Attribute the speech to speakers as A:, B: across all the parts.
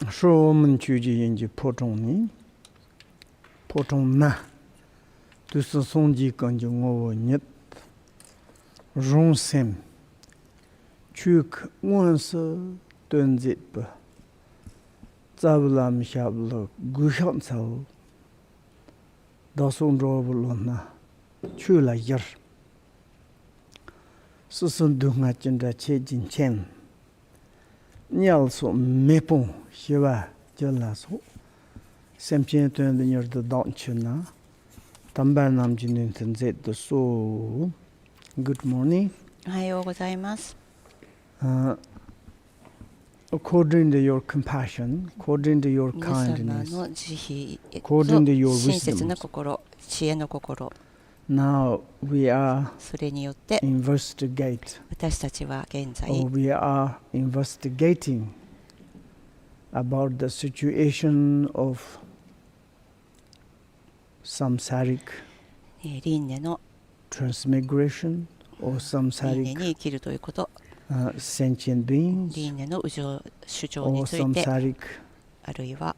A: 说我们聚集研究普通呢，普通那，就是从几根就我日，荣幸，去看我是蹲着不，咋不拉么下不了，古上走，到送着不了那，去了一儿，是从东亚进的接近前。你要说没碰，是吧？就来说，先前段的日子当去呢，当班咱们今天正在的说 ，Good morning。
B: おはようございます。
A: According to your compassion, according to your
B: 皆様
A: kindness,
B: の慈悲
A: according to your
B: 親切な
A: wisdom.
B: 心、知恵の心、
A: Now we are
B: それによって
A: investigate,
B: 私たちは現在
A: or we are investigating about the situation of samsaric
B: 輪廻の
A: transmigration or
B: 輪廻
A: samsaric
B: に生きるということ、
A: sentient beings
B: 輪廻の主張に
A: or
B: ついて、
A: samsaric
B: あるいは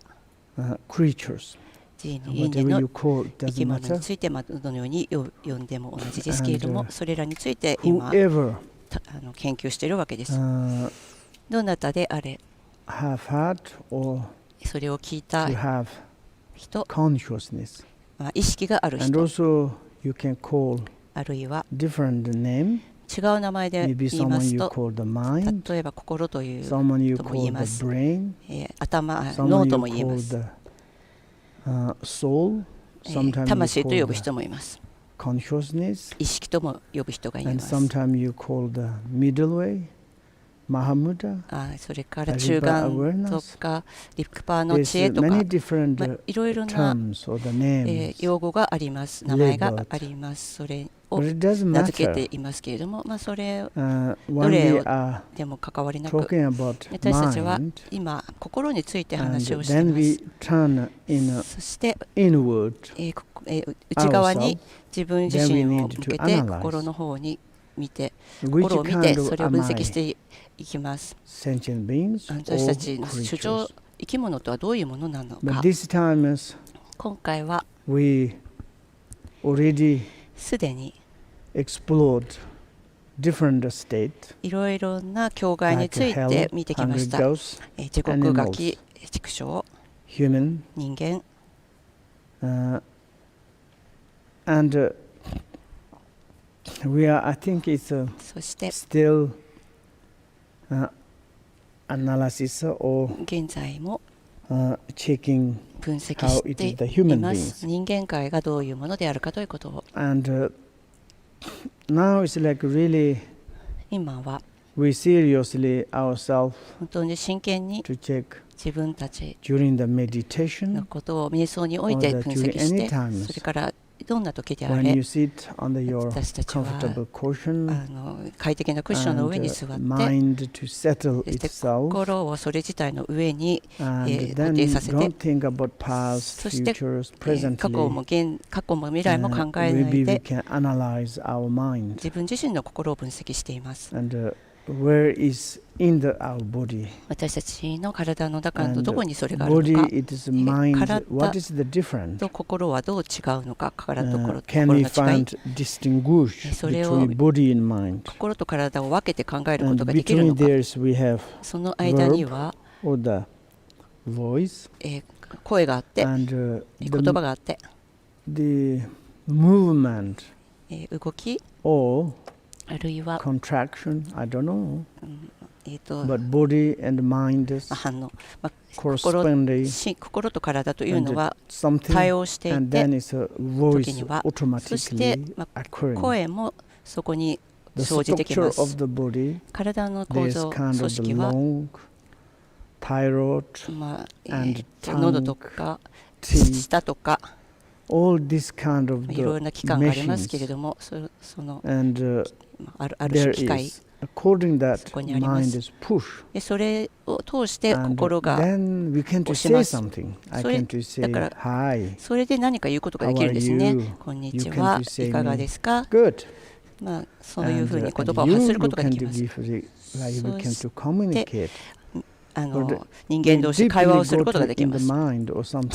A: creatures,
B: 輪廻
A: whatever
B: の
A: you call it,
B: 生
A: doesn't
B: き物に
A: matter.
B: ついて、どのように呼んでも同じですけれども、
A: And,
B: それらについて今
A: Whoever
B: 研究しているわけです。
A: have
B: どなたであれ、
A: had or
B: それを聞いた
A: to have
B: 人、
A: consciousness,
B: 意識がある
A: and
B: 人、
A: also you can call
B: あるいは
A: different name.
B: 違う名前で
A: Maybe
B: 言いま
A: someone
B: す
A: you
B: と、
A: call the mind,
B: 例えば心という
A: someone you
B: とも言い
A: call
B: ま
A: the
B: す。
A: brain,
B: 頭、
A: someone
B: 脳
A: you
B: とも言いま
A: call
B: す。
A: the soul, sometimes you
B: 魂と
A: call
B: 呼ぶ
A: the
B: 人もいます。
A: consciousness,
B: 意識とも呼ぶ人がいま
A: and
B: す。
A: sometimes you call the middle way, Mahamudra.
B: それから中間とかリックパーの
A: There's
B: 知恵とか、
A: many different
B: いろいろな、
A: terms or the names,
B: 用語があります。名前があります。それを
A: but it doesn't
B: 名付け
A: matter.
B: ていますけれども、それ
A: When
B: どれ
A: we
B: を
A: are
B: でも関わりなく、
A: talking about
B: 私たちは
A: mind,
B: 今心について
A: and
B: 話をしてい
A: then
B: ま
A: we
B: す。
A: turn in
B: そして、
A: inward,
B: 内側に
A: ourselves,
B: 自分自
A: then we
B: 身
A: need
B: を向
A: to
B: けて
A: analyze
B: 心の方に見て、
A: which
B: 心を見
A: kind
B: て
A: of
B: それを
A: am
B: 分
A: I?
B: 析していきます。
A: Sentient beings
B: 私
A: or
B: たちの主張、
A: creatures.
B: 生き物とはどういうものなの
A: But
B: か。
A: this time is
B: 今回は
A: we already
B: すでに
A: explored different state
B: いろいろな境界につい
A: like
B: て
A: hell,
B: 見てきま
A: hungry
B: した。
A: ghosts,
B: 地獄ガキ、畜生、
A: human,
B: 人間、
A: and we are. I think it's
B: そして
A: still analysis or
B: 現在も
A: checking
B: 分析
A: how
B: し
A: it
B: て
A: is the
B: い
A: human
B: ま
A: beings.
B: す。人間界がどういうものであるかということを、
A: And now it's like really
B: 今は
A: we seriously ourselves
B: 本当に真剣に
A: to check
B: 自分たち
A: during the
B: の
A: meditation
B: ことを瞑想において
A: or
B: 分
A: during
B: 析し
A: any
B: て、
A: times
B: それからどんな時であ
A: when
B: れ
A: you sit under your
B: 私たちは
A: comfortable cushion
B: 快適なクッションの上
A: and
B: に座って、
A: mind to settle
B: そして
A: itself,
B: 心をそれ自体の上に
A: and
B: 固
A: then
B: 定させて、
A: don't think about past,
B: そして
A: futures,
B: 過去も
A: presently.
B: 未来も考えない
A: Maybe we
B: で
A: can analyze our mind
B: 自分自身の心を分析しています。
A: and where is in our body.
B: 私たちの体の中の
A: And
B: どこにそれがあるの
A: body,
B: か
A: it is mind.
B: 体
A: What is the difference?
B: と心はどう違うのか、体と心
A: Can
B: の
A: we
B: 違い、
A: find distinguish
B: それを
A: between body and mind?
B: 心と体を分けて考えるこ
A: And
B: とができる
A: between
B: のか。
A: theirs we have
B: その間には、
A: or the voice
B: 声があって、
A: and
B: 言葉があって、
A: the movement
B: 動き、
A: or
B: あるいは、
A: contraction. I don't know.
B: 反
A: But body and mind is
B: 応、
A: corresponding
B: 心と体という
A: and
B: のは
A: something,
B: 対応してい
A: and
B: て、
A: then it's a voice
B: 時には、そして、
A: automatically occurring.
B: 声もそこに
A: The
B: 生じてきま
A: structure
B: す。
A: of the body,
B: 体の構
A: there's
B: 造、
A: kind
B: 組
A: of the
B: 織は、
A: lung, thyroid, and
B: 喉
A: tongue,
B: とか
A: teeth,
B: 舌とか
A: all this kind of
B: いろいろ
A: the
B: な器官がありますけれ
A: machines.
B: ども、その
A: And
B: ある種
A: there
B: 機械
A: is, according that
B: そこにあります。
A: mind is push.
B: で、それを通して
A: And
B: 心が
A: then we can to
B: 押し
A: say
B: ます。
A: something. I
B: それ
A: can to say
B: だから
A: hi,
B: それで何か言うことができるんです
A: How are
B: ね
A: you?。
B: こんに
A: You
B: ち
A: can
B: は
A: to say
B: いかがですか。
A: good.
B: そういうふうに言葉を発することができます。人間同士会話をすることができます。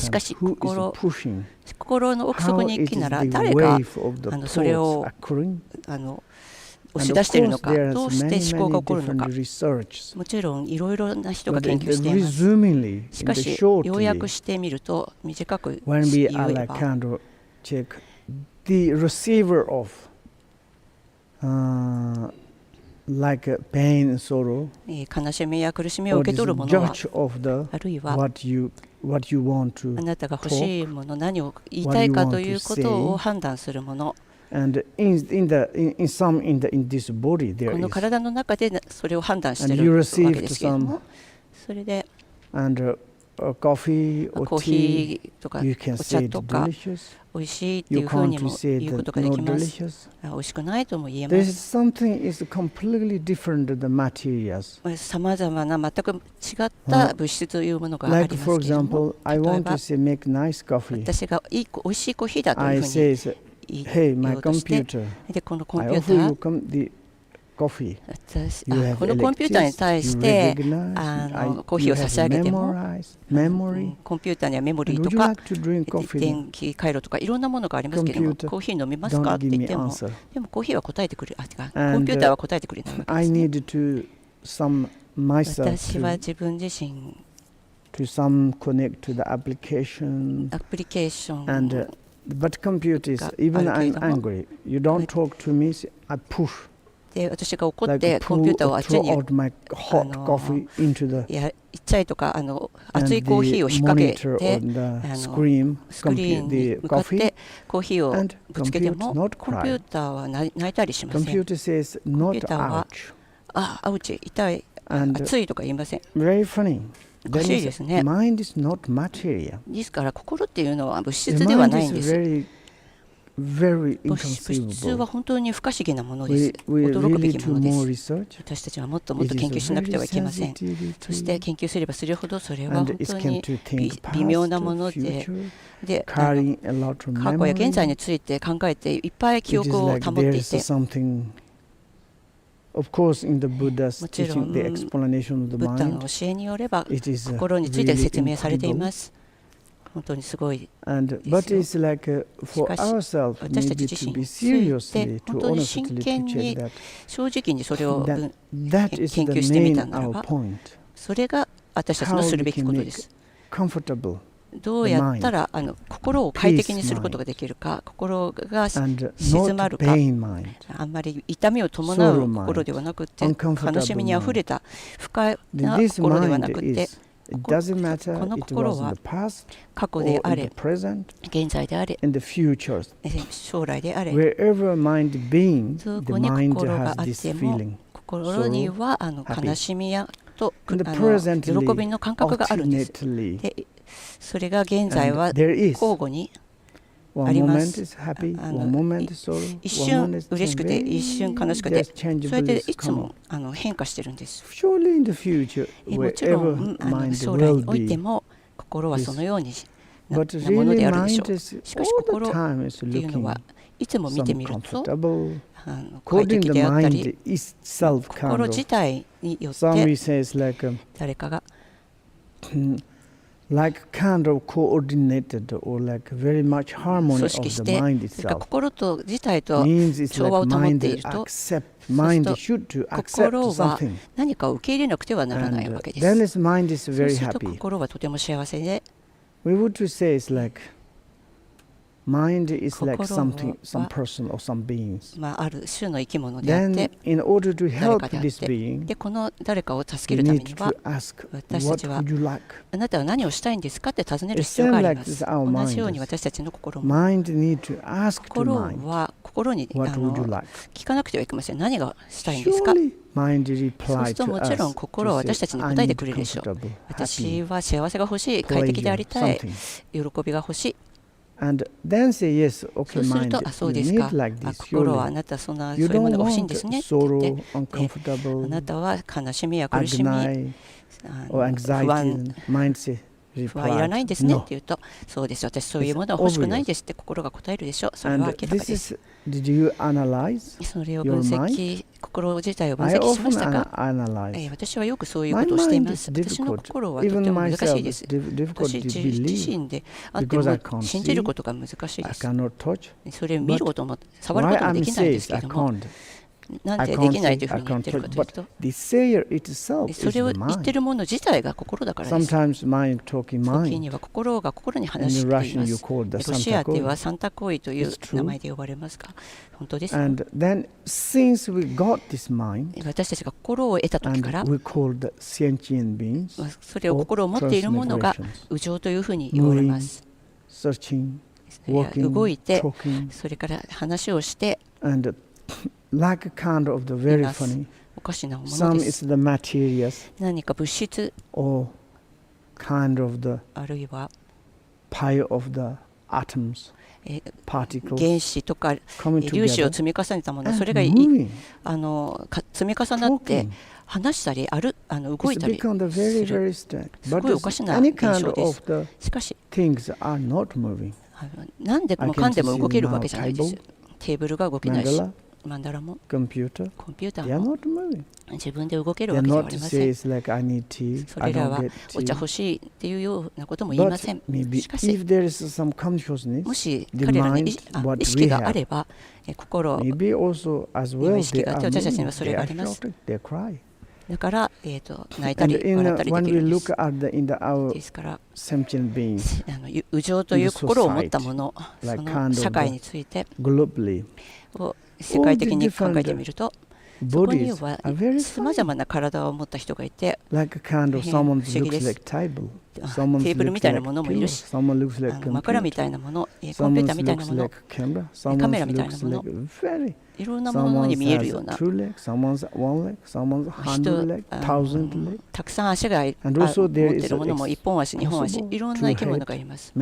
B: しかし心の奥底に行きなら誰がそれを押し出しているのか、どうして思考が起こるのか、もちろんいろいろな人が研究しています。しかし要約してみると、短く言えば
A: like pain and sorrow,
B: 悲しみや苦しみを受け取るものは、あるいは
A: what you want to
B: あなたが欲しいもの、何を言いたいかということを判断するもの。
A: and in this body
B: こ
A: there
B: の
A: is
B: 体の中でそれを判断して
A: and
B: い
A: you
B: るわけ
A: received
B: ですけれど
A: some
B: も、それで
A: and coffee
B: コ
A: or
B: ーヒ
A: tea,
B: ーとか
A: you can
B: お茶
A: say
B: と
A: it's
B: か
A: delicious,
B: 美味しいってい
A: you
B: うふうに
A: can't
B: も
A: say
B: 言うこ
A: that
B: とがで
A: not
B: きます。
A: delicious.
B: 美味しくないとも言えま
A: There
B: す。
A: is something is completely different than the materials.
B: さまざまな全く違った物質というものがあ
A: Like
B: りま
A: for
B: すけれども、
A: example, I
B: 例え
A: want
B: ば
A: to say make nice coffee.
B: 私が美味しいコーヒーだとい
A: I
B: うふうに
A: says,
B: 言
A: hey, my
B: おうとして、
A: computer,
B: でこのコン
A: I
B: ピュー
A: offer
B: タ
A: you
B: ー、
A: the coffee.
B: 私
A: You have
B: このコンピューターに対
A: electricity,
B: し
A: you
B: て
A: recognize,
B: コーヒー
A: you
B: を差し
A: have
B: 上げても、
A: memory.
B: コンピューターにはメモリー
A: And
B: と
A: would you
B: か
A: like to drink coffee?
B: 電気回路とかいろんなものがありますけれども、
A: Computer,
B: コーヒー飲みますか
A: Don't
B: って
A: give
B: 言っ
A: me
B: ても、
A: answer.
B: でもコーヒーは答えてくれ、違う、コ
A: And,
B: ンピューターは答えてくれないわけで
A: I
B: すね。
A: need to some myself
B: 私は
A: to,
B: 自分自身
A: to some connect to the application.
B: アプリケーション
A: And but computer is
B: が
A: even
B: あるけ
A: I'm
B: れども、
A: angry. You don't talk to me. I push
B: で私が怒っ
A: like
B: てコンピューターをあっち
A: throw
B: に
A: out my hot coffee into the
B: やっちゃいとか、
A: and
B: 熱いコーヒ
A: the
B: ーを引っ掛け
A: monitor
B: て
A: on the
B: ス
A: screen
B: クリーンに
A: the
B: 向かっ
A: coffee.
B: てコーヒーを
A: And
B: ぶつけて
A: computer
B: も
A: not
B: コンピュー
A: cry.
B: ターは泣いたりしません。
A: Computer says
B: コン
A: not
B: ピューターは
A: ouch.
B: アウチ、痛い、
A: And
B: 熱いとか言いません。
A: very funny.
B: おか
A: That
B: しい
A: is
B: ですね。
A: mind is not material.
B: ですから心っていうのは物
A: The
B: 質では
A: mind
B: ないんで
A: is
B: す。
A: very
B: 物質は
A: inconceivable.
B: 本当に不可思議なものです。
A: We
B: 驚くべ
A: really
B: き
A: do
B: もので
A: more
B: す。
A: research.
B: 私たちはもっともっと
A: It
B: 研
A: is
B: 究しなくて
A: very
B: はいけません。そして
A: sensitivity
B: 研究すればするほどそれは
A: and
B: 本
A: it
B: 当
A: can
B: に
A: to think
B: 微妙
A: past,
B: なもので、
A: future,
B: で、
A: carrying a lot of
B: 過去や現在
A: memory.
B: について考えていっぱい記
A: It is
B: 憶を
A: like
B: 保って
A: there
B: い
A: is
B: て、
A: something, of course, in the Buddha's
B: もちろん
A: teaching, the explanation of the
B: ブッダの
A: mind.
B: 教えによれば
A: It is
B: 心について
A: really
B: 説明されてい
A: incredible.
B: ます。本当にすごい。
A: And
B: です
A: but
B: よ。
A: it's like for
B: しかし、
A: ourselves
B: 私たち
A: maybe
B: 自
A: to
B: 身
A: be
B: について
A: seriously,
B: 本
A: to
B: 当に真
A: honestly to
B: 剣
A: check
B: に
A: that
B: 正直にそれを
A: that is
B: 研
A: the
B: 究してみた
A: main
B: なら
A: our
B: ば、
A: point.
B: それが私たちの
A: How
B: す
A: we
B: るべき
A: can
B: ことで
A: make
B: す。
A: comfortable
B: どうやったら心を快適にすることができるか、心が
A: and
B: 静ま
A: not
B: るか、
A: pain mind.
B: あんまり痛みを伴う心ではなくて、
A: Uncomfortable
B: 悲しみにあふれた不快
A: Then
B: な
A: this
B: 心ではな
A: mind
B: くて、
A: is, it doesn't matter
B: この
A: it
B: 心
A: was in
B: は
A: the past
B: 過去
A: or
B: で
A: in
B: あ
A: the
B: れ、
A: present
B: 現在であれ、
A: and the future.
B: 将来であれ、
A: Wherever mind being,
B: そ
A: the
B: こに
A: mind
B: 心が
A: has
B: あっ
A: this
B: ても、
A: feeling.
B: 心には
A: happy.
B: 悲しみやと
A: And the
B: 喜
A: presently,
B: びの感覚があるんです。
A: alternately,
B: で、それが現在
A: and
B: は
A: there is
B: 交互に
A: one
B: ありま
A: moment
B: す。
A: is happy,
B: あの
A: one moment is sorrow,
B: 一
A: one
B: 瞬
A: moment is
B: 嬉しくて、
A: very
B: 一瞬悲しくて、
A: just
B: それ
A: changeable
B: で
A: is
B: いつ
A: common.
B: も変化してるんです。
A: Surely in the future,
B: もちろ
A: wherever
B: ん
A: mind
B: 将来
A: will
B: において
A: be,
B: も心はそのようにな
A: but
B: もの
A: really
B: であるでしょ
A: mind
B: う。
A: is
B: しかし
A: all the
B: 心っ
A: time is
B: ていうの
A: looking
B: はいつも見てみ
A: some
B: ると
A: comfortable.
B: 快
A: According
B: 適
A: the
B: であったり、
A: mind itself
B: 心
A: kind
B: 自
A: of.
B: 体によっ
A: Some
B: て
A: says
B: 誰かが
A: like kind of coordinated or like very much harmony
B: 組
A: of
B: 織し
A: the
B: て、
A: mind
B: それから
A: itself.
B: 心と自体と
A: Means it's
B: 調和を
A: like
B: 保って
A: mind
B: いると、
A: accept, mind
B: そう
A: should to accept
B: 心は
A: something.
B: 何かを受け入れなくてはならない
A: And
B: わけで
A: then
B: す。
A: its mind is
B: そう
A: very
B: すると
A: happy.
B: 心はとても幸せで、
A: We would to say it's like mind is like
B: 心は
A: something, some person or some beings.
B: ある種の生き物であっ
A: Then
B: て、
A: in order to
B: 誰
A: help
B: かであっ
A: this
B: て、
A: being,
B: で、この誰かを助け
A: you
B: るため
A: need
B: には、
A: to ask,
B: 私た
A: what
B: ちは
A: would you like?
B: あなたは何をしたいんですかって尋ねる必要がありま
A: It seems
B: す。
A: like this our
B: 同じように
A: mind is.
B: 私たちの心も、
A: Mind need to ask to
B: 心
A: mind,
B: は心に
A: what would you like?
B: 聞かなくてはいけません。何がしたいんですか。
A: Surely mind
B: そうす
A: reply
B: ると
A: to
B: もちろん
A: us
B: 心は
A: to
B: 私た
A: say,
B: ちに
A: I
B: 答えて
A: need
B: くれるでしょう。
A: comfortable,
B: 私
A: happy,
B: は幸せが欲しい、快適であ
A: pleasure,
B: りたい、
A: something.
B: 喜びが欲しい。
A: And then say yes,
B: そ
A: okay,
B: うする
A: mind,
B: と、そう
A: you
B: ですか。
A: need like
B: 心はあ
A: this.
B: なたそう
A: You
B: いうも
A: don't
B: のが欲しいん
A: want
B: ですねって言っ
A: sorrow,
B: て、あ
A: uncomfortable,
B: なたは悲しみや苦しみ、
A: agony, or
B: 不安、
A: anxiety. Mind say,
B: 不はいらないんですねって言うと、そうです、私そういうものは欲しくないんですって心が答えるでしょう。それは明らかです。それを分析、心自体を分析しましたか？私はよくそういうことをしています。私の心はとても難しいです。私自身であっても信じることが難しいです。それを見ることも触ることもできないですけれども、なんでできないというふうに言ってるかというと、それを言ってるもの自体が心だからです。時には心が心に話しています。ロシアではサンタコイという名前で呼ばれますが、本当です。私たちが心を得た時から、それを心を持っているものが有情というふうに言われます。動いて、それから話をして、
A: like a kind of the very funny.
B: おかしなものです。何か物質
A: or kind of the
B: あるいは
A: pile of the atoms, particles,
B: 原子とか粒子を積み重ねたもの、それが積み重なって話したり動いたりする、すごいおかしな現象です。しかし何でもかんでも動けるわけじゃないです。テーブルが動けないし、マンダラもコンピューターも自分で動けるわけではありません。それらはお茶欲しいっていうようなことも言いません。しかし、もし彼らに意識があれば、心には意識があって、私たちにはそれがあります。だから、泣いたり笑ったりできるんです。ですから、有情という心を持ったもの、その社会についてを世界的に考えてみると、そこにはさまざまな体を持った人がいて、不思議です。テーブルみたいなものもいるし、枕みたいなもの、コンピューターみたいなもの、カメラみたいなもの、いろんなものに見えるような人、たくさん足が持っているものも一本足、二本足、いろんな生き物がいます。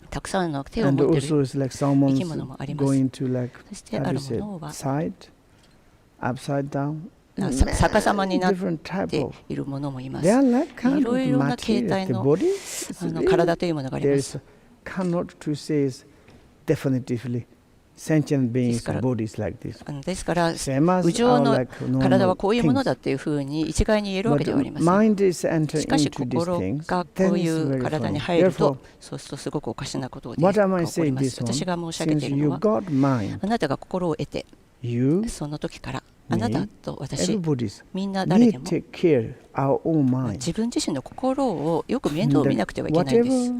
B: たくさんの手を持っている生き物もあります。そしてあるものは逆さまになっているものもいます。いろいろな形態の体というものがあります。ですから、有情の体はこういうものだというふうに一概に言えるわけではありません。しかし、心がこういう体に入ると、そうするとすごくおかしなことが起こります。私が申し上げているのは、あなたが心を得て、その時から、あなたと私、みんな誰でも、自分自身の心をよく面倒を見なくてはいけないんです。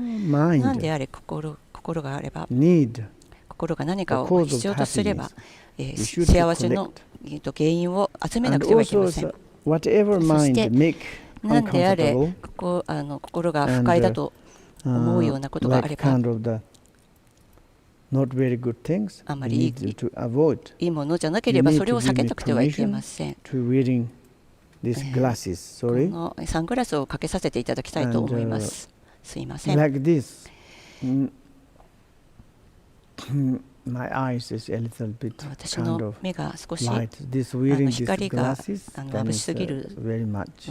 B: 何であれ心があれば、心が何かを必要とすれば、幸せの原因を集めなくてはいけません。そして、何であれ心が不快だと思うようなことがあれば、あまりいいものじゃなければそれを避けなくてはいけません。このサングラスをかけさせていただきたいと思います。すいません。私の目が少し光が眩しすぎるの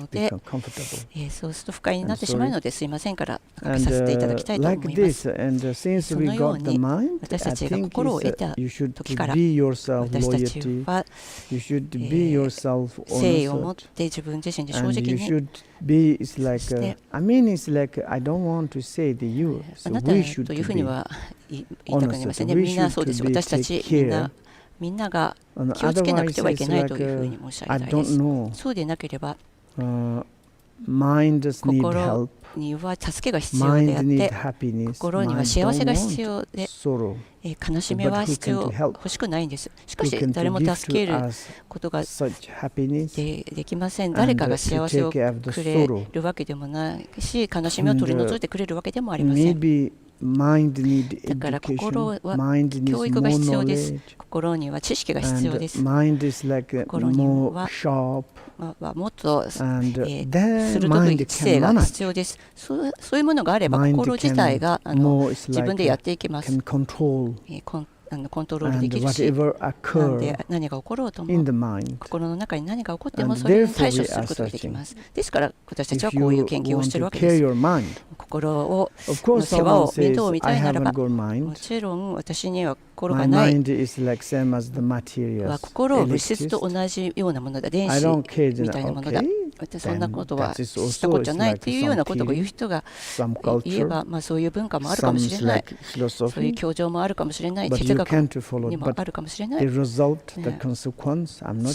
B: で、そうすると不快になってしまうので、すいませんからかけさせていただきたいと思います。そのように私たちが心を得た時から、私たちは誠意を持って自分自身で正直にして、あなたというふうには言いたくなりませんね。みんなそうです。私たちみんなが気をつけなくてはいけないというふうに申し上げたいです。そうでなければ、心には助けが必要であって、心には幸せが必要で、悲しみは欲しくないんです。しかし、誰も助けることができません。誰かが幸せをくれるわけでもないし、悲しみを取り除いてくれるわけでもありません。だから心は教育が必要です。心には知識が必要です。心にはもっと鋭い知性が必要です。そういうものがあれば心自体が自分でやっていけます。コントロールできるし、なんで何が起ころうとも、心の中に何が起こってもそれに対処することができます。ですから私たちはこういう研究をしているわけです。心をの世話を面倒を見たいならば、もちろん私には心がない。心を物質と同じようなものだ、電子みたいなものだ。そんなことはしたことじゃないというようなことを言う人が言えば、そういう文化もあるかもしれない。そういう教条もあるかもしれない。哲学にもあるかもしれない。し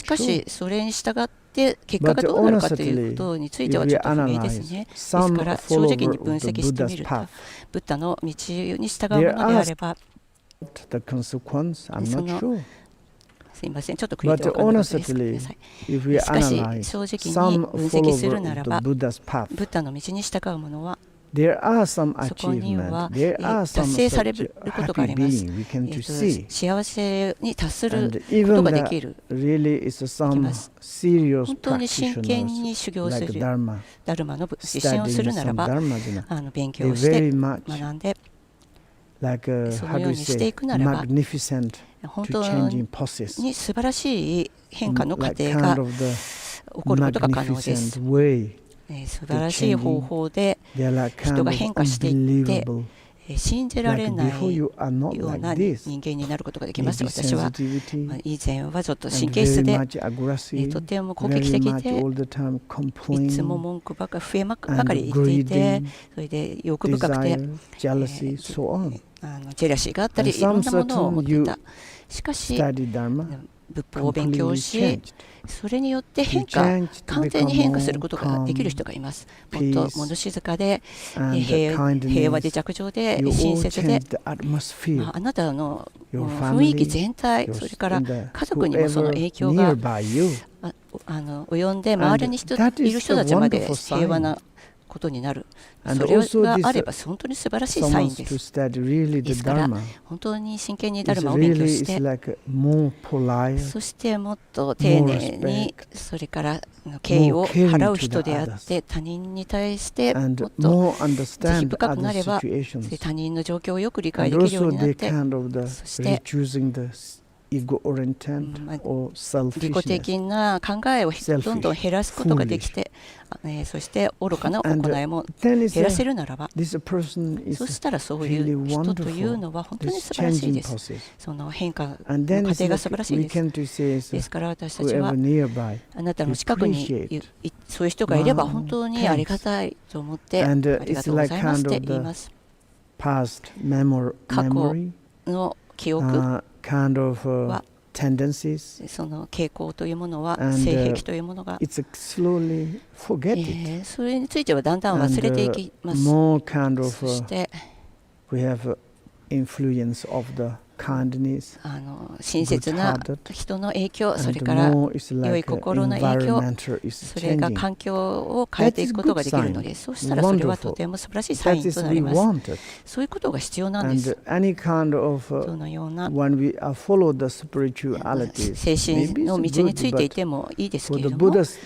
B: かし、それに従って結果がどうなるかということについてはちょっと不明ですね。ですから、正直に分析してみると、ブッダの道に従うものであれば、すいません、ちょっとクリエイティブ分かんなかったです。しかし、正直に分析するならば、ブッダの道に従うものは、そこには達成されることがあります。幸せに達することができる。本当に真剣に修行する、ダルマの実践をするならば、勉強をして学んで、そのようにしていくならば、本当に素晴らしい変化の過程が起こることが可能です。素晴らしい方法で人が変化していって、信じられないような人間になることができます。私は以前はちょっと神経質で、とても攻撃的で、いつも文句ばかりばかり言っていて、それで欲深くて、ジェラシーがあったり、いろんなものを持っていた。しかし、仏法を勉強し、それによって完全に変化することができる人がいます。もっと物静かで、平和で寂情で、親切で、あなたの雰囲気全体、それから家族にもその影響が及んで、周りにいる人たちまで平和なことになる。それがあれば本当に素晴らしいサインです。ですから本当に真剣にダルマを勉強して、そしてもっと丁寧に、それから敬意を払う人であって、他人に対してもっと慈悲深くなれば、他人の状況をよく理解できるようになって、そして利己的な考えをどんどん減らすことができて、そして愚かな行いも減らせるならば、そしたらそういう人というのは本当に素晴らしいです。その変化の過程が素晴らしいです。ですから私たちは、あなたの近くにそういう人がいれば本当にありがたいと思って、ありがとうございますって言います。過去の記憶は、その傾向というものは、性癖というものが、それについてはだんだん忘れていきます。そして親切な人の影響、それから良い心の影響、それが環境を変えていくことができるので、そうしたらそれはとても素晴らしいサインとなります。そういうことが必要なんです。どのような精神の道についていてもいいですけれども、し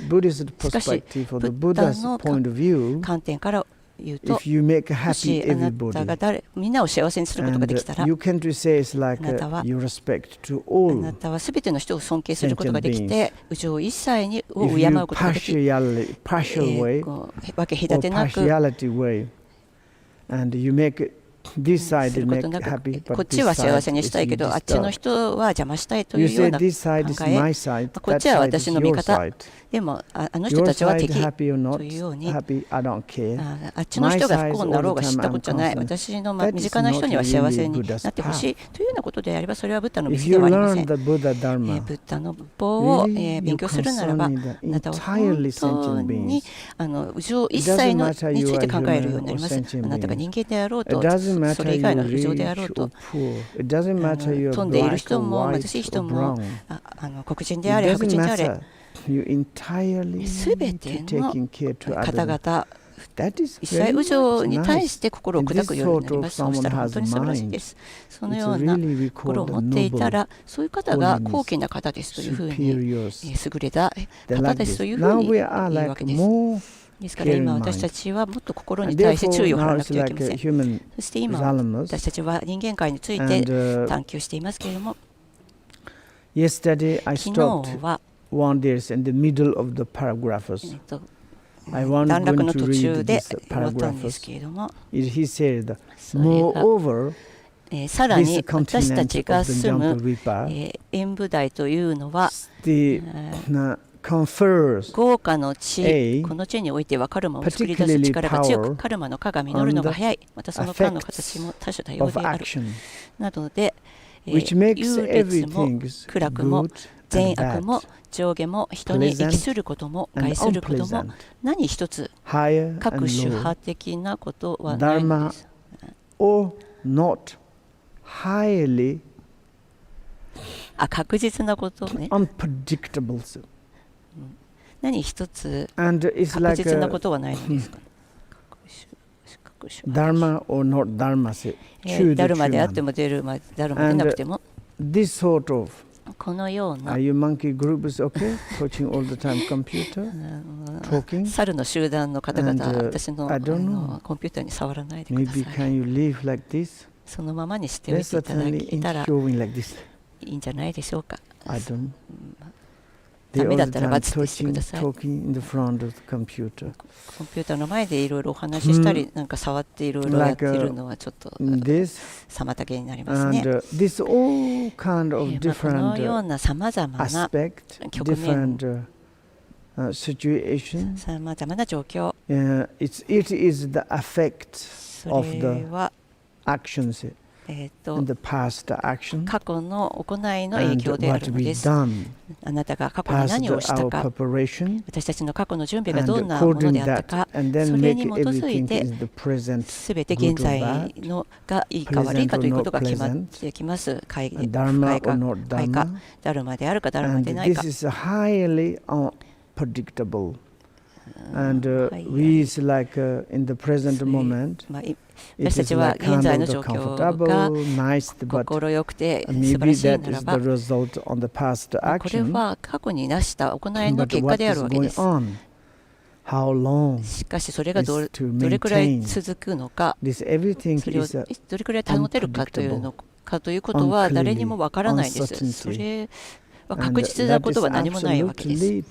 B: かしブッダの観点から言うと、もしあなたがみんなを幸せにすることができたら、あなたはすべての人を尊敬することができて、有情一切を敬うことができ、分け隔てなくすることなく、こっちは幸せにしたいけど、あっちの人は邪魔したいというような考え、こっちは私の味方、でもあの人たちは敵というように、あっちの人が不幸になろうが知ったことじゃない、私の身近な人には幸せになってほしいというようなことであれば、それはブッダの道ではありません。ブッダの仏法を勉強するならば、あなたは本当に有情一切について考えるようになります。あなたが人間であろうと、それ以外の不情であろうと、富んでいる人も貧しい人も、黒人であれ白人であれ、すべての方々、一切有情に対して心を砕くようになります。そうしたら本当に素晴らしいです。そのような心を持っていたら、そういう方が高貴な方ですというふうに、優れた方ですというふうに言うわけです。ですから今私たちはもっと心に対して注意を払わなくてはいけません。そして今私たちは人間界について探求していますけれども、
A: Yesterday I stopped one day in the middle of the paragraphs. I want to read these paragraphs. He said, moreover,
B: さらに私たちが住む演武台というのは豪華の地、この地においてはカルマを作り出す力が強く、カルマの果が実るのが早い、またその間の形も多種多様であるなどで、優劣も苦楽も善悪も上下も人に益することも害することも何一つ各種派的なことはないのです。確実なことね。何一つ確実なことはないのですか。
A: ダルマ or not ダルマ
B: ダルマであってもダルマでなくても、
A: this sort of
B: このような
A: Are you monkey group is okay? Touching all the time computer? Talking?
B: 猿の集団の方々、私のコンピューターに触らないでください。
A: Maybe can you live like this?
B: そのままにしておいていただけたらいいんじゃないでしょうか。
A: I don't.
B: ダメだったら罰してください。コンピ
A: ュ
B: ーターの前でいろいろお話ししたり、なんか触っていろいろやっているのはちょっと妨げになりますね。このようなさまざまな局面、さまざまな状況、それは過去の行いの影響であるのです。あなたが過去に何をしたか、私たちの過去の準備がどんなものであったか、それに基づいてすべて現在のがいいか悪いかということが決まってきます。快かダルマであるかダルマでないか。私たちは現在の状況が心よくて素晴らしいならば、これは過去に成した行いの結果であるわけです。しかしそれがどれくらい続くのか、それをどれくらい保てるかということは誰にもわからないです。それは確実なことは何もないわけです。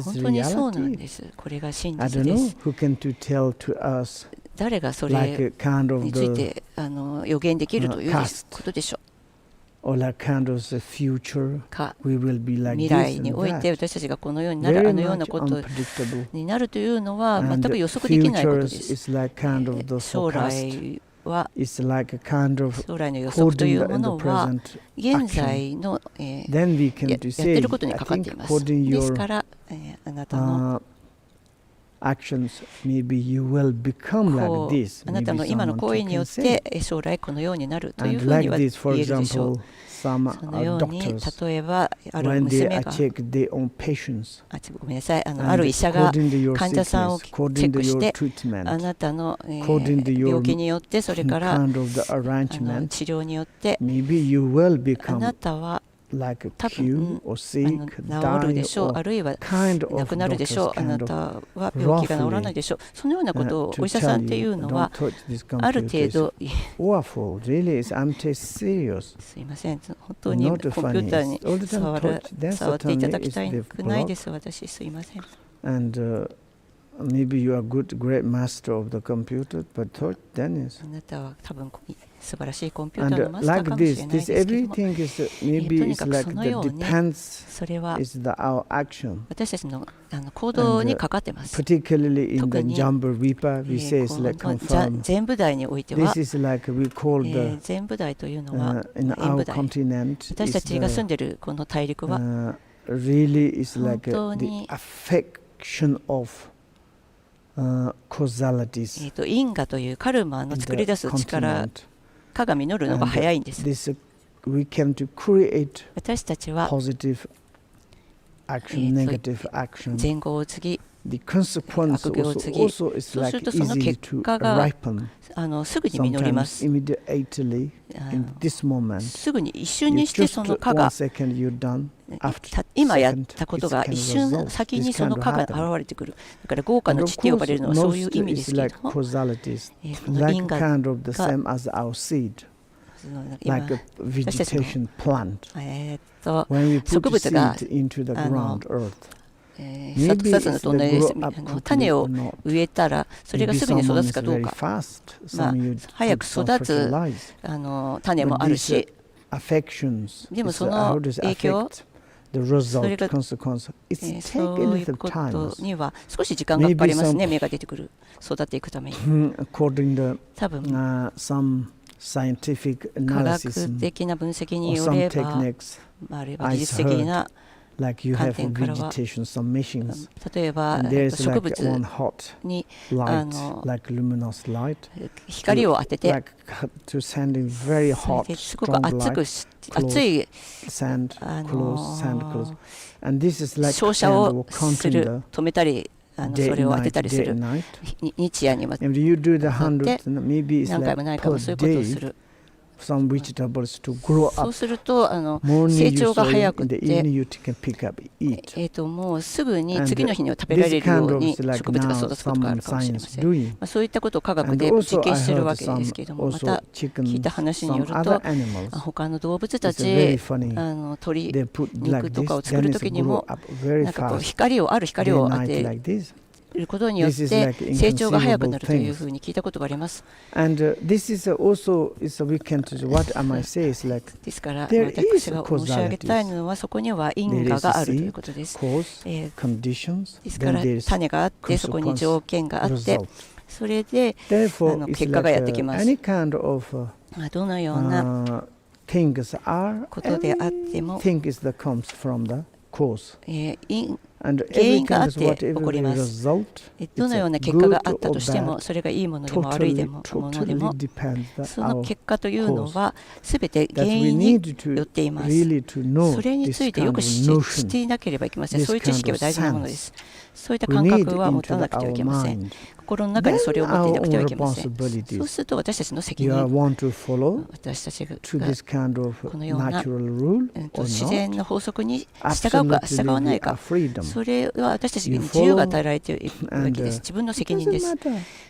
B: 本当にそうなんです。これが真実です。誰がそれについて予言できるということでしょうか。未来において私たちがこのようになる、あのようなことになるというのは全く予測できないことです。将来は、将来の予測というものは現在のやっていることにかかっています。ですからあなたのあなたの今の行為によって将来このようになるというふうには言えるでしょう。そのように例えばある娘がごめんなさい、ある医者が患者さんをチェックして、あなたの病気によってそれから治療によってあなたは多分治るでしょう、あるいは亡くなるでしょう、あなたは病気が治らないでしょう。そのようなことをお医者さんっていうのはある程度すいません、本当にコンピューターに触っていただきたくないです。私すいません。
A: Maybe you are good, great master of the computer, but Dennis.
B: あなたは多分素晴らしいコンピューターのマスターかもしれないですけども、とにかくそのようにそれは私たちの行動にかかってます。特に全部台においては、全部台というのは演武台、私たちが住んでいるこの大陸は本当に因果というカルマの作り出す力、果が実るのが早いんです。私たちは前後を継ぎ、悪行を継ぎ、そうするとその結果がすぐに実ります。すぐに一瞬にしてその果が、今やったことが一瞬先にその果が現れてくる。だから豪華の地って呼ばれるのはそういう意味ですけれども、この因果が私たちの植物がサトサスのと同じです。種を植えたらそれがすぐに育つかどうか、早く育つ種もあるし、でもその影響、そういうことには少し時間がかかりますね。芽が出てくる、育っていくために。多分科学的な分析によれば、あるいは技術的な観点からは、例えば植物に光を当てて、すごく熱い照射をする、止めたりそれを当てたりする、日夜にわたって何回も何回もそういうことをする。そうすると成長が早くて、もうすぐに次の日には食べられるように植物が育つことがあるかもしれません。そういったことを科学で実験しているわけですけれども、また聞いた話によると、他の動物たち、鳥、肉とかを作るときにも、なんかこう光を当てることによって成長が早くなるというふうに聞いたことがあります。ですから私が申し上げたいのは、そこには因果があるということです。ですから種があって、そこに条件があって、それで結果がやってきます。どのようなことであっても、原因があって起こります。どのような結果があったとしても、それがいいものでも悪いものでも、その結果というのは全て原因によっています。それについてよく知っていなければいけません。そういう知識は大事なものです。そういった感覚は持たなくてはいけません。心の中でそれを持っていなくてはいけません。そうすると私たちの責任、私たちがこのような自然の法則に従うか従わないか、それは私たちに自由が与えられているわけです。自分の責任です。で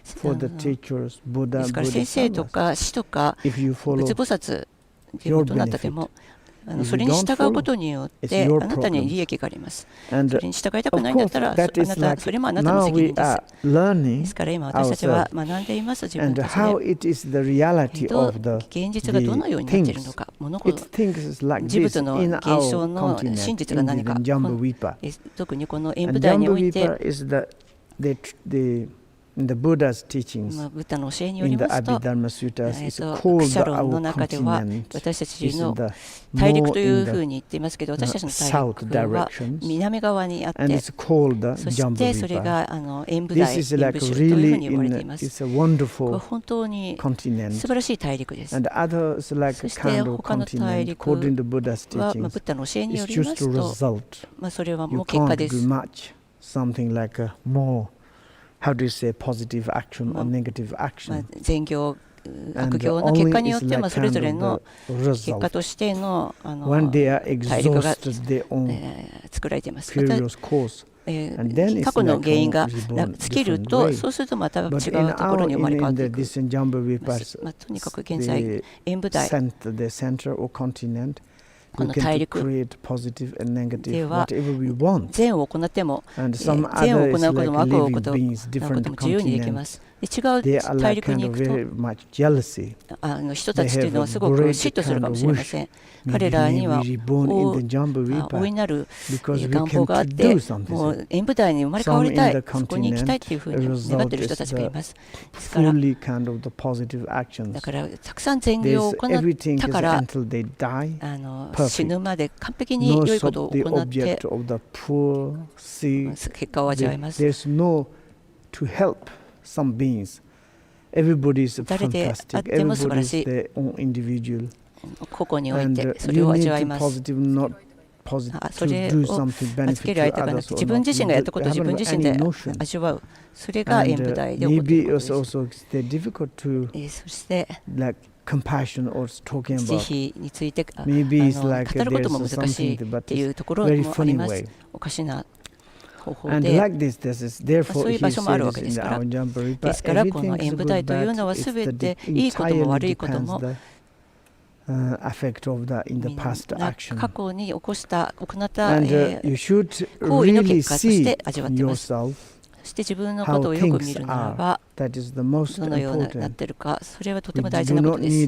B: すから先生とか師とか仏菩薩ということになったでも、それに従うことによってあなたに利益があります。それに従いたくないんだったら、それもあなたの責任です。ですから今私たちは学んでいます。自分たちで現実がどのようになっているのか、物事、事物の現象の真実が何か、特にこの演武台において、ブッダの教えによりますと、クシャ論の中では私たちの大陸というふうに言っていますけど、私たちの大陸は南側にあって、そしてそれが演武台、演武州というふうに呼ばれています。これは本当に素晴らしい大陸です。そして他の大陸はブッダの教えによりますと、それはもう結果です。善行、悪行の結果によって、それぞれの結果としての大陸が作られています。また過去の原因が尽きると、そうするとまた違うところに生まれ変わっていく。とにかく現在、演武台、この大陸では善を行っても、善を行うことも悪を行うことも自由にできます。違う大陸に行くと、人たちというのはすごく嫉妬するかもしれません。彼らには大いなる願望があって、もう演武台に生まれ変わりたい、そこに行きたいというふうに願っている人たちがいます。ですから、だからたくさん善行を行ったから、死ぬまで完璧に良いことを行って結果を味わいます。誰であっても素晴らしい、個々においてそれを味わいます。それをつける相手がなくて、自分自身がやったことを自分自身で味わう。それが演舞台で起こっていることです。そして慈悲について語ることも難しいっていうところもあります。おかしな方法で、そういう場所もあるわけですから。ですから、この演舞台というのはすべていいことも悪いことも過去に行った行った行為の結果として味わっています。そして自分のことをよく見るならば、どのようになっているか、それはとても大事なことです。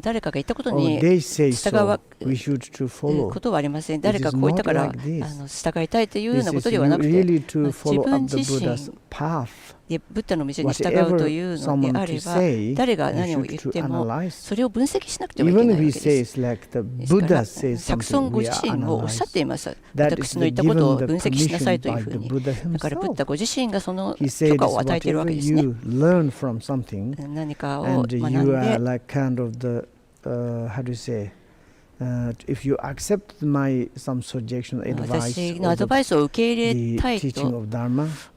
B: 誰かが言ったことに従うことはありません。誰かがこう言ったから従いたいというようなことではなくて、自分自身でブッダの道に従うというのであれば、誰が何を言ってもそれを分析しなくてはいけないわけです。ですから作尊ご自身もおっしゃっています。私の言ったことを分析しなさいというふうに。だからブッダご自身がその許可を与えているわけですね。何かを学んで、私のアドバイスを受け入れたいと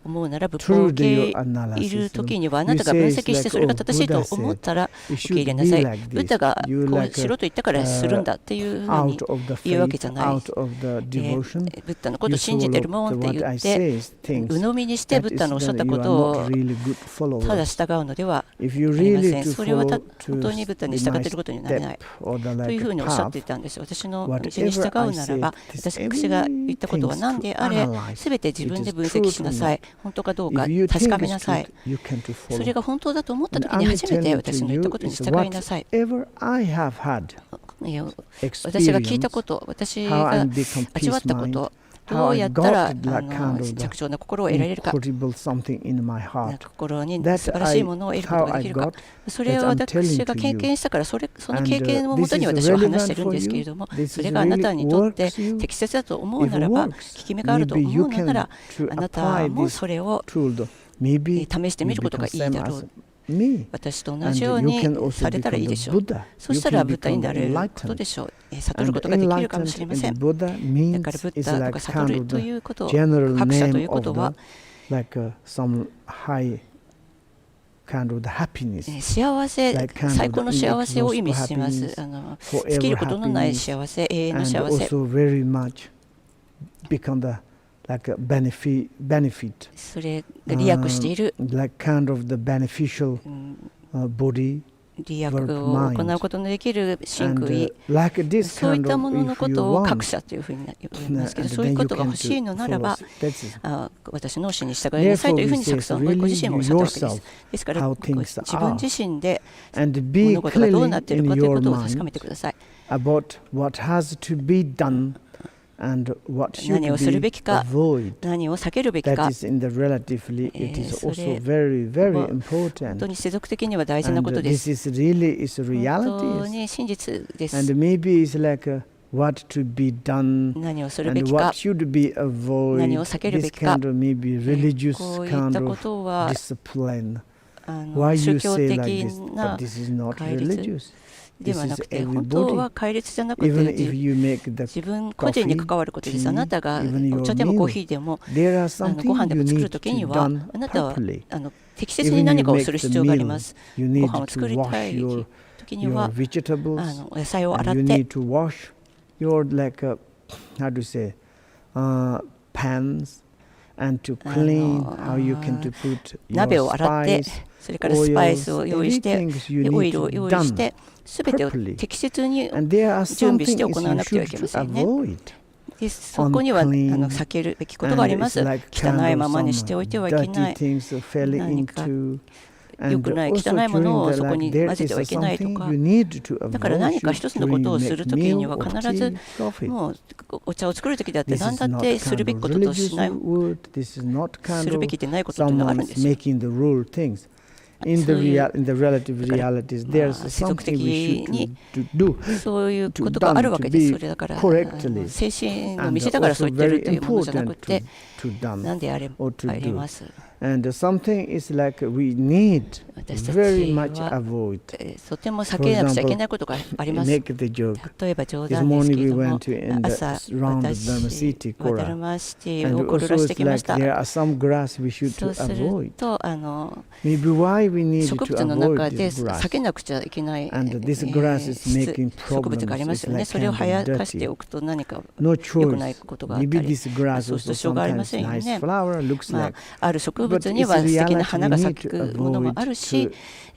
B: 思うなら、仏法を受け入れるときには、あなたが分析してそれが正しいと思ったら受け入れなさい。ブッダがこうしろと言ったからするんだっていうふうに言うわけじゃない。ブッダのことを信じてるもんって言って、鵜呑みにしてブッダのおっしゃったことをただ従うのではありません。それは本当にブッダに従っていることになれないというふうにおっしゃっていたんです。私の道に従うならば、私が言ったことは何であれ、すべて自分で分析しなさい。本当かどうか確かめなさい。それが本当だと思ったときに初めて私の言ったことに従いなさい。私が聞いたこと、私が味わったこと、どうやったら着調な心を得られるか、心に素晴らしいものを得ることができるか、それを私が経験したから、その経験をもとに私は話しているんですけれども、それがあなたにとって適切だと思うならば、効き目があると思うなら、あなたもそれを試してみることがいいだろう。私と同じようにされたらいいでしょう。そしたらブッダになれることでしょう。悟ることができるかもしれません。だからブッダとか悟るということ、格者ということは、幸せ、最高の幸せを意味します。尽きることのない幸せ、永遠の幸せ。それが利益している利益を行うことのできる真空、そういったもののことを格者というふうに言いますけど、そういうことが欲しいのならば、私の教えに従いなさいというふうに作者のご自身もおっしゃったわけです。ですから自分自身で物事がどうなっているかということを確かめてください。何をするべきか、何を避けるべきか、それは本当に世俗的には大事なことです。本当に真実です。何をするべきか、何を避けるべきか、こういったことは宗教的な戒律ではなくて、本当は戒律じゃなくて自分個人に関わることです。あなたがお茶でもコーヒーでもご飯でも作るときには、あなたは適切に何かをする必要があります。ご飯を作りたいときにはお野菜を洗って鍋を洗って、それからスパイスを用意して、オイルを用意して、すべてを適切に準備して行わなくてはいけませんね。でそこには避けるべきことがあります。汚いままにしておいてはいけない。何か良くない汚いものをそこに混ぜてはいけないとか。だから何か一つのことをするときには必ずもうお茶を作るときだって何だってするべきこととしない、するべきでないことというのがあるんですよ。世俗的にそういうことがあるわけです。それだから精神の道だからそう言ってるというものじゃなくて、何であればあります。
A: And something is like we need
B: 私た
A: very
B: ち
A: much
B: は
A: avoid.
B: とても避けなくちゃいけないことがあります。
A: Make the joke.
B: 例えば冗
A: This
B: 談です
A: morning
B: け
A: we
B: れども、
A: went to in the
B: 朝
A: round of Dharma
B: 私
A: City,
B: はダル
A: Kora.
B: マシティ
A: And
B: をコロ
A: also
B: ラし
A: it's
B: てきま
A: like
B: した。
A: there are some grass we should
B: そう
A: to
B: する
A: avoid.
B: と
A: Maybe why we need
B: 植
A: to
B: 物の
A: avoid
B: 中で
A: this
B: 避
A: grass.
B: けなくちゃいけない
A: And this grass is making
B: 植物がありま
A: problems.
B: す
A: It's
B: よね。
A: like
B: それを
A: kind
B: 生
A: of
B: やかして
A: dirty.
B: おくと何か
A: No
B: 良くない
A: choice.
B: ことがあった
A: Maybe
B: り、
A: this grass
B: そうすると
A: also
B: しょうがありま
A: sometimes
B: せんよ
A: nice
B: ね。
A: flower looks
B: まあ
A: like.
B: ある植
A: But
B: 物に
A: it's
B: は素敵な
A: reality
B: 花
A: we
B: が
A: need
B: 咲
A: to
B: くものもある
A: avoid
B: し、
A: to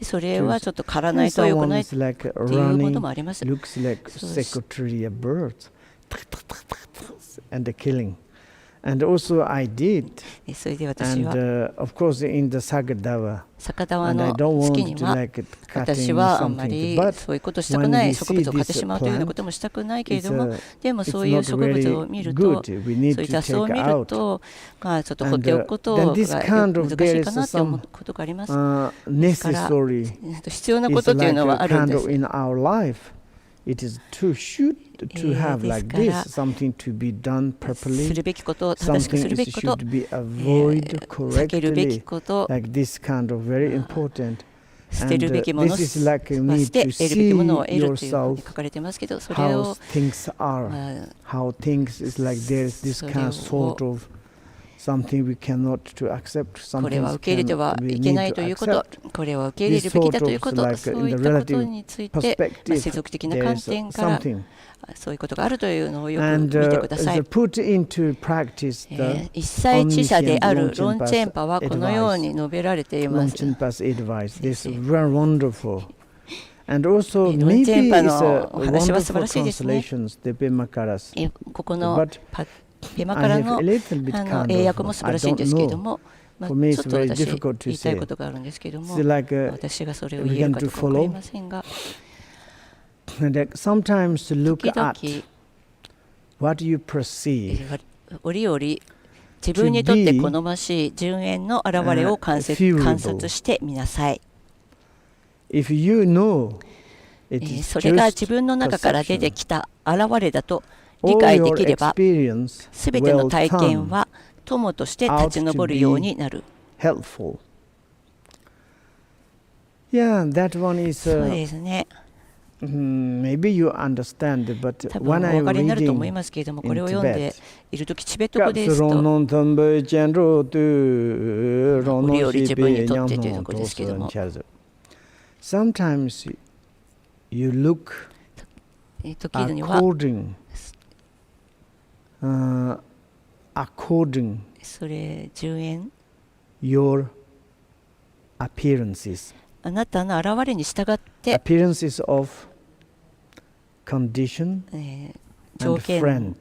B: それはちょっと刈らないと良くない
A: someone
B: っ
A: is like
B: ていうもの
A: running,
B: もあります。
A: looks like secretary of birds and the killing. And also I did.
B: それで私
A: And
B: は
A: of course in the Sagadawa.
B: 酒田
A: And I
B: の
A: don't
B: 月
A: want
B: に
A: to
B: は
A: like
B: 私
A: cutting
B: はあんま
A: something.
B: り
A: But
B: そういうことしたく
A: when
B: な
A: we
B: い、植物
A: see
B: を買って
A: this
B: しまうというような
A: plant,
B: こともしたくないけれ
A: it's
B: ども、でも
A: it's
B: そういう
A: not
B: 植物
A: very
B: を見ると、
A: good. We need
B: そういっ
A: to
B: た草を
A: take
B: 見る
A: out.
B: と、まあちょっと放っ
A: And
B: ておくことが
A: then this kind of
B: 難し
A: there
B: いか
A: is
B: なって思う
A: some
B: ことがあります。
A: necessary.
B: 必要な
A: It's
B: ことっていう
A: like
B: のはあ
A: a
B: るん
A: kind
B: で
A: of
B: す。
A: in our life. It is to shoot to have like
B: ですから
A: this something to be done
B: す
A: properly.
B: るべきこと、正しくす
A: Something
B: るべ
A: is
B: きこと、
A: should be avoid
B: 避けるべき
A: correctly.
B: こと、
A: Like this kind of very important.
B: 捨てるべきもの
A: this is like you
B: は
A: need
B: 捨て、
A: to
B: 得るべきものを
A: see
B: 得るというふうに
A: yourself
B: 書かれてますけど、それ
A: how
B: を
A: things are,
B: まあ
A: how things is like there's this kind of sort of something we cannot to accept,
B: これ
A: something
B: は受け入れて
A: we
B: はいけ
A: need
B: ない
A: to
B: ということ、
A: accept.
B: これは受け入れるべきだということ、
A: This
B: そう
A: sort of
B: い
A: like
B: った
A: in
B: こ
A: the
B: と
A: relative
B: について、世
A: perspective,
B: 俗的な観
A: there's
B: 点から
A: something.
B: そういうことがあるというのをよく
A: And
B: 見てください。
A: put into practice the
B: 一切知者である
A: omniscient
B: ロンチェンパはこのように述べられています。
A: Longchenpa's advice. This is very wonderful. And also
B: ロン
A: maybe
B: チェンパ
A: it's
B: のお話は素晴
A: wonderful
B: らしいですね。
A: translations, the Pemakaras.
B: ここの
A: But
B: ペマか
A: I
B: ら
A: have
B: の
A: a little bit kind
B: 英訳
A: of,
B: も素晴
A: I
B: らしいん
A: don't
B: ですけれど
A: know.
B: も、まあ
A: For me
B: ちょ
A: it's
B: っと
A: very
B: 私
A: difficult to
B: 言いたい
A: say.
B: ことがあるんですけれども、
A: It's like
B: 私がそれを言えるかどうか分かりませんが、
A: and sometimes to look
B: 時々
A: at what you perceive
B: 折々自分にとって好ましい順縁の現れを観察してみなさい。
A: if you know it is
B: それが
A: just
B: 自分の中から出て
A: perception.
B: きた現れだと理
A: All
B: 解で
A: your
B: きれば、
A: experience
B: すべての
A: will
B: 体験
A: turn
B: は友として立ち上るようになる。
A: helpful. Yeah, that one is
B: そうですね。
A: maybe you understand, but
B: 多分
A: when
B: お
A: I'm
B: 分かりになると思い
A: reading
B: ますけれども、
A: in
B: これを読んで
A: Tibet,
B: いるときチベット語ですと、
A: Kapsuron tambe chenro tu rono
B: 折々自分に
A: shibe
B: とってというと
A: nyamon
B: ころですけども、
A: tosun chazu. Sometimes you look
B: 時には
A: according
B: それ順縁
A: your appearances.
B: あなたの現れに従って、
A: Appearances of condition
B: 条
A: and
B: 件、
A: friend.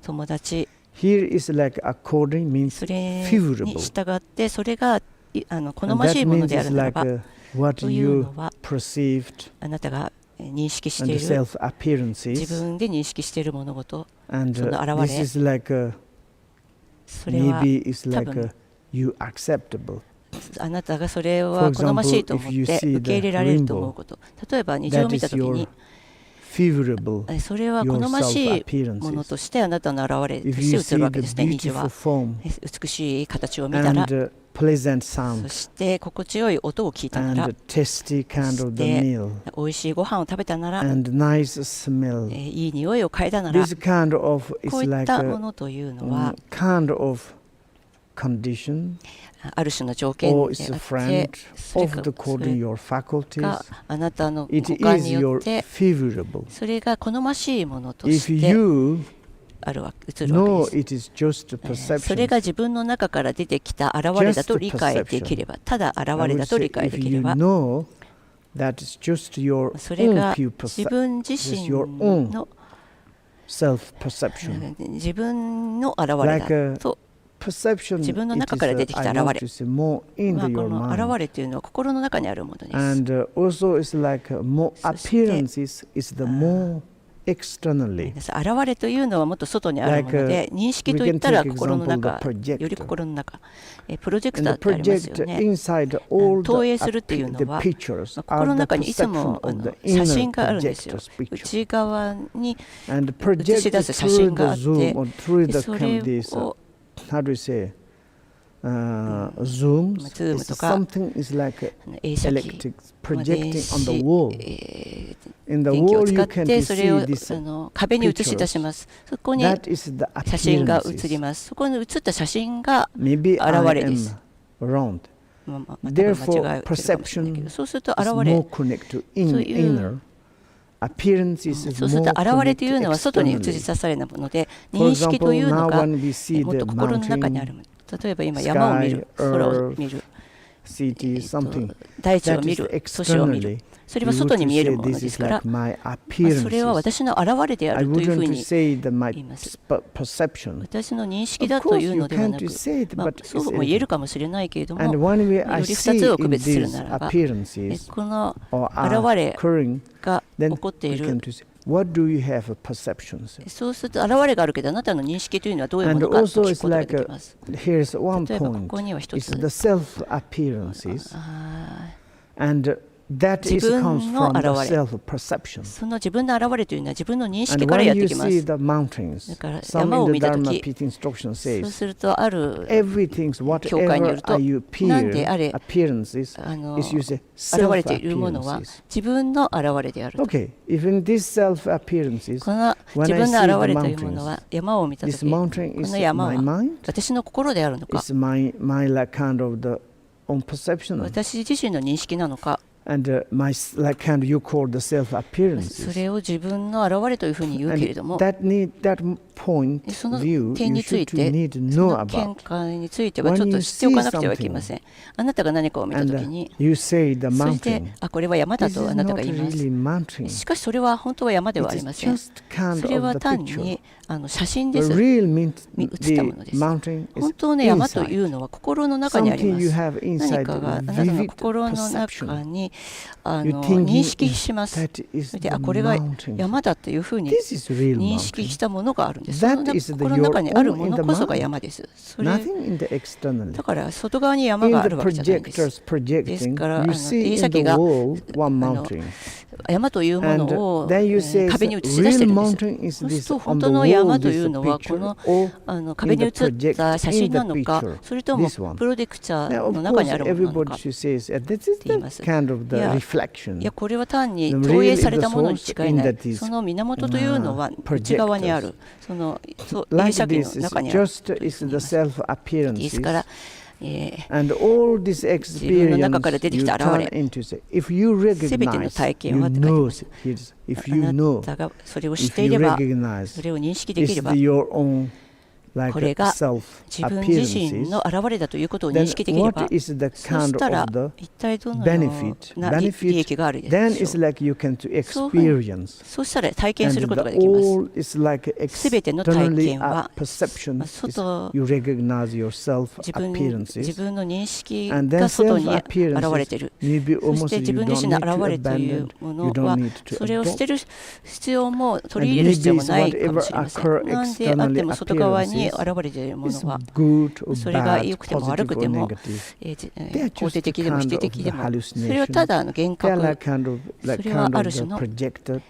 B: 友達、
A: Here is like according
B: そ
A: means
B: れに
A: favorable.
B: 従ってそれが好
A: And
B: まし
A: that
B: いもの
A: means
B: である
A: it's
B: なら
A: like
B: ば、
A: what
B: という
A: you
B: のは
A: perceived
B: あなたが認識して
A: and
B: いる
A: self
B: 自
A: appearances.
B: 分で認識している物事、
A: And
B: その現
A: this
B: れ、
A: is like
B: それは
A: maybe it's
B: 多
A: like
B: 分
A: you acceptable.
B: あなたがそれは好ましいと思って受け入れられると思うこと。例えば虹を
A: That
B: 見た
A: is
B: とき
A: your
B: に、
A: favorable
B: それは好
A: your
B: まし
A: self
B: いもの
A: appearances.
B: としてあなたの現れと
A: If
B: して
A: you
B: 映
A: see
B: るわけ
A: the
B: ですね。虹
A: beautiful
B: は
A: form
B: 美しい形を見たら、
A: and pleasant
B: そ
A: sound
B: して心地よい音を聞いたなら、
A: and tasty kind of the meal
B: 美味しいご飯を食べたなら、
A: and nice smell.
B: いい匂いを嗅いだなら、
A: This kind of
B: こう
A: is
B: いっ
A: like
B: たも
A: a
B: のというのは、
A: kind of condition
B: ある種の条件
A: or
B: で
A: is
B: あ
A: a
B: って、
A: friend
B: それ
A: of
B: が
A: the according your faculties.
B: あなたの
A: It
B: 五感
A: is
B: によ
A: your
B: って
A: favorable.
B: それが好ましいものと
A: If
B: して
A: you
B: あるわ映るわ
A: know
B: けです。
A: it is just
B: それが
A: perception,
B: 自分の中から出てきた現れだと理解できれば、ただ現
A: I
B: れ
A: would
B: だと
A: say
B: 理解
A: if
B: できれ
A: you
B: ば、
A: know that is just your
B: それ
A: own
B: が
A: pure
B: 自分自身
A: your own
B: の
A: self-perception.
B: 自分の現れ
A: Like
B: だ
A: a
B: と、
A: perception,
B: 自分の
A: it
B: 中
A: is,
B: から出てきた
A: I
B: 現
A: want
B: れ。
A: to say more in
B: まあ
A: the,
B: こ
A: your
B: の
A: mind.
B: 現れというのは心の中にあるものです。
A: And also it's like more
B: そして
A: appearances is the more externally.
B: 現れというのはもっと外にあるもので、
A: Like,
B: 認識といったら
A: we can take
B: 心の
A: example
B: 中、
A: the projector.
B: より心の中、プロジェク
A: And
B: ター
A: the
B: ってありますよ
A: project
B: ね。
A: inside all
B: 投
A: the,
B: 影するっていうの
A: the
B: は、
A: pictures
B: 心
A: are
B: の
A: the
B: 中にいつ
A: perception
B: も
A: of the
B: 写
A: inner
B: 真があるんですよ。
A: projector's picture.
B: 内側に
A: And
B: 映し
A: project
B: 出す写
A: through
B: 真
A: the
B: があって、
A: zoom or through the
B: それ
A: this,
B: を
A: how do you say, zooms,
B: Zoom とか
A: something is like
B: 映写機
A: electric projecting
B: 電
A: on
B: 子
A: the wall. In the
B: 電気を
A: wall
B: 使
A: you
B: っ
A: can
B: てそれを
A: see this
B: 壁に映し出します。そこに
A: that is the
B: 写真が映り
A: appearances.
B: ます。そこに映った写真が
A: Maybe I
B: 現れで
A: am
B: す。
A: wrong.
B: 多分間違えてるかもしれない
A: Therefore,
B: けど、そうすると
A: It's
B: 現れ
A: more connected to
B: そういう
A: inner. Appearances is
B: そうする
A: more
B: と現れという
A: connected
B: のは外に映し
A: externally.
B: 出されるもので、
A: For
B: 認識と
A: example,
B: いうの
A: now
B: が
A: when we see
B: もっ
A: the
B: と心の中にある
A: mountain,
B: もの。例えば今山を見る、
A: sky,
B: 空を見る、
A: city, something
B: 大地を
A: that
B: 見
A: is
B: る、都市を見る。
A: externally.
B: それ
A: We
B: は外
A: would
B: に見え
A: say
B: るもの
A: this
B: です
A: is
B: から、
A: like my
B: それは
A: appearances.
B: 私の現れであ
A: I
B: るというふう
A: wouldn't
B: に
A: say that my
B: 言います。
A: perception.
B: 私の認識
A: Of
B: だと
A: course,
B: いう
A: you
B: のではな
A: can't
B: く、
A: say it,
B: まあ
A: but
B: そう
A: it's
B: も言えるかもしれないけれども、
A: And when we
B: よ
A: I
B: り2
A: see
B: つを
A: in
B: 区別する
A: these
B: ならば、
A: appearances
B: この
A: or
B: 現
A: are
B: れ
A: occurring,
B: が
A: then
B: 起こって
A: we
B: いる
A: can to say, what do you have a perceptions?
B: そうすると現れがあるけど、あなたの認識というのはどういうも
A: And
B: のかと
A: also
B: 聞く
A: it's
B: ことが
A: like
B: できます。
A: here's one
B: 例えばこ
A: point.
B: こには一
A: It's
B: つ、
A: the self appearances,
B: あ
A: and that is
B: 自分
A: comes
B: の
A: from the
B: 現れ。
A: self perception.
B: その自分の現れというのは自分の認識
A: And
B: からやっ
A: when
B: て
A: you
B: きま
A: see
B: す。
A: the mountains,
B: だから
A: some
B: 山
A: in
B: を
A: the
B: 見た
A: Dharma
B: とき、
A: Piti instruction
B: そう
A: says,
B: するとある
A: everything,
B: 教会によ
A: whatever
B: ると
A: are you
B: なんであれ
A: appearances,
B: あの
A: is you say
B: 現
A: self
B: れているものは
A: appearances.
B: 自分の現れであると。
A: Okay, even these self appearances,
B: この
A: when
B: 自
A: I
B: 分の
A: see
B: 現
A: the
B: れというもの
A: mountains,
B: は山を見たと
A: this
B: き、
A: mountain
B: こ
A: is
B: の山
A: my
B: は
A: mind,
B: 私の心であるのか、
A: it's my like kind of the own perception,
B: 私自身の認識なのか、
A: and my like kind of you call the self
B: そ
A: appearances.
B: れを自分の現れというふうに言うけれども、
A: And that point
B: その
A: view
B: 点
A: you
B: につい
A: should
B: て、
A: need to
B: そ
A: know
B: の見
A: about.
B: 解についてはちょっと知っておかなくてはいけません。あなたが何かを見たとき
A: And
B: に、
A: you say the
B: それで
A: mountain.
B: これは山だ
A: This
B: と
A: is
B: あなた
A: not
B: が言います。
A: really mountain.
B: しかしそれは本当は山ではあ
A: It
B: り
A: is
B: ません。
A: just kind
B: それ
A: of
B: は
A: the
B: 単
A: picture.
B: に写真で
A: The
B: す。
A: real means
B: 映ったもの
A: the
B: です。
A: mountain
B: 本
A: is
B: 当の山とい
A: inside.
B: うのは心の中にあり
A: Something
B: ま
A: you
B: す。
A: have
B: 何
A: inside
B: かがあなたの
A: vivid
B: 心の中
A: perception.
B: に
A: You think
B: 認識します。
A: that is
B: で、
A: the
B: これが
A: mountain.
B: 山だというふうに
A: This is real
B: 認識
A: mountain.
B: したものがあるんです。そ
A: That
B: の
A: is the
B: 心の中にある
A: your
B: も
A: own in
B: の
A: the
B: こそが
A: mind.
B: 山です。それ
A: Nothing in the externally.
B: だから外側に山
A: In
B: があ
A: the
B: るわけじゃないです。
A: projectors
B: です
A: projecting,
B: から
A: you see
B: 映
A: in
B: 写
A: the
B: 機が
A: wall one mountain.
B: 山というも
A: And
B: のを
A: then you say
B: 壁に
A: the
B: 映し出して
A: real
B: るんです。
A: mountain is
B: そうする
A: this
B: と
A: on
B: 本
A: the
B: 当の
A: wall,
B: 山と
A: this
B: いうのはこ
A: picture,
B: の
A: or
B: 壁に
A: in
B: 映
A: the
B: った写真なの
A: project
B: か、
A: in the picture.
B: それとも
A: This one.
B: プロジェクチャ
A: Now,
B: ー
A: of
B: の中に
A: course,
B: あるものなの
A: everybody
B: か。
A: should say, this is
B: 言います
A: the kind of the
B: いや
A: reflection.
B: いやこれは単に
A: The
B: 投
A: real
B: 影
A: is
B: され
A: the
B: たものに
A: source
B: 違い
A: in
B: ない。
A: that is
B: その源というのは
A: projectors.
B: 内側にある。その映
A: Like
B: 写機の
A: this,
B: 中
A: it's
B: にある。
A: just is the self
B: ですから
A: appearances. And all this
B: 自分の中から
A: experience
B: 出てき
A: you
B: た現
A: turn
B: れ
A: into say, if you
B: すべての
A: recognize,
B: 体験
A: you
B: はって書いて
A: know,
B: ます。
A: if
B: あ
A: you
B: な
A: know,
B: たがそれを知っ
A: if
B: てい
A: you
B: れば、
A: recognize,
B: それを認識でき
A: it's
B: れば、
A: your own
B: こ
A: like
B: れが
A: self
B: 自分自身
A: appearances.
B: の現れだということを認
A: Then
B: 識できれ
A: what
B: ば、
A: is the
B: そうし
A: kind
B: たら
A: of the
B: 一体どのよ
A: benefit?
B: うな利益があるで
A: Then
B: しょ
A: it's
B: う。
A: like you can to
B: そういうふうに
A: experience.
B: そうしたら体験す
A: And
B: ること
A: the
B: ができます。
A: all is like
B: すべての体
A: externally
B: 験は
A: perception.
B: 外
A: You recognize your self
B: 自
A: appearances.
B: 分の認識
A: And then
B: が外に
A: self
B: 現れ
A: appearances
B: ている。
A: maybe
B: そし
A: almost
B: て
A: you
B: 自分自
A: don't
B: 身の
A: need to
B: 現れという
A: abandon.
B: も
A: You
B: の
A: don't
B: は
A: need to
B: それを捨て
A: adopt.
B: る必要も取り
A: And
B: 入れる必要
A: maybe
B: も
A: it's
B: ないかも
A: whatever
B: しれませ
A: occur
B: ん。なんであっても
A: externally
B: 外側に
A: appearances
B: 現れているも
A: is
B: のは
A: good or
B: それが
A: bad,
B: 良くても
A: positive
B: 悪く
A: or
B: ても
A: negative. They are
B: 肯定
A: just
B: 的でも
A: kind
B: 否定
A: of
B: 的
A: the
B: でもそれは
A: hallucination.
B: ただの幻
A: They are
B: 覚
A: like kind of
B: それはある種
A: the
B: の
A: projected.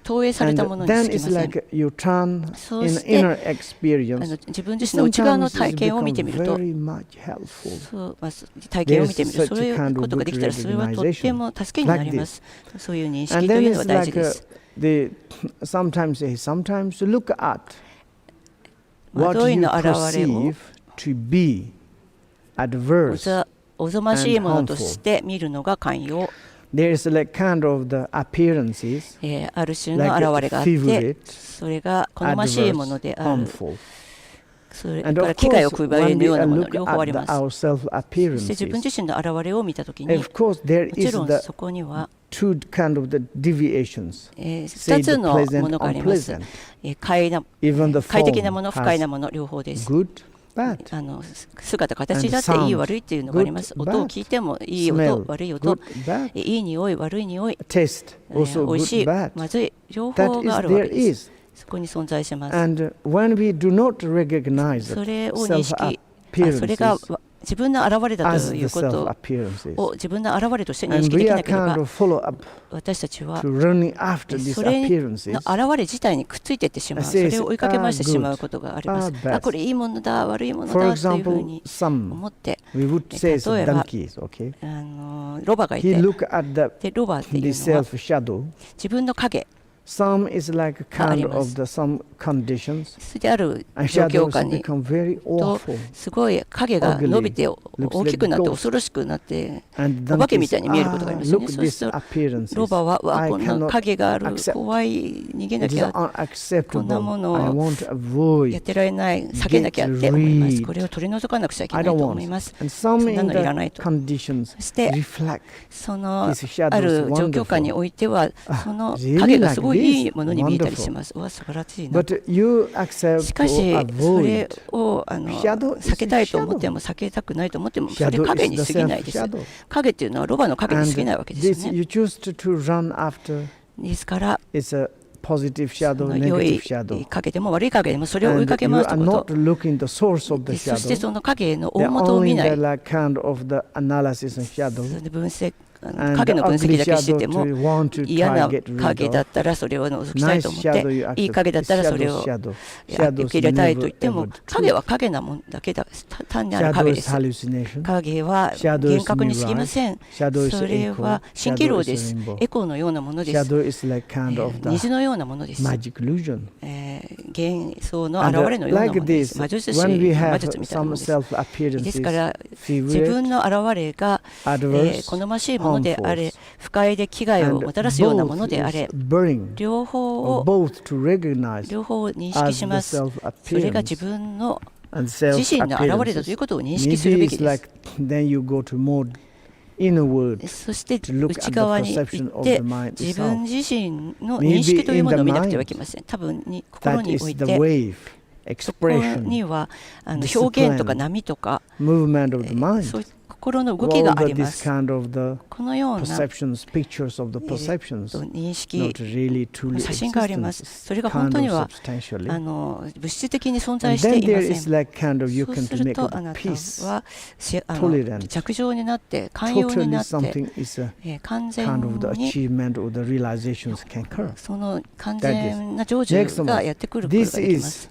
B: 投影され
A: And
B: たものに
A: then
B: つき
A: it's
B: ません。
A: like you turn
B: そう
A: in
B: して
A: inner experience.
B: 自分自身の内側の
A: Sometimes
B: 体
A: it's
B: 験を
A: become
B: 見てみると
A: very much helpful.
B: そう体験を見てみる
A: There's
B: そういう
A: such a kind of
B: ことができたらそれはとっても助けになります。そういう認識
A: And
B: と
A: then
B: いうのは
A: it's
B: 大事
A: like
B: です。
A: they sometimes look at
B: 惑
A: what
B: い
A: you
B: の現れを
A: perceive to be adverse.
B: おぞましいものとして見るのが寛容。
A: There is like kind of the appearances
B: ある種の現れがあって、
A: favorite,
B: それが好ましいもの
A: adverse,
B: である。
A: harmful.
B: それか
A: And
B: ら
A: of
B: 危害を
A: course,
B: 加え
A: when
B: る
A: we
B: ようなもの
A: look
B: 両方あり
A: at
B: ます。
A: our self
B: そして自分
A: appearances,
B: 自身の現れを見たときに、
A: of course, there
B: もち
A: is
B: ろん
A: the
B: そこには
A: two kind of the deviations.
B: 2
A: Say
B: つ
A: the
B: のも
A: pleasant,
B: のがあります。
A: unpleasant.
B: 快
A: Even the
B: 快適な
A: form
B: もの、不快
A: has
B: なもの、両方です。
A: good, bad.
B: 姿、形だっていい、悪いっていうのがあります。
A: good,
B: 音を聞いてもいい音、
A: Smell,
B: 悪い音、
A: good, bad.
B: いい匂い、悪い匂い、
A: Taste, also
B: 美味し
A: good,
B: い、
A: bad.
B: まずい、両
A: That
B: 方
A: is
B: があるわけ
A: there
B: です。
A: is.
B: そこに存在します。
A: And when we do not recognize
B: それを認
A: self
B: 識、それ
A: appearances,
B: が自分の現れだということを自分の現れとして認識できなければ、私たちはそれの現れ自体にくっついていってしまう、それを追いかけ回してしまうことがあります。あ、これいいものだ、悪いものだというふうに思って、例えばロバがいて、でロバっていうのは自分の影
A: Some is like a kind of some conditions,
B: それである状況下にとすごい影が伸びて大きくなって恐ろしくなってお化けみたいに見えることがありますよね。そうするとロバはこんな影がある、怖い、逃げなきゃ、こんなものをやってられない、避けなきゃって思います。これを取り除かなくちゃいけないと思います。そんなのいらないと。そしてそのある状況下においてはその影がすごいいいものに見えたりします。わ、素晴らしいな。しかし、それを避けたいと思っても避けたくないと思っても、それ影に過ぎないです。影っていうのはロバの影に過ぎないわけですよね。ですから、良い影でも悪い影でもそれを追いかけ回すこと。そしてその影の大元を見ない。分析影の分析だけしてても、嫌な影だったらそれを除きたいと思って、いい影だったらそれを受け入れたいと言っても、影は影なもんだけだ、単にある影です。影は幻覚に過ぎません。それは蜃気楼です。エコーのようなものです。虹のようなものです。幻想の現れのようなものです。魔術師、魔術みたいなものです。ですから、自分の現れが好ましいものであれ、不快で危害をもたらすようなものであれ、両方を認識します。それが自分の自身の現れだということを認識するべきです。そして内側に行って自分自身の認識というものを見なくてはいけません。多分に心においてそこには表現とか波とかそういう心の動きがあります。このような認識、写真があります。それが本当には物質的に存在していません。そうするとあなたは弱情になって寛容になって完全にその完全な成就がやってくることができます。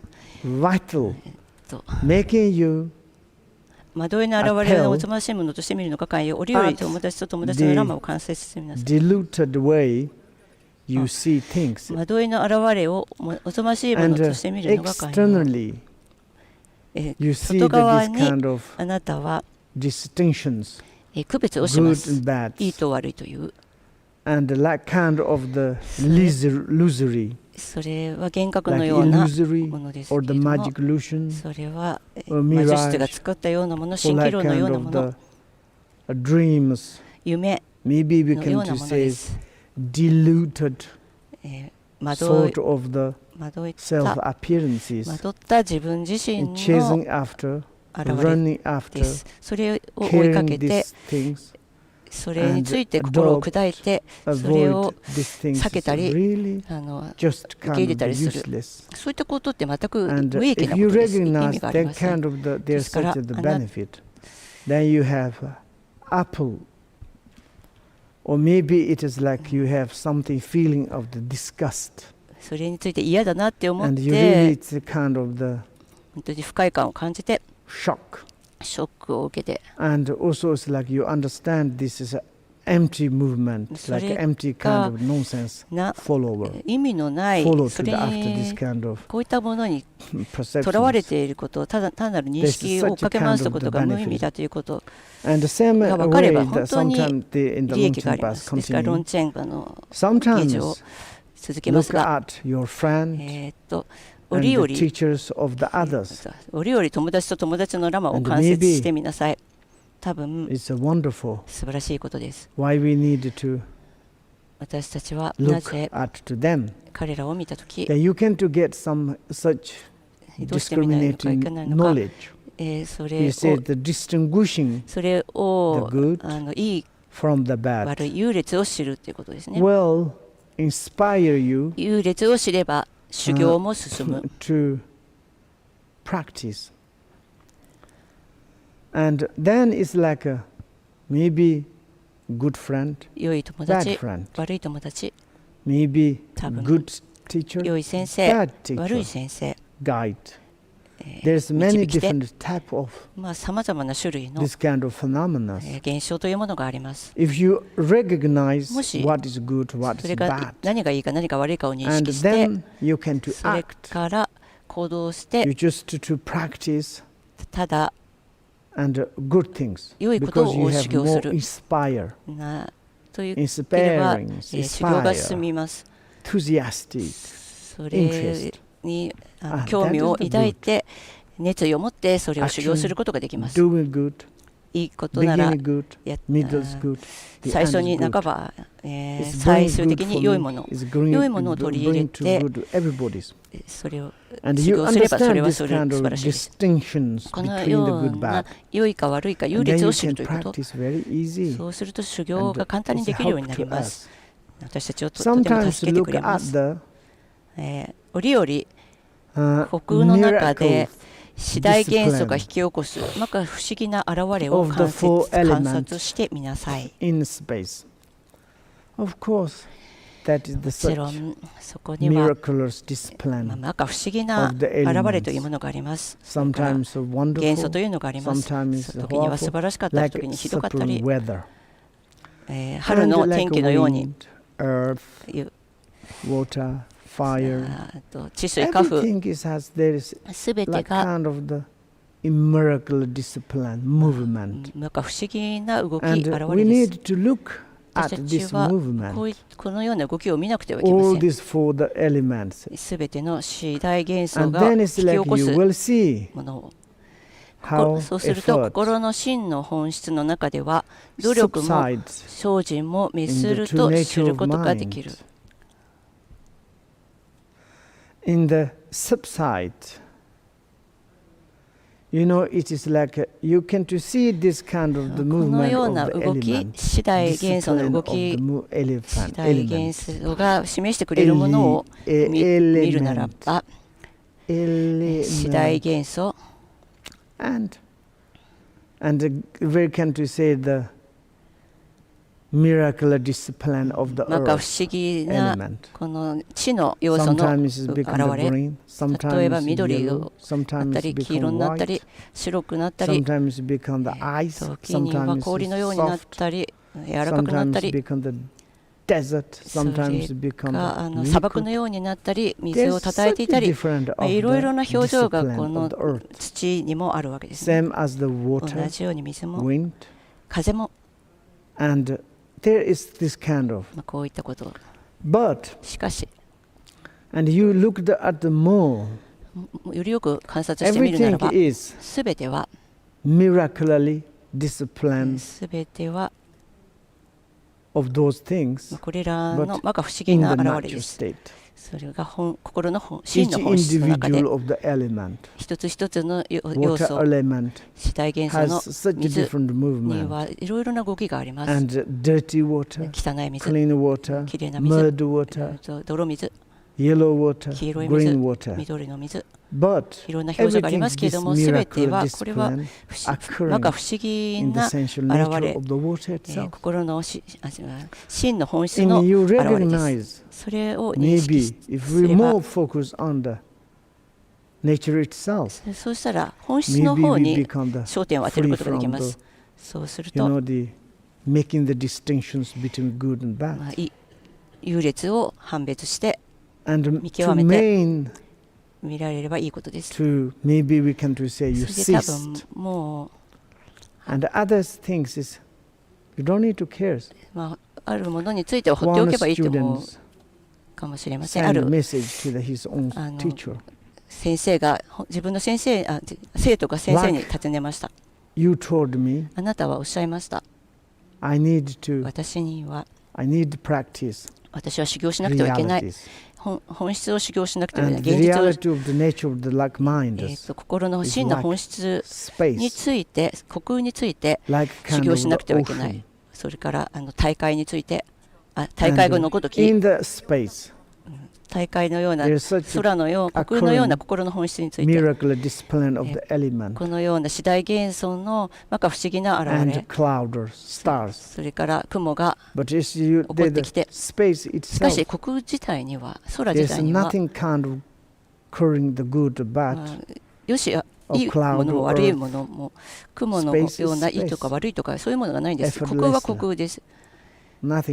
B: 惑いの現れをおぞましいものとして見るのかかい、折々友達と友達のラマを観察してみなさい。惑いの現れをおぞましいものとして見るのがかい。外側にあなたは区別をします。いいと悪いという。それは幻覚のようなものですけれども、それは魔術師が作ったようなもの、蜃気楼のようなもの、夢のようなものです。惑った自分自身の現れです。それを追いかけて、それについて心を砕いて、それを避けたり、受け入れたりする。そういったことって全く無益なことです。意味がありません。ですから、それについて嫌だなって思って、本当に不快感を感じて、ショックを受けて、
A: And also it's like you understand this is an empty movement, like an empty kind of nonsense follower.
B: 意味のない、それにこういったものにとらわれていること、単なる認識をかけ回すことが無意味だということが分かれば本当に利益があります。ですからロンチェンバの記事を続けますが、折々友達と友達のラマを観察してみなさい。多分素晴らしいことです。私たちはなぜ彼らを見たとき、どうして見ないのかいけないのか、それをいい悪い優劣を知るということですね。優劣を知れば修行も進む。
A: And then it's like maybe good friend,
B: 良い友
A: bad
B: 達、
A: friend,
B: 悪い友達、
A: maybe
B: 多分
A: good teacher,
B: 良い先生、
A: bad
B: 悪い
A: teacher,
B: 先生、
A: guide. There's many
B: 導き手、
A: different type of
B: さまざまな種類の
A: this kind of phenomena.
B: 現象というものがあります。
A: If you recognize
B: もし
A: what is good, what
B: そ
A: is
B: れが
A: bad,
B: 何がいいか何が悪いかを認
A: and
B: 識して、
A: then you can to
B: それ
A: act.
B: から行動し
A: You
B: て、
A: just to practice
B: ただ
A: and good things
B: 良いこと
A: because you
B: を修
A: have
B: 行す
A: more
B: る
A: inspire,
B: なというければ、
A: inspiring,
B: 修行が進
A: inspire,
B: みます。
A: enthusiastic,
B: それ
A: interest.
B: に
A: Ah,
B: 興味を
A: that is the
B: 抱いて、熱意を持ってそれを修行することができます。
A: doing good,
B: いいことなら
A: beginning good,
B: や
A: middle is good, the
B: 最
A: end
B: 初
A: is
B: に
A: good.
B: 半ば、
A: It's
B: 最
A: very
B: 終
A: good
B: 的
A: for
B: に良い
A: me.
B: もの、
A: It's
B: 良いものを取り入れ
A: bring to
B: て、
A: good to everybody's.
B: それを
A: And
B: 修
A: you
B: 行すればそれ
A: understand
B: は
A: this
B: それ
A: kind
B: 素
A: of
B: 晴らしいです。
A: distinctions
B: この
A: between
B: よ
A: the
B: う
A: good
B: な
A: bad.
B: 良いか悪いか優
A: And then
B: 劣
A: you
B: を知る
A: can
B: ということ、
A: practice very easy.
B: そうすると修行
A: And
B: が簡単に
A: it's
B: できるよう
A: help
B: になり
A: to
B: ます。
A: us.
B: 私たちをとても
A: Sometimes
B: 助けてく
A: look
B: れま
A: at
B: す。
A: the
B: 折々、虚空の中で
A: miracle
B: 次第元素が引き起こすまか不思議な現れを
A: of the four
B: 観
A: elements
B: 察してみなさい。
A: in space. Of course, that is the
B: もちろ
A: such
B: んそこには
A: miraculous discipline
B: まか不思議な
A: of the
B: 現れ
A: elements.
B: というものがあります。それから
A: Sometimes
B: 元素
A: wonderful,
B: というのがあります。
A: sometimes
B: 時には素
A: horrible,
B: 晴らしかったり、
A: like
B: 時にひどかった
A: subtle
B: り、
A: weather.
B: 春
A: And
B: の
A: like
B: 天気のように
A: wind, earth,
B: いう
A: water, fire.
B: 地水火風
A: Everything there is
B: すべて
A: like
B: が
A: kind of the miracle discipline, movement.
B: まか不思議な動き、
A: And
B: 現
A: we
B: れです。
A: need to look
B: 私
A: at
B: たち
A: this
B: は
A: movement.
B: このような動きを見なくてはいけま
A: All
B: せん。
A: these four the elements.
B: すべての次第元素
A: And
B: が
A: then
B: 引
A: it's
B: き
A: like
B: 起こ
A: you
B: す
A: will see
B: ものを、
A: how
B: そうすると
A: effort
B: 心の真の本質の中では努力も
A: subsides
B: 精進も滅す
A: in
B: る
A: the
B: と
A: true
B: 知
A: nature
B: る
A: of
B: ことができる。
A: mind. In the subside, you know, it is like you can to see this kind of the
B: この
A: movement
B: よう
A: of
B: な
A: the
B: 動き、
A: element,
B: 次第元素の
A: discipline
B: 動
A: of
B: き、
A: the
B: 次第元
A: element,
B: 素が示してくれるものを見るならば、次第
A: element,
B: 元素、
A: and where can to say the miracle discipline of the
B: まか
A: earth
B: 不思議な
A: element.
B: この地の要素の
A: Sometimes it's become
B: 現
A: the
B: れ、
A: green,
B: 例えば
A: sometimes
B: 緑
A: yellow,
B: なっ
A: sometimes
B: たり、黄色
A: become
B: になったり、
A: white,
B: 白くなったり、
A: sometimes become the ice,
B: 時には
A: sometimes
B: 氷のようになっ
A: soft,
B: たり、柔らかくなった
A: sometimes
B: り、
A: become the desert,
B: それ
A: sometimes become
B: が
A: the
B: 砂漠の
A: liquid.
B: ようになったり、水
A: There's
B: をたたえていた
A: such
B: り、
A: different of
B: いろいろ
A: the
B: な表情が
A: discipline
B: こ
A: of
B: の
A: the earth.
B: 土にもあるわけですね。
A: Same as the
B: 同
A: water,
B: じように水も
A: wind,
B: 風も、
A: and there is this kind of.
B: こういったこと。
A: But
B: しかし、
A: and you looked at the more,
B: よりよく観察してみるなら
A: everything
B: ば、
A: is
B: すべては、
A: miraculously disciplined
B: すべては、
A: of those things
B: これら
A: but
B: のまか不思議
A: in
B: な
A: the
B: 現れ
A: natural
B: です。
A: state.
B: それが心の真
A: Each
B: の本質の中で、
A: individual of the element,
B: 一つ一つの要
A: water
B: 素、
A: element,
B: 次第元素
A: has
B: の
A: such
B: 水
A: different
B: に
A: movement.
B: はいろいろな動きがあります。
A: And dirty water,
B: 汚い水、
A: clean water,
B: きれいな水、
A: mud water,
B: 泥水、
A: yellow water,
B: 黄色い水、
A: green water.
B: 緑の水、
A: But
B: いろんな表情があり
A: everything
B: ますけれ
A: this
B: ども、すべて
A: miracle
B: はこれは
A: discipline
B: まか
A: occurring
B: 不思議
A: in the
B: な
A: essential
B: 現
A: nature
B: れ、
A: of the water itself.
B: 心の真の本質の
A: And you
B: 現れです。
A: recognize
B: それを認識
A: maybe
B: す
A: if we
B: れば
A: more focus on the nature itself,
B: そうしたら本質の
A: maybe
B: 方
A: we
B: に
A: become the
B: 焦点を当てる
A: free
B: ことができ
A: from
B: ま
A: the,
B: す。そうする
A: you
B: と、
A: know, the making the distinctions between good and
B: ま
A: bad.
B: あ優劣を判別して
A: And
B: 見
A: to
B: 極めて
A: main
B: 見られればいいことです。
A: to maybe we can to say you
B: それで多分
A: ceased.
B: も
A: And other things is you don't need to care.
B: う、あるものについては放ってお
A: One
B: けばいいと思う
A: student
B: かもしれません。あ
A: send a
B: る
A: message to his own
B: あの
A: teacher.
B: 先生が自分の生徒が先生に尋ねました。
A: You told me
B: あなたはおっしゃいました。
A: I need to
B: 私は
A: practice
B: 修行しなくてはいけない。
A: realities.
B: 本質を修行しなくてはいけ
A: And
B: ない。
A: the
B: 現実を
A: reality of the nature of the like mind
B: 心の真の本質に
A: space,
B: ついて、虚空について
A: like
B: 修
A: kind
B: 行
A: of
B: しなくてはいけ
A: the
B: な
A: ocean.
B: い。それから大海について、大海後のごとき、
A: In the space,
B: 大海のような空のような、空のような心の本質について、このような次第現象の摩訶不思議な現れ、それから雲が起こってきて、しかし国自体には、空自体には、よし、いいものも悪いものも、雲のようないいとか悪いとか、そういうものがないんです。虚空は虚空です。何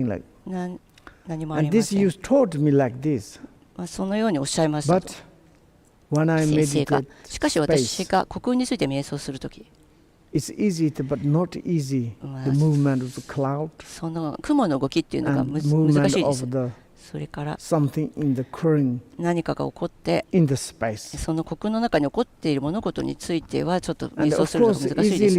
B: もありません。そのようにおっしゃいましたと。先生が。しかし私が虚空について瞑想するとき、その雲の動きっていうのが難しいです。それから何かが起こって、その虚空の中に起こっている物事についてはちょっと瞑想するのが難しいです。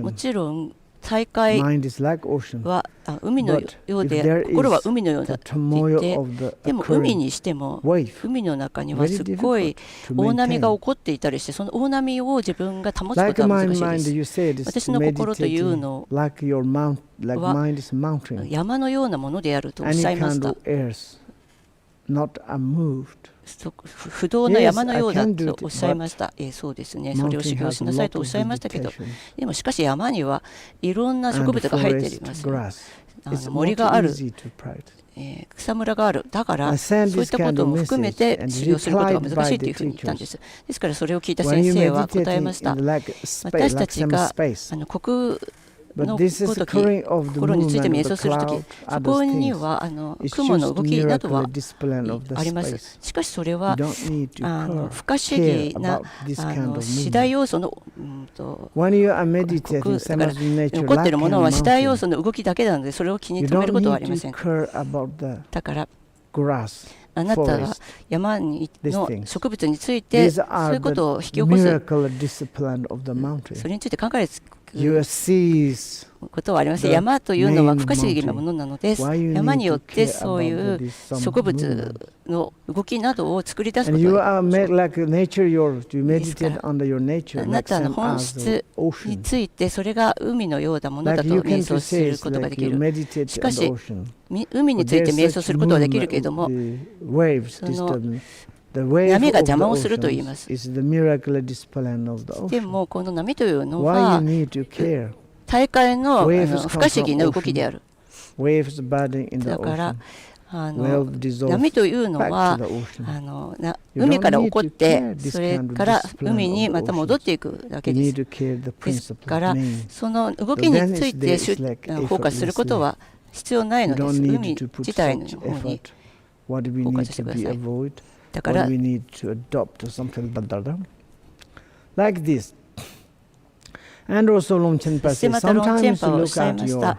B: もちろん大海は海のようで、心は海のようだって言って、でも海にしても、海の中にはすごい大波が起こっていたりして、その大波を自分が保つことは難しいです。私の心というのは山のようなものであるとおっしゃいました。不動の山のようだとおっしゃいました。そうですね。それを修行しなさいとおっしゃいましたけど、でもしかし山にはいろんな植物が生えています。森がある、草むらがある。だからそういったことも含めて修行することが難しいというふうに言ったんです。ですからそれを聞いた先生は答えました。私たちが国のごとき心について瞑想するとき、そこには雲の動きなどはあります。しかしそれは不可思議な次第要素のだから起こっているものは次第要素の動きだけなので、それを気に留めることはありません。だからあなたは山の植物についてそういうことを引き起こす、それについて考えることはありません。山というのは不可思議なものなのです。山によってそういう植物の動きなどを作り出すことができますから、あなたの本質についてそれが海のようなものだと瞑想することができる。しかし海について瞑想することはできるけれども、その波が邪魔をすると言います。でもこの波というのは大海の不可思議な動きである。だから波というのは海から起こってそれから海にまた戻っていくだけです。ですからその動きについてフォーカスすることは必要ないのです。海自体の方にフォーカスしてください。だから、またロンチェンパはおっしゃいました。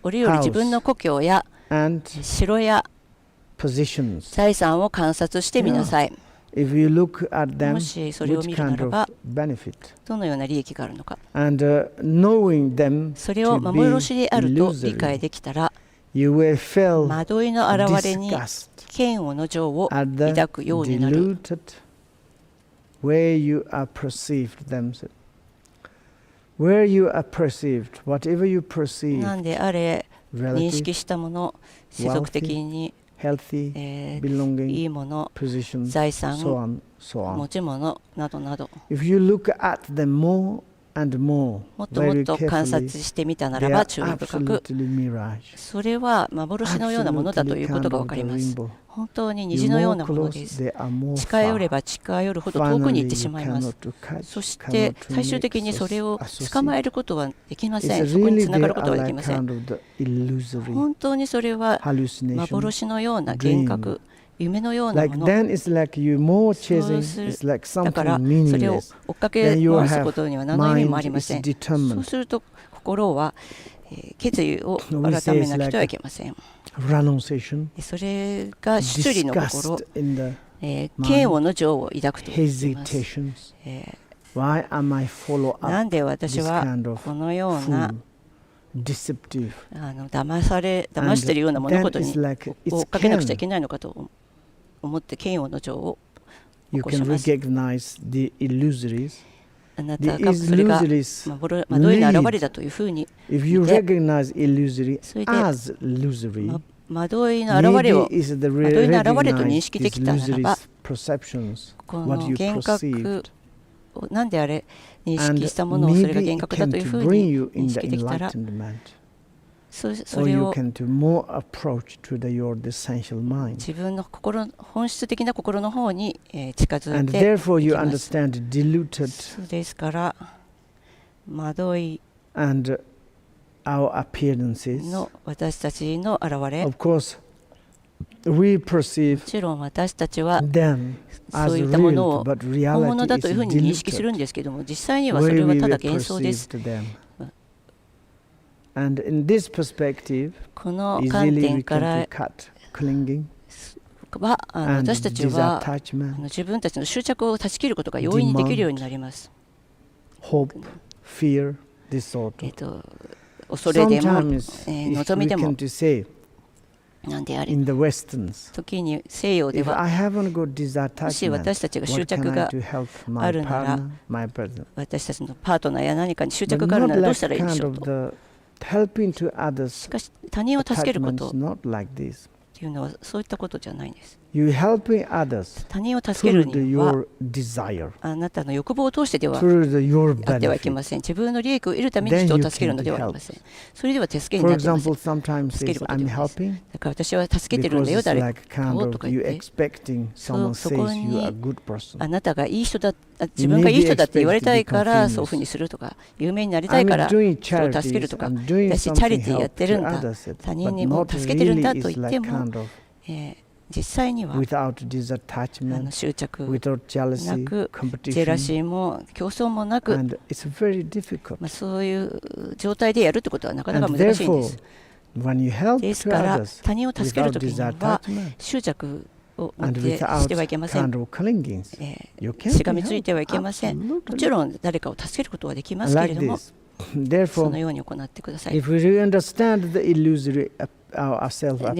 B: 折々自分の故郷や城や財産を観察してみなさい。もしそれを見るならば、どのような利益があるのか。それを幻であると理解できたら、惑いの現れに嫌悪の情を抱くようになる。なんであれ、認識したもの、世俗的にいいもの、財産、持ち物などなど、もっともっと観察してみたならば注意深く、それは幻のようなものだということが分かります。本当に虹のようなものです。近寄れば近寄るほど遠くに行ってしまいます。そして最終的にそれを捕まえることはできません。そこにつながることはできません。本当にそれは幻のような幻覚、夢のようなもの。だからそれを追っかけ回すことには何の意味もありません。そうすると心は決意を改めなくてはいけません。それが出離の心、嫌悪の情を抱くと言います。なんで私はこのような騙しているような物事に追っかけなくちゃいけないのかと思って嫌悪の情を起こします。あなたがそれが惑いの現れだというふうに見て、それで惑いの現れと認識できたならば、この幻覚を何であれ認識したものをそれが幻覚だというふうに認識できたら、それを自分の本質的な心の方に近づいていきます。そうですから、惑いの私たちの現れ、もちろん私たちはそういったものを本物だというふうに認識するんですけども、実際にはそれはただ幻想です。この観点からは、私たちは自分たちの執着を断ち切ることが容易にできるようになります。恐れでも、望みでも、なんであれ、時に西洋では、もし私たちが執着があるなら、私たちのパートナーや何かに執着があるならどうしたらいいでしょうと。しかし他人を助けることというのはそういったことじゃないんです。他人を助けるにはあなたの欲望を通してではあってはいけません。自分の利益を得るために人を助けるのではありません。それでは助けになっていません。助けることではないです。だから私は助けてるんだよ誰かをとか言って、そこにあなたがいい人だ、自分がいい人だって言われたいからそういうふうにするとか、有名になりたいから人を助けるとか、私チャリティーやってるんだ、他人にも助けてるんだと言っても、実際には執着なく、ジェラシーも競争もなく、そういう状態でやるということはなかなか難しいんです。ですから他人を助けるときには執着をしてはいけません。しがみついてはいけません。もちろん誰かを助けることはできますけれども、そのように行ってください。で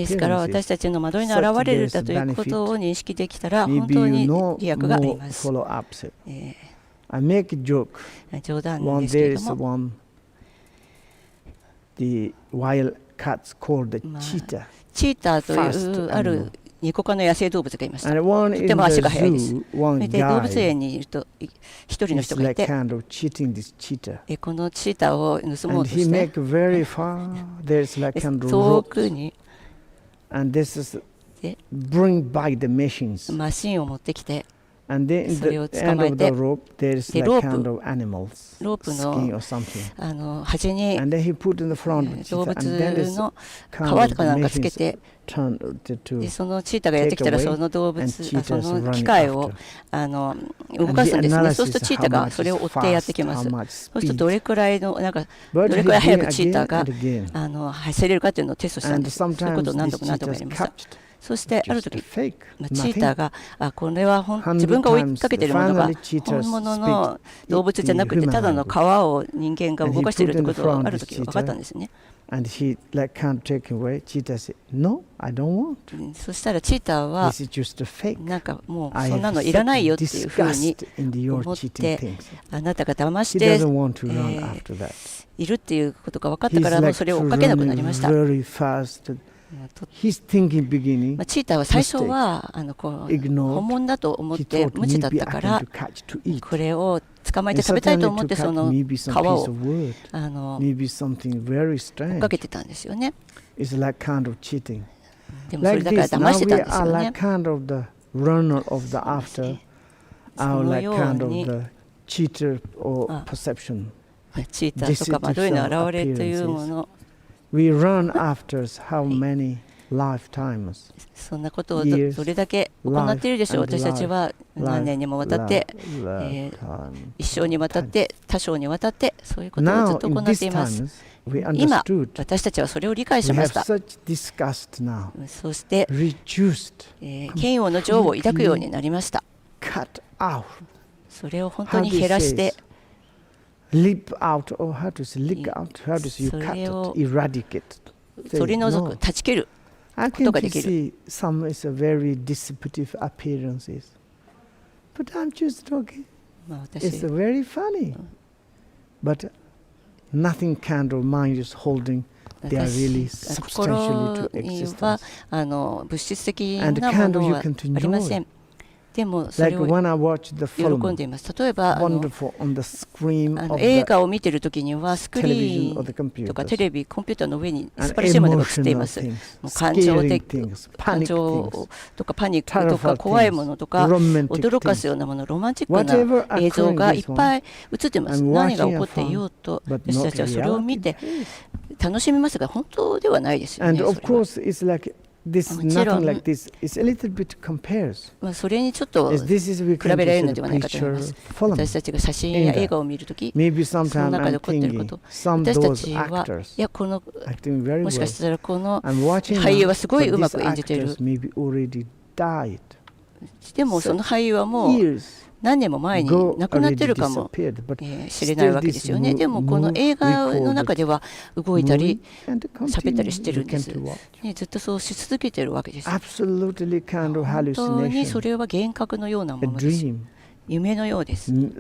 B: すから私たちの惑いの現れるだということを認識できたら本当に利益があります。冗談なんですけれども、チーターというあるニコ科の野生動物がいました。とても足が速いです。で動物園にいると一人の人がいて、このチーターを盗もうとして遠くにマシンを持ってきて、それを捕まえて、ロープの端に動物の皮とかなんかつけて、でそのチーターがやってきたらその動物、その機械を動かすんですね。そうするとチーターがそれを追ってやってきます。そうするとどれくらいのどれくらい早くチーターが走れるかというのをテストしたんです。そういうことを何度も何度もやりました。そしてある時、チーターがこれは自分が追いかけているものが本物の動物じゃなくてただの皮を人間が動かしているということがある時分かったんですね。そしたらチーターはなんかもうそんなのいらないよっていうふうに思って、あなたが騙しているっていうことが分かったからもうそれを追っかけなくなりました。チーターは最初は本物だと思って無知だったから、これを捕まえて食べたいと思ってその皮を追っかけてたんですよね。でもそれだから騙してたんですよね。そのようにチーターとか惑いの現れというもの、そんなことをどれだけ行っているでしょう。私たちは何年にもわたって、一生にわたって、多生にわたってそういうことをずっと行っています。今私たちはそれを理解しました。そして嫌悪の情を抱くようになりました。それを本当に減らしてそれを取り除く、断ち切ることができる。心には物質的なものはありません。でもそれを喜んでいます。例えば映画を見ているときにはスクリーンとかテレビ、コンピューターの上に素晴らしいものが映っています。もう感情とかパニックとか怖いものとか驚かすようなもの、ロマンチックな映像がいっぱい映っています。何が起こっていようと私たちはそれを見て楽しみますが本当ではないですよね。もちろん、それにちょっと比べられるのではないかと思います。私たちが写真や映画を見るとき、その中で起こっていること、私たちは、いや、もしかしたらこの俳優はすごいうまく演じている。でもその俳優はもう何年も前に亡くなっているかもしれないわけですよね。でもこの映画の中では動いたり喋ったりしてるんです。ずっとそうし続けているわけです。本当にそれは幻覚のようなものです。夢のようです。魔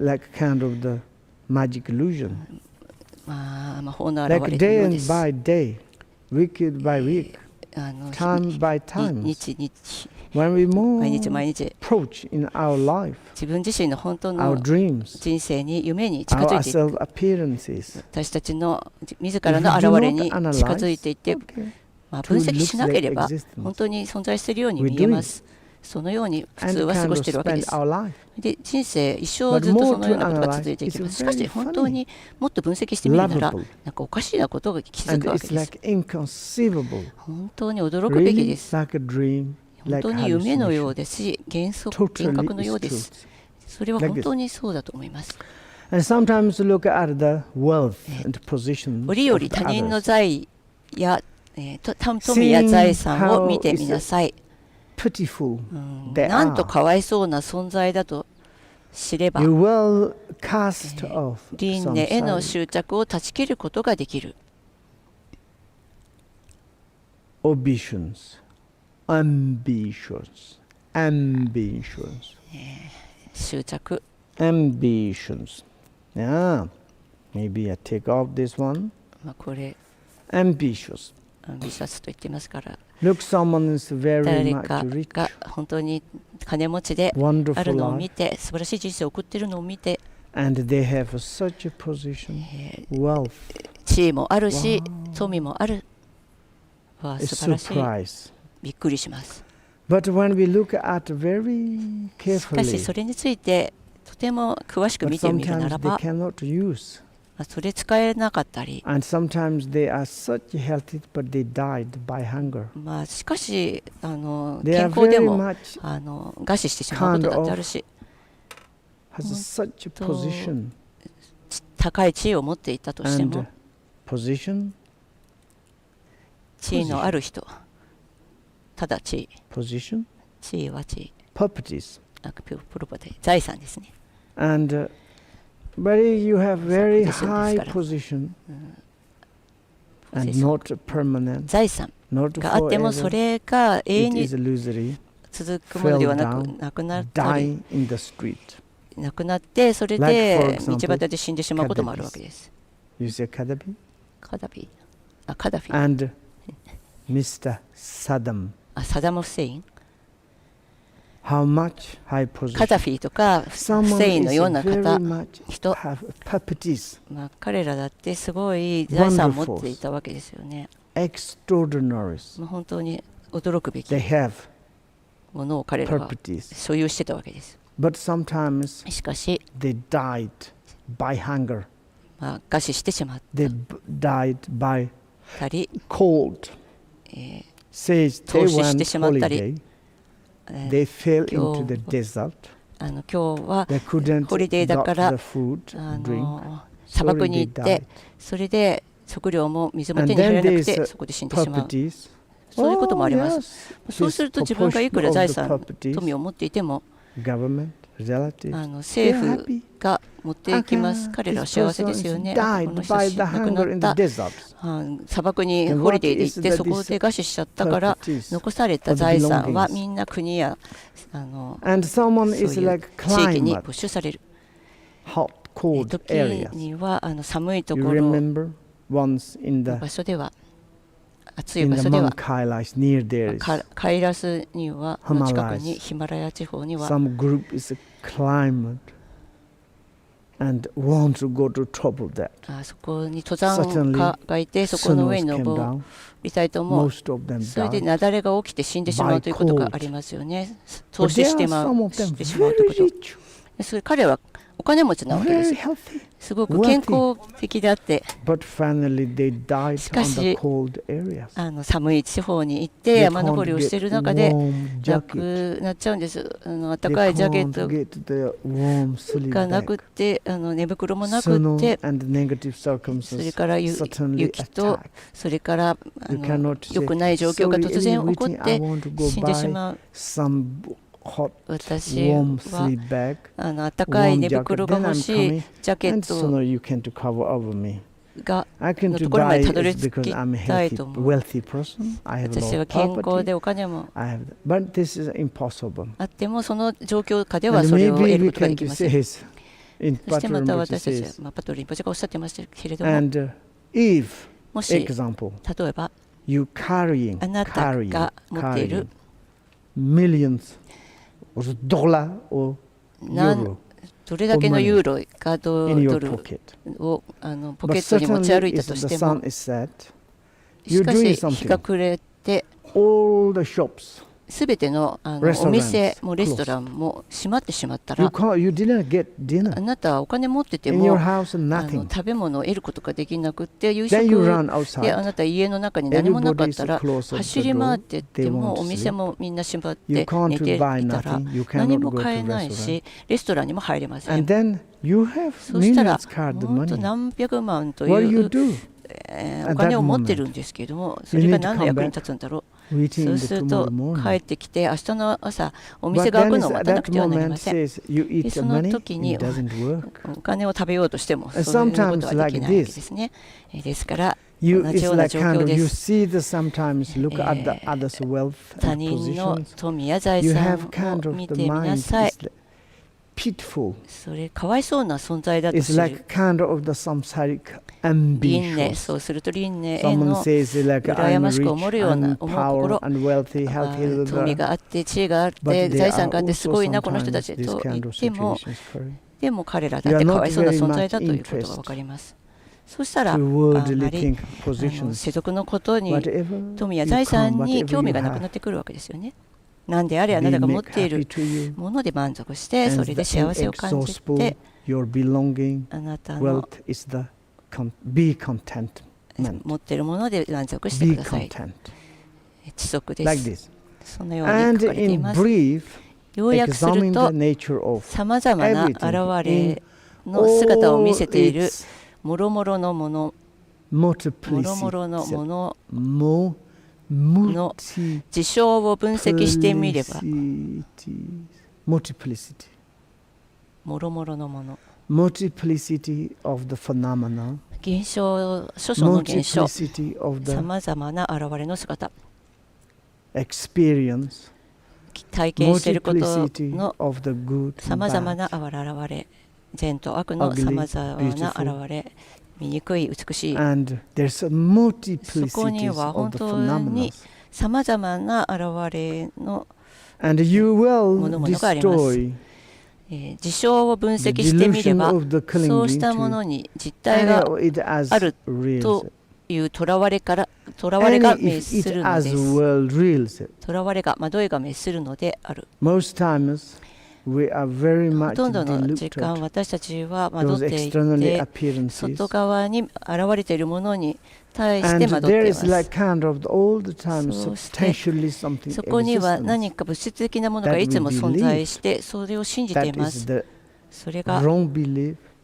B: 法の現れのようです。日々毎日毎日自分自身の本当の人生に夢に近づいていく、私たちの自らの現れに近づいていって、分析しなければ本当に存在しているように見えます。そのように普通は過ごしているわけです。で、人生一生ずっとそのようなことが続いていきます。しかし本当にもっと分析してみるなら、なんかおかしなことが気づくわけです。本当に驚くべきです。本当に夢のようですし、幻覚のようです。それは本当にそうだと思います。折々他人の財や富や財産を見てみなさい。なんとかわいそうな存在だと知れば、輪廻への執着を断ち切ることができる。
A: Ambitions.
B: 執着。
A: Ambitions. Yeah. Maybe I take off this one.
B: これ。
A: Ambitious.
B: アンビシャスと言ってますから。
A: Look, someone is very
B: 誰
A: much
B: か
A: rich.
B: が本当に金持ちであるのを見て、素晴らしい人生を送っているのを見て、
A: And they have such a position. Wealth.
B: 地位もあるし、富もある。素晴らしい。びっくりします。
A: But when we look at very carefully,
B: しかしそれについてとても詳しく見てみるならば、それ使えなかったり、
A: and sometimes they are such healthy, but they died by hunger.
B: しかし健康でも餓死してしまうことだってあるし、
A: has such a position.
B: 高い地位を持っていたとしても、
A: position,
B: 地位のある人、ただ地位。
A: position,
B: 地位は地位。
A: properties.
B: プロパティ、財産ですね。
A: And but you have very high position and not permanent.
B: 財産があってもそれが永遠に続くものではなくなったり、なくなってそれで道端で死んでしまうこともあるわけです。
A: You say Gaddafi?
B: カダフィ。カダフィ。
A: And Mr. Saddam.
B: サダム・フセイン。
A: How much high position?
B: カダフィとかフセインのような人、彼らだってすごい財産を持っていたわけですよね。本当に驚くべきものを彼らは所有してたわけです。しかし、餓死してしまったり、凍死してしまったり、
A: They fell into the desert.
B: 今日はホリデーだから砂漠に行ってそれで食料も水も手に入らなくてそこで死んでしまう。そういうこともあります。そうすると自分がいくら財産、富を持っていても政府が持っていきます。彼らは幸せですよね。この人亡くなった砂漠にホリデーで行ってそこで餓死しちゃったから残された財産はみんな国やそういう地域に没収される。時には寒いところの場所では暑い場所ではカイラスにはの近くにヒマラヤ地方にはそこに登山家がいてそこの上に登りたいと思う。それで雪崩が起きて死んでしまうということがありますよね。投資してしまうということ。それ彼はお金持ちなわけです。すごく健康的であって、しかし寒い地方に行って山登りをしている中で亡くなっちゃうんです。暖かいジャケットがなくて寝袋もなくて、それから雪とそれから良くない状況が突然起こって死んでしまう。私は暖かい寝袋が欲しい、ジャケットがのところまでたどり着きたいと思う。私は健康でお金もあってもその状況下ではそれを得ることができません。そしてまた私たちはパトリンポチェがおっしゃってましたけれども、もし例えばあなたが持っているどれだけのユーロかドルをポケットに持ち歩いたとしても、しかし日が暮れてすべてのお店もレストランも閉まってしまったら、あなたはお金持ってても食べ物を得ることができなくて、夕食であなた家の中に何もなかったら走り回ってってもお店もみんな閉まって寝ていたら何も買えないし、レストランにも入れません。そしたら本当何百万というお金を持ってるんですけれども、それが何の役に立つんだろう。そうすると帰ってきて明日の朝お店が開くのを待たなくてはなりません。でその時にお金を食べようとしてもそういうことはできないわけですね。ですから同じような状況です。他人の富や財産を見てみなさい。それかわいそうな存在だとする。輪廻、そうすると輪廻への羨ましく思うような思う心、富があって地位があって財産があってすごいなこの人たちと言っても、でも彼らだってかわいそうな存在だということが分かります。そしたらあまり世俗のことに、富や財産に興味がなくなってくるわけですよね。何であれあなたが持っているもので満足して、それで幸せを感じて、あなたの持っているもので満足してください。知足です。そのように書かれています。要約すると、さまざまな現れの姿を見せているもろもろのもの、もろもろのものの事象を分析してみれば、もろもろのもの、現象、諸々の現象、さまざまな現れの姿、体験していることのさまざまな現れ、善と悪のさまざまな現れ、醜い、美しい。そこには本当にさまざまな現れのものがあります。事象を分析してみれば、そうしたものに実体があるというとらわれが滅するのです。とらわれが、惑いが滅するのである。ほとんどの時間、私たちは惑っていて、外側に現れているものに対して惑っています。そしてそこには何か物質的なものがいつも存在して、それを信じています。それが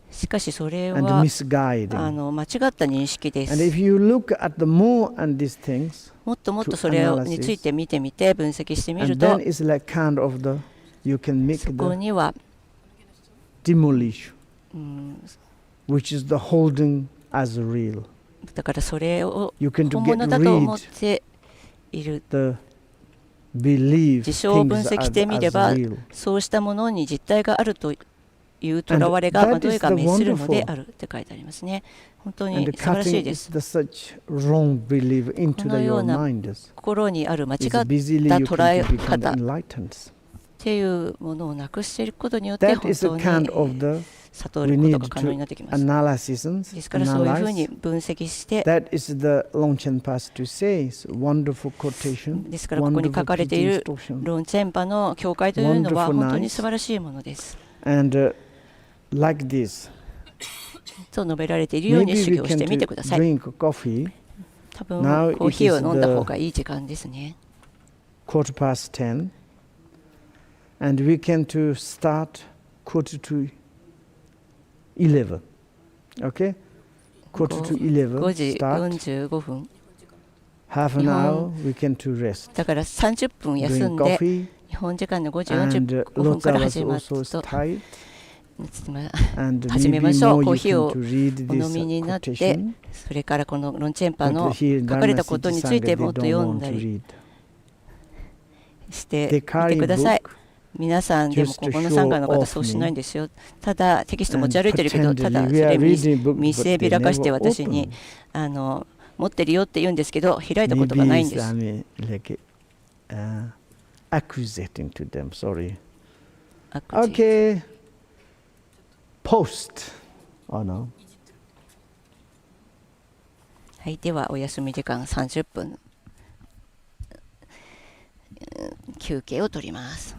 B: しかしそれは間違った認識です。もっともっとそれについて見てみて分析してみると、そこにはだからそれを本物だと思っている。事象を分析してみれば、そうしたものに実体があるといいう囚われがどういうか滅するのであるって書いてありますね。本当に素晴らしいです。このような心にある間違った捉え方っていうものをなくしていくことによって本当に悟ることが可能になってきます。ですからそういうふうに分析して、ですからここに書かれているロンチェンパの教会というのは本当に素晴らしいものです。と述べられているように修行してみてください。多分コーヒーを飲んだ方がいい時間ですね。
A: 10:15 and we can to start 11. Okay? 11
B: 5時
A: start.
B: 45分。
A: Half an hour we can to rest.
B: だから30分休んで、日本時間の5時45分から始まると始めましょう。コーヒーをお飲みになって、それからこのロンチェンパの書かれたことについてもっと読んだりしてみてください。皆さんでもここの参加の方そうしないんですよ。ただテキスト持ち歩いてるけど、ただそれ見せびらかして私に持ってるよって言うんですけど、開いたことがないんです。
A: Accusating to them, sorry. Okay. Post. Oh no.
B: はい、ではお休み時間30分休憩を取ります。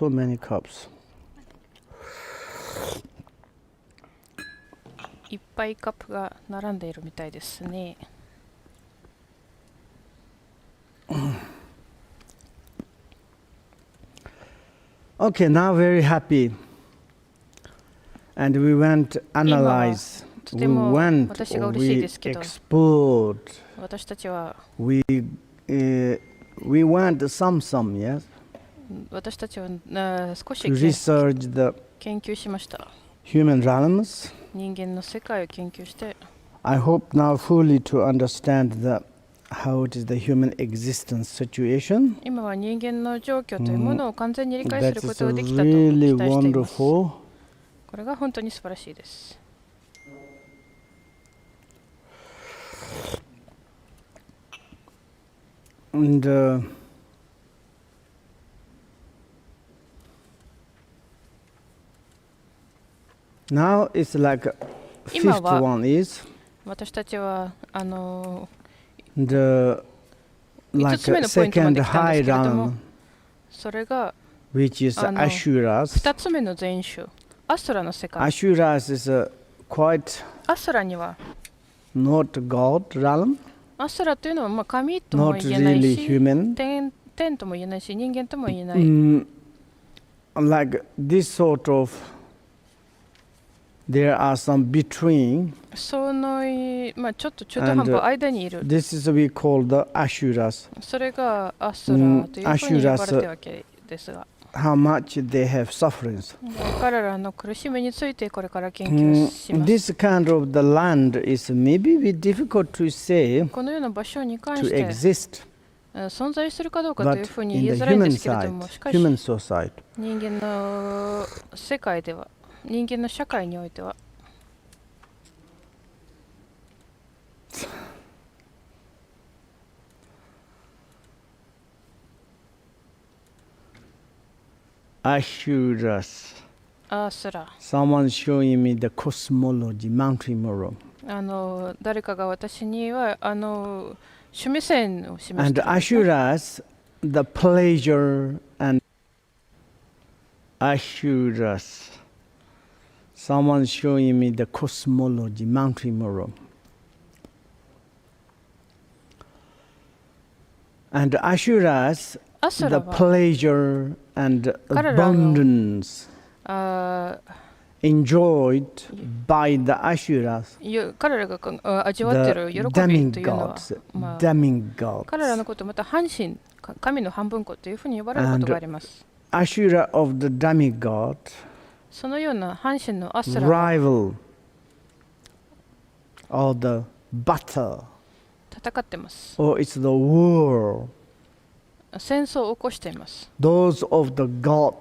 A: so many cups.
C: いっぱいカップが並んでいるみたいですね。
A: Okay, now very happy. And we went analyze. We went, we explored.
C: 私たちは
A: we went some, yes?
C: 私たちは少し
A: To research the
C: 研究しました。
A: human realms.
C: 人間の世界を研究して、
A: I hope now fully to understand how it is the human existence situation.
C: 今は人間の状況というものを完全に理解することができたと期
A: really
C: 待しています。
A: wonderful.
C: これが本当に素晴らしいです。
A: And now it's like fifth one is
C: 私たちは
A: the like second high realm,
C: それが
A: which is Asuras.
C: 2つ目の前種、アスラの世界。
A: Asuras is quite
C: アスラには
A: not God realm,
C: アスラというのはまあ神とも
A: not
C: 言えない
A: really
C: し、
A: human.
C: 天とも言えないし、人間とも言えない。
A: Like this sort of, there are some between.
C: そのまあちょっと中途半端間にいる。
A: This is we call the Asuras.
C: それがアスラというふうに呼ばれているわけですが、
A: How much they have sufferings.
C: 彼らの苦しみについてこれから研究します。
A: This kind of the land is maybe difficult to say
C: このような場所に関
A: to
C: して
A: exist,
C: 存在するかどうかという
A: but
C: ふうに
A: in
C: 言い
A: the
C: づらいんで
A: human
C: すけれど
A: side,
C: も、しかし
A: human society,
C: 人間の世界では、人間の社会においては、
A: Asuras.
C: アースラ。
A: Someone showing me the cosmology, Mount Imoro.
C: 誰かが私には趣味線を示して
A: And
C: くれました。
A: Asuras, the pleasure and Asuras. Someone showing me the cosmology, Mount Imoro. And Asuras,
C: アス
A: the
C: ラは
A: pleasure and
C: 彼らの
A: abundance enjoyed by the Asuras,
C: 彼らが味わっている
A: the
C: 喜びというのは、
A: demigods,
C: まあ、
A: demigods.
C: 彼らのことをまた半身、神の半分子というふうに呼ばれることがあります。
A: Ashura of the demigod
C: そのような半身のアスラは
A: rival or the battle
C: 戦っています。
A: or it's the war.
C: 戦争を起こしています。
A: Those of the god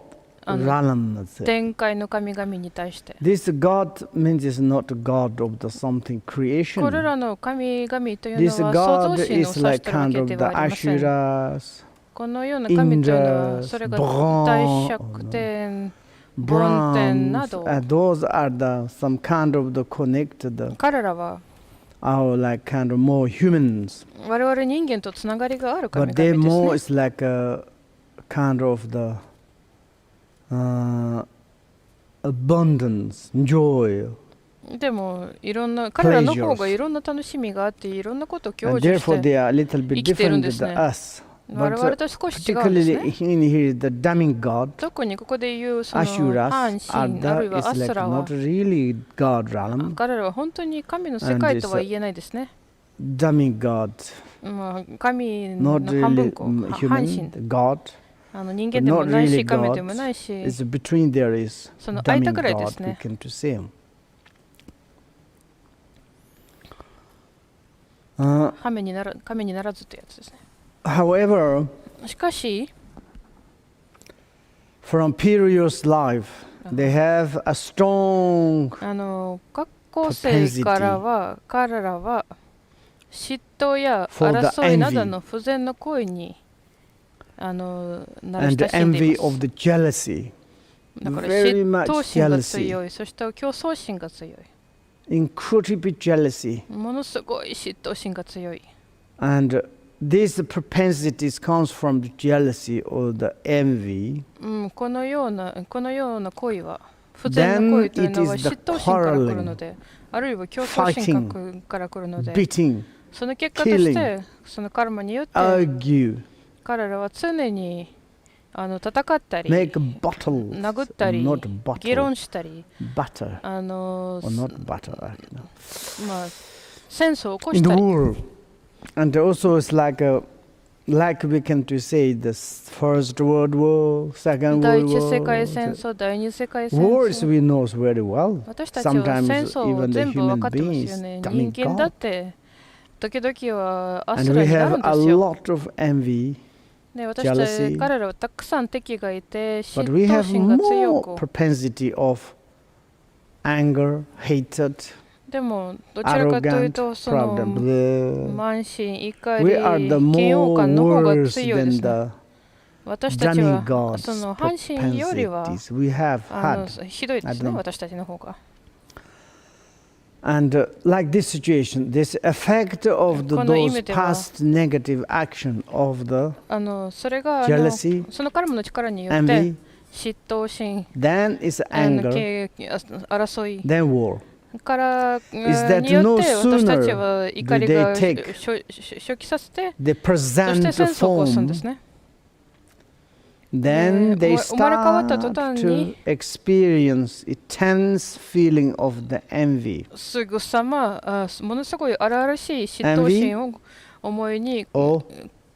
A: realms.
C: 天界の神々に対して。
A: This god means it's not God of the something
C: こ
A: creation.
C: れらの神々という
A: This
C: のは創
A: god
C: 造神を指
A: is
C: し
A: like
C: ているわ
A: kind
C: け
A: of
C: で
A: the
C: はありません。
A: Ashuras,
C: このような神というのは
A: Indras,
C: それが大釈天、梵天な
A: Brahms.
C: ど、
A: Those are the some kind of the connected,
C: 彼らは
A: our like kind of more humans.
C: 我々人間とつながりがある
A: But
C: 神
A: they
C: 々
A: more
C: ですね。
A: is like a kind of the abundance, joy.
C: でもいろんな彼らの方がいろんな楽しみがあっていろんなことを享
A: And
C: 受し
A: therefore
C: て
A: they are a little bit
C: 生きてるん
A: different
C: です
A: than
C: ね。
A: us.
C: 我
A: But
C: 々と少し違うんです
A: particularly
C: ね。
A: in here the demigod,
C: 特にここで言うその
A: Ashuras,
C: 半身あるい
A: are
C: は
A: is
C: アス
A: like
C: ラは
A: not really God realm.
C: 彼らは本当に神の世界とは言えないですね。
A: Demigod,
C: まあ神の
A: not
C: 半分
A: really
C: 子、半
A: human,
C: 身。
A: God.
C: 人間でもない
A: Not really
C: し、神
A: God.
C: でもないし、
A: It's between there is
C: その間くらいです
A: demigod, we
C: ね。
A: can to say.
C: 神にならずというやつですね。
A: However,
C: しかし、
A: from previous life, they have a strong
C: 学校生からは、彼らは嫉妬や
A: for the
C: 争いなど
A: envy
C: の不全の行為に慣れ
A: and
C: 親しんでい
A: envy
C: ま
A: of
C: す。
A: the jealousy.
C: だから
A: Very
C: 嫉
A: much
C: 妬心が
A: jealousy.
C: 強い、そして競争心が強い。
A: Incredible jealousy.
C: ものすごい嫉妬心が強い。
A: And these propensities comes from the jealousy or the envy,
C: このような恋は、不全な恋というのは嫉妬心から来るので、あるいは競争心から来るので、
A: beating,
C: その結果として、そのカルマによって、
A: argue,
C: 彼らは常に戦ったり、
A: make battles,
C: 殴ったり、
A: not
C: 議論
A: battle,
C: したり、
A: butter, or not butter,
C: まあ戦争を起こ
A: in
C: し
A: the
C: たり。
A: world. And also it's like we can to say the First World War, Second
C: 第
A: World
C: 一世界
A: War.
C: 戦争、第二世界戦
A: Wars
C: 争。
A: we know very well.
C: 私たちは
A: Sometimes
C: 戦争を
A: even the
C: 全部分
A: human
C: かってますよ
A: beings
C: ね。
A: damning
C: 人間だっ
A: God.
C: て時々はアス
A: And
C: ラ
A: we
C: にな
A: have
C: るん
A: a
C: ですよ。
A: lot of envy,
C: ね、私たち
A: jealousy.
C: 彼らはたくさん敵がいて、嫉
A: but we
C: 妬
A: have
C: 心が強
A: more
C: く。
A: propensity of anger, hatred,
C: でもどちらかという
A: arrogant,
C: とそ
A: proud,
C: の
A: blah.
C: 慢心、怒
A: We are
C: り、
A: the
C: 嫌悪
A: more
C: 感の方が
A: worse
C: 強いで
A: than
C: すね。
A: the
C: 私たちは
A: demigods
C: その半心よりは
A: propensities we have
C: ひどいですね、
A: had.
C: 私たちの方が。
A: And like this situation, this effect of
C: この意
A: those
C: 味では
A: past negative action of the
C: それが
A: jealousy,
C: そのカルマの力によって
A: envy,
C: 嫉妬心、
A: then is anger,
C: 争い
A: then war.
C: からに
A: Is that
C: よ
A: no
C: って私たち
A: sooner
C: は怒り
A: do
C: が
A: they take
C: 初期させて、
A: They
C: そして
A: present
C: 戦争を起こすんで
A: form,
C: すね。
A: then they
C: 生まれ変わった途
A: start
C: 端に
A: to experience intense feeling of the envy
C: すぐさまものすごい荒々しい嫉妬心を思いに
A: or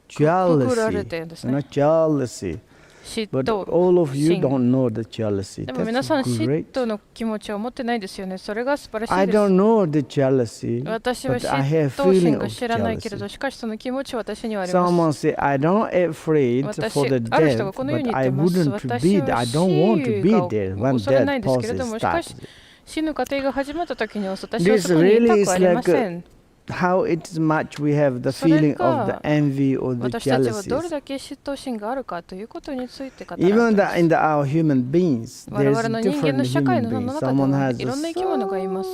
C: くくられ
A: jealousy,
C: てるんですね。
A: not jealousy.
C: 嫉
A: But
C: 妬
A: all of you
C: 心
A: don't know the jealousy.
C: でも皆
A: That's
C: さん嫉
A: great.
C: 妬の気持ちを持ってないですよね。それが素晴らし
A: I
C: いです
A: don't。know the jealousy,
C: 私は
A: but I
C: 嫉
A: have
C: 妬
A: feeling
C: 心
A: of
C: が知らないけれど、
A: jealousy.
C: しかしその気持ちは私にはあります。
A: Someone say, I don't afraid for the
C: ある人
A: death,
C: がこのように
A: but
C: 言っ
A: I
C: てます。
A: wouldn't
C: 私
A: be
C: は
A: I don't want to
C: 死
A: be
C: が
A: there when
C: 恐れない
A: that
C: んですけれ
A: process
C: ども、しかし
A: starts.
C: 死ぬ過程が始まった時には私は
A: This
C: そこにい
A: really
C: た
A: is
C: くありま
A: like
C: せん。
A: how it's much we have the
C: それ
A: feeling
C: が
A: of the envy or the
C: 私たちはどれ
A: jealousy.
C: だけ嫉妬心があるかということについて語られてい
A: Even
C: ます。
A: in our human beings,
C: 我
A: there's
C: 々の人間
A: different
C: の社会
A: human
C: の
A: beings.
C: 中で
A: Someone
C: も
A: has
C: いろんな生き物がいます。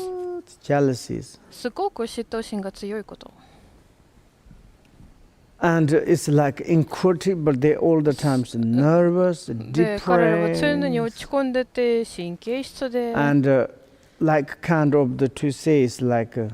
A: jealousies.
C: すごく嫉妬心が強いこと。
A: And it's like incredible, they all the time nervous,
C: で、彼らは常に
A: depressed,
C: 落ち込んでて、神経質で、
A: and like kind of the to say is like,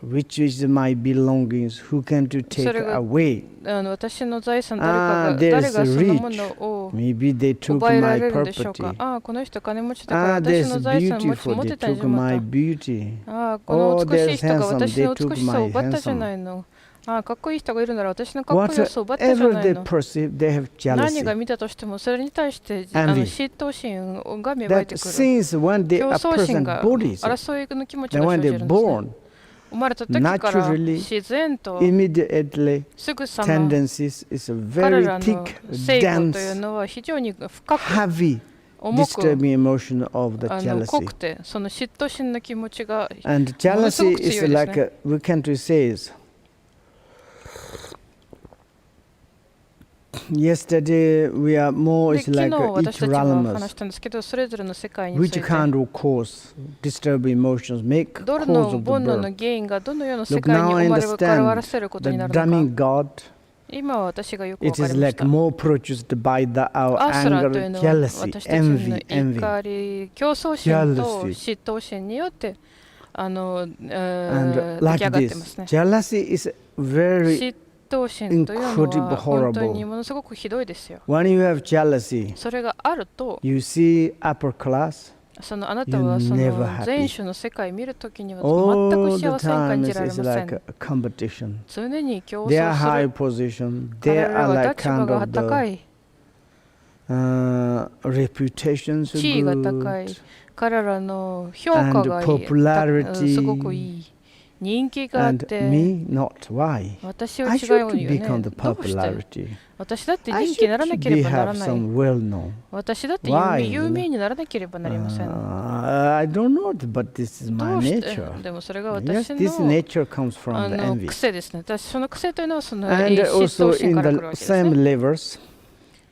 A: which is my belongings, who can to take
C: それが
A: away?
C: 私の財産、
A: Ah,
C: 誰
A: there's
C: がそのも
A: rich.
C: のを
A: Maybe they took
C: 奪えら
A: my
C: れるんでしょうか。
A: property.
C: この人金持ちだから
A: Ah,
C: 私
A: there's
C: の財産持
A: beautiful,
C: って
A: they
C: たんじ
A: took
C: ゃま
A: my
C: た。
A: beauty.
C: この
A: Oh,
C: 美しい
A: there's
C: 人が
A: handsome,
C: 私
A: they
C: の美
A: took
C: しさを
A: my
C: 奪ったじゃな
A: handsome.
C: いの。かっこいい人がいるなら私のかっこよさを奪ったじゃ
A: Whatever
C: ない
A: they
C: の。
A: perceive, they have
C: 何が
A: jealousy.
C: 見たとしてもそれに対して
A: Envy.
C: 嫉妬心が芽生え
A: That
C: てくる。
A: since when they
C: 競
A: a
C: 争心
A: person
C: が
A: bodies,
C: 争いの気持ち
A: then
C: が
A: when
C: 生じ
A: they're
C: るんですね。
A: born,
C: 生まれた時から
A: naturally,
C: 自然と
A: immediately
C: すぐさま
A: tendencies is a
C: 彼
A: very
C: らの
A: thick,
C: 性格という
A: dense,
C: のは非常に深く
A: heavy,
C: 重く
A: disturbing emotion of the
C: 濃
A: jealousy.
C: くてその嫉妬心の気持ちが
A: And
C: ものすご
A: jealousy
C: く強い
A: is
C: ですね。
A: like we can to say is yesterday we are more
C: で
A: is
C: 昨
A: like
C: 日私
A: each
C: たちは話
A: realms
C: したんですけど、それぞれの世界につい
A: which
C: て
A: kind of cause disturbing emotions make
C: どれ
A: cause
C: の
A: of the
C: 煩悩の
A: birth.
C: 原因がどのような世
A: Look
C: 界に
A: now I
C: 生まれ変わら
A: understand
C: せること
A: the
C: になるのか。
A: demigod.
C: 今は私がよくわ
A: It
C: かり
A: is
C: まし
A: like
C: た。
A: more produced by our
C: アスラとい
A: anger,
C: うのは
A: jealousy,
C: 私たちの
A: envy.
C: 怒り、競争心と嫉妬心によって
A: And
C: 出来
A: like
C: 上がってます
A: this,
C: ね。
A: jealousy is very
C: 嫉妬心というの
A: incredible
C: は本当に
A: horrible.
C: ものすごくひどいですよ。
A: When you have jealousy,
C: それがあると、
A: you see upper class,
C: そのあなたはそ
A: You're
C: の
A: never happy.
C: 前種の世界を見るときには
A: all
C: 全
A: the
C: く幸せに感
A: time
C: じられ
A: it's
C: ませ
A: like
C: ん。
A: a competition.
C: 常に競
A: They are
C: 争す
A: high
C: る。
A: position.
C: 彼
A: They
C: ら
A: are
C: は
A: like
C: 立場
A: kind
C: が
A: of
C: 高
A: the
C: い、
A: reputations
C: 地位が高
A: good
C: い、彼らの評価
A: and
C: がいい、
A: popularity
C: すごくいい、人気があっ
A: and
C: て、
A: me not. Why?
C: 私は
A: I
C: 違う
A: should
C: よ
A: become
C: ね。
A: the
C: どうして
A: popularity.
C: 私だって
A: I
C: 人気にならな
A: should
C: けれ
A: be
C: ばなら
A: have
C: ない。
A: some well known.
C: 私だって
A: Why?
C: 有名にならなければなりません。
A: I don't know, but this is
C: ど
A: my
C: うして
A: nature.
C: でもそれが
A: Yes,
C: 私
A: this
C: の
A: nature comes from the envy.
C: 癖ですね。私その癖というのはその
A: And
C: 嫉
A: also
C: 妬心
A: in
C: から来
A: the
C: るわけです
A: same
C: ね。
A: levels,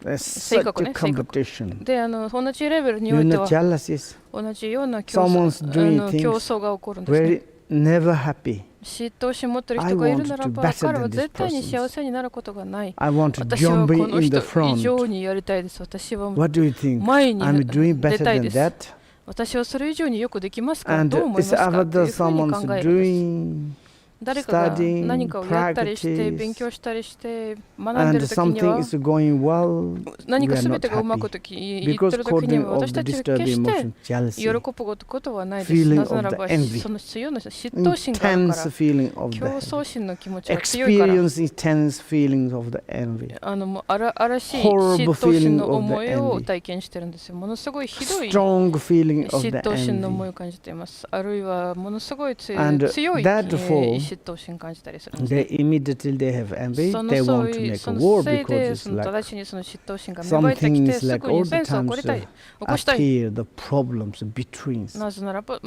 A: there's
C: 性
A: such
C: 格
A: a
C: ね、性格。
A: competition.
C: で、同じレベルに
A: You
C: おいて
A: know,
C: は
A: jealousies.
C: 同じような競
A: Someone's doing
C: 争
A: things
C: 競争が起こるんですね。
A: very never happy.
C: 嫉妬心持っている人がいるならば、彼は絶対に幸せになることがない。私はこの人以上にやりたいです。私は前に出たいです。私はそれ以上によくできますか？どう思いますか？というふうに考えるんです。誰かが何かをやったりして、勉強したりして、学んでいるときには、何か全てがうまくいっているときには、私たちは決して喜ぶことはないです。なぜならば、その強いの嫉妬心があるから、競争心の気持ちが強いから、嵐しい嫉妬心の思いを体験しているんですよ。ものすごいひどい嫉妬心の思いを感じています。あるいは、ものすごい強い嫉妬心を感じたりするんです。そのせいで、直ちにその嫉妬心が芽生えてきて、すぐに戦争を起こしたい。なぜならば、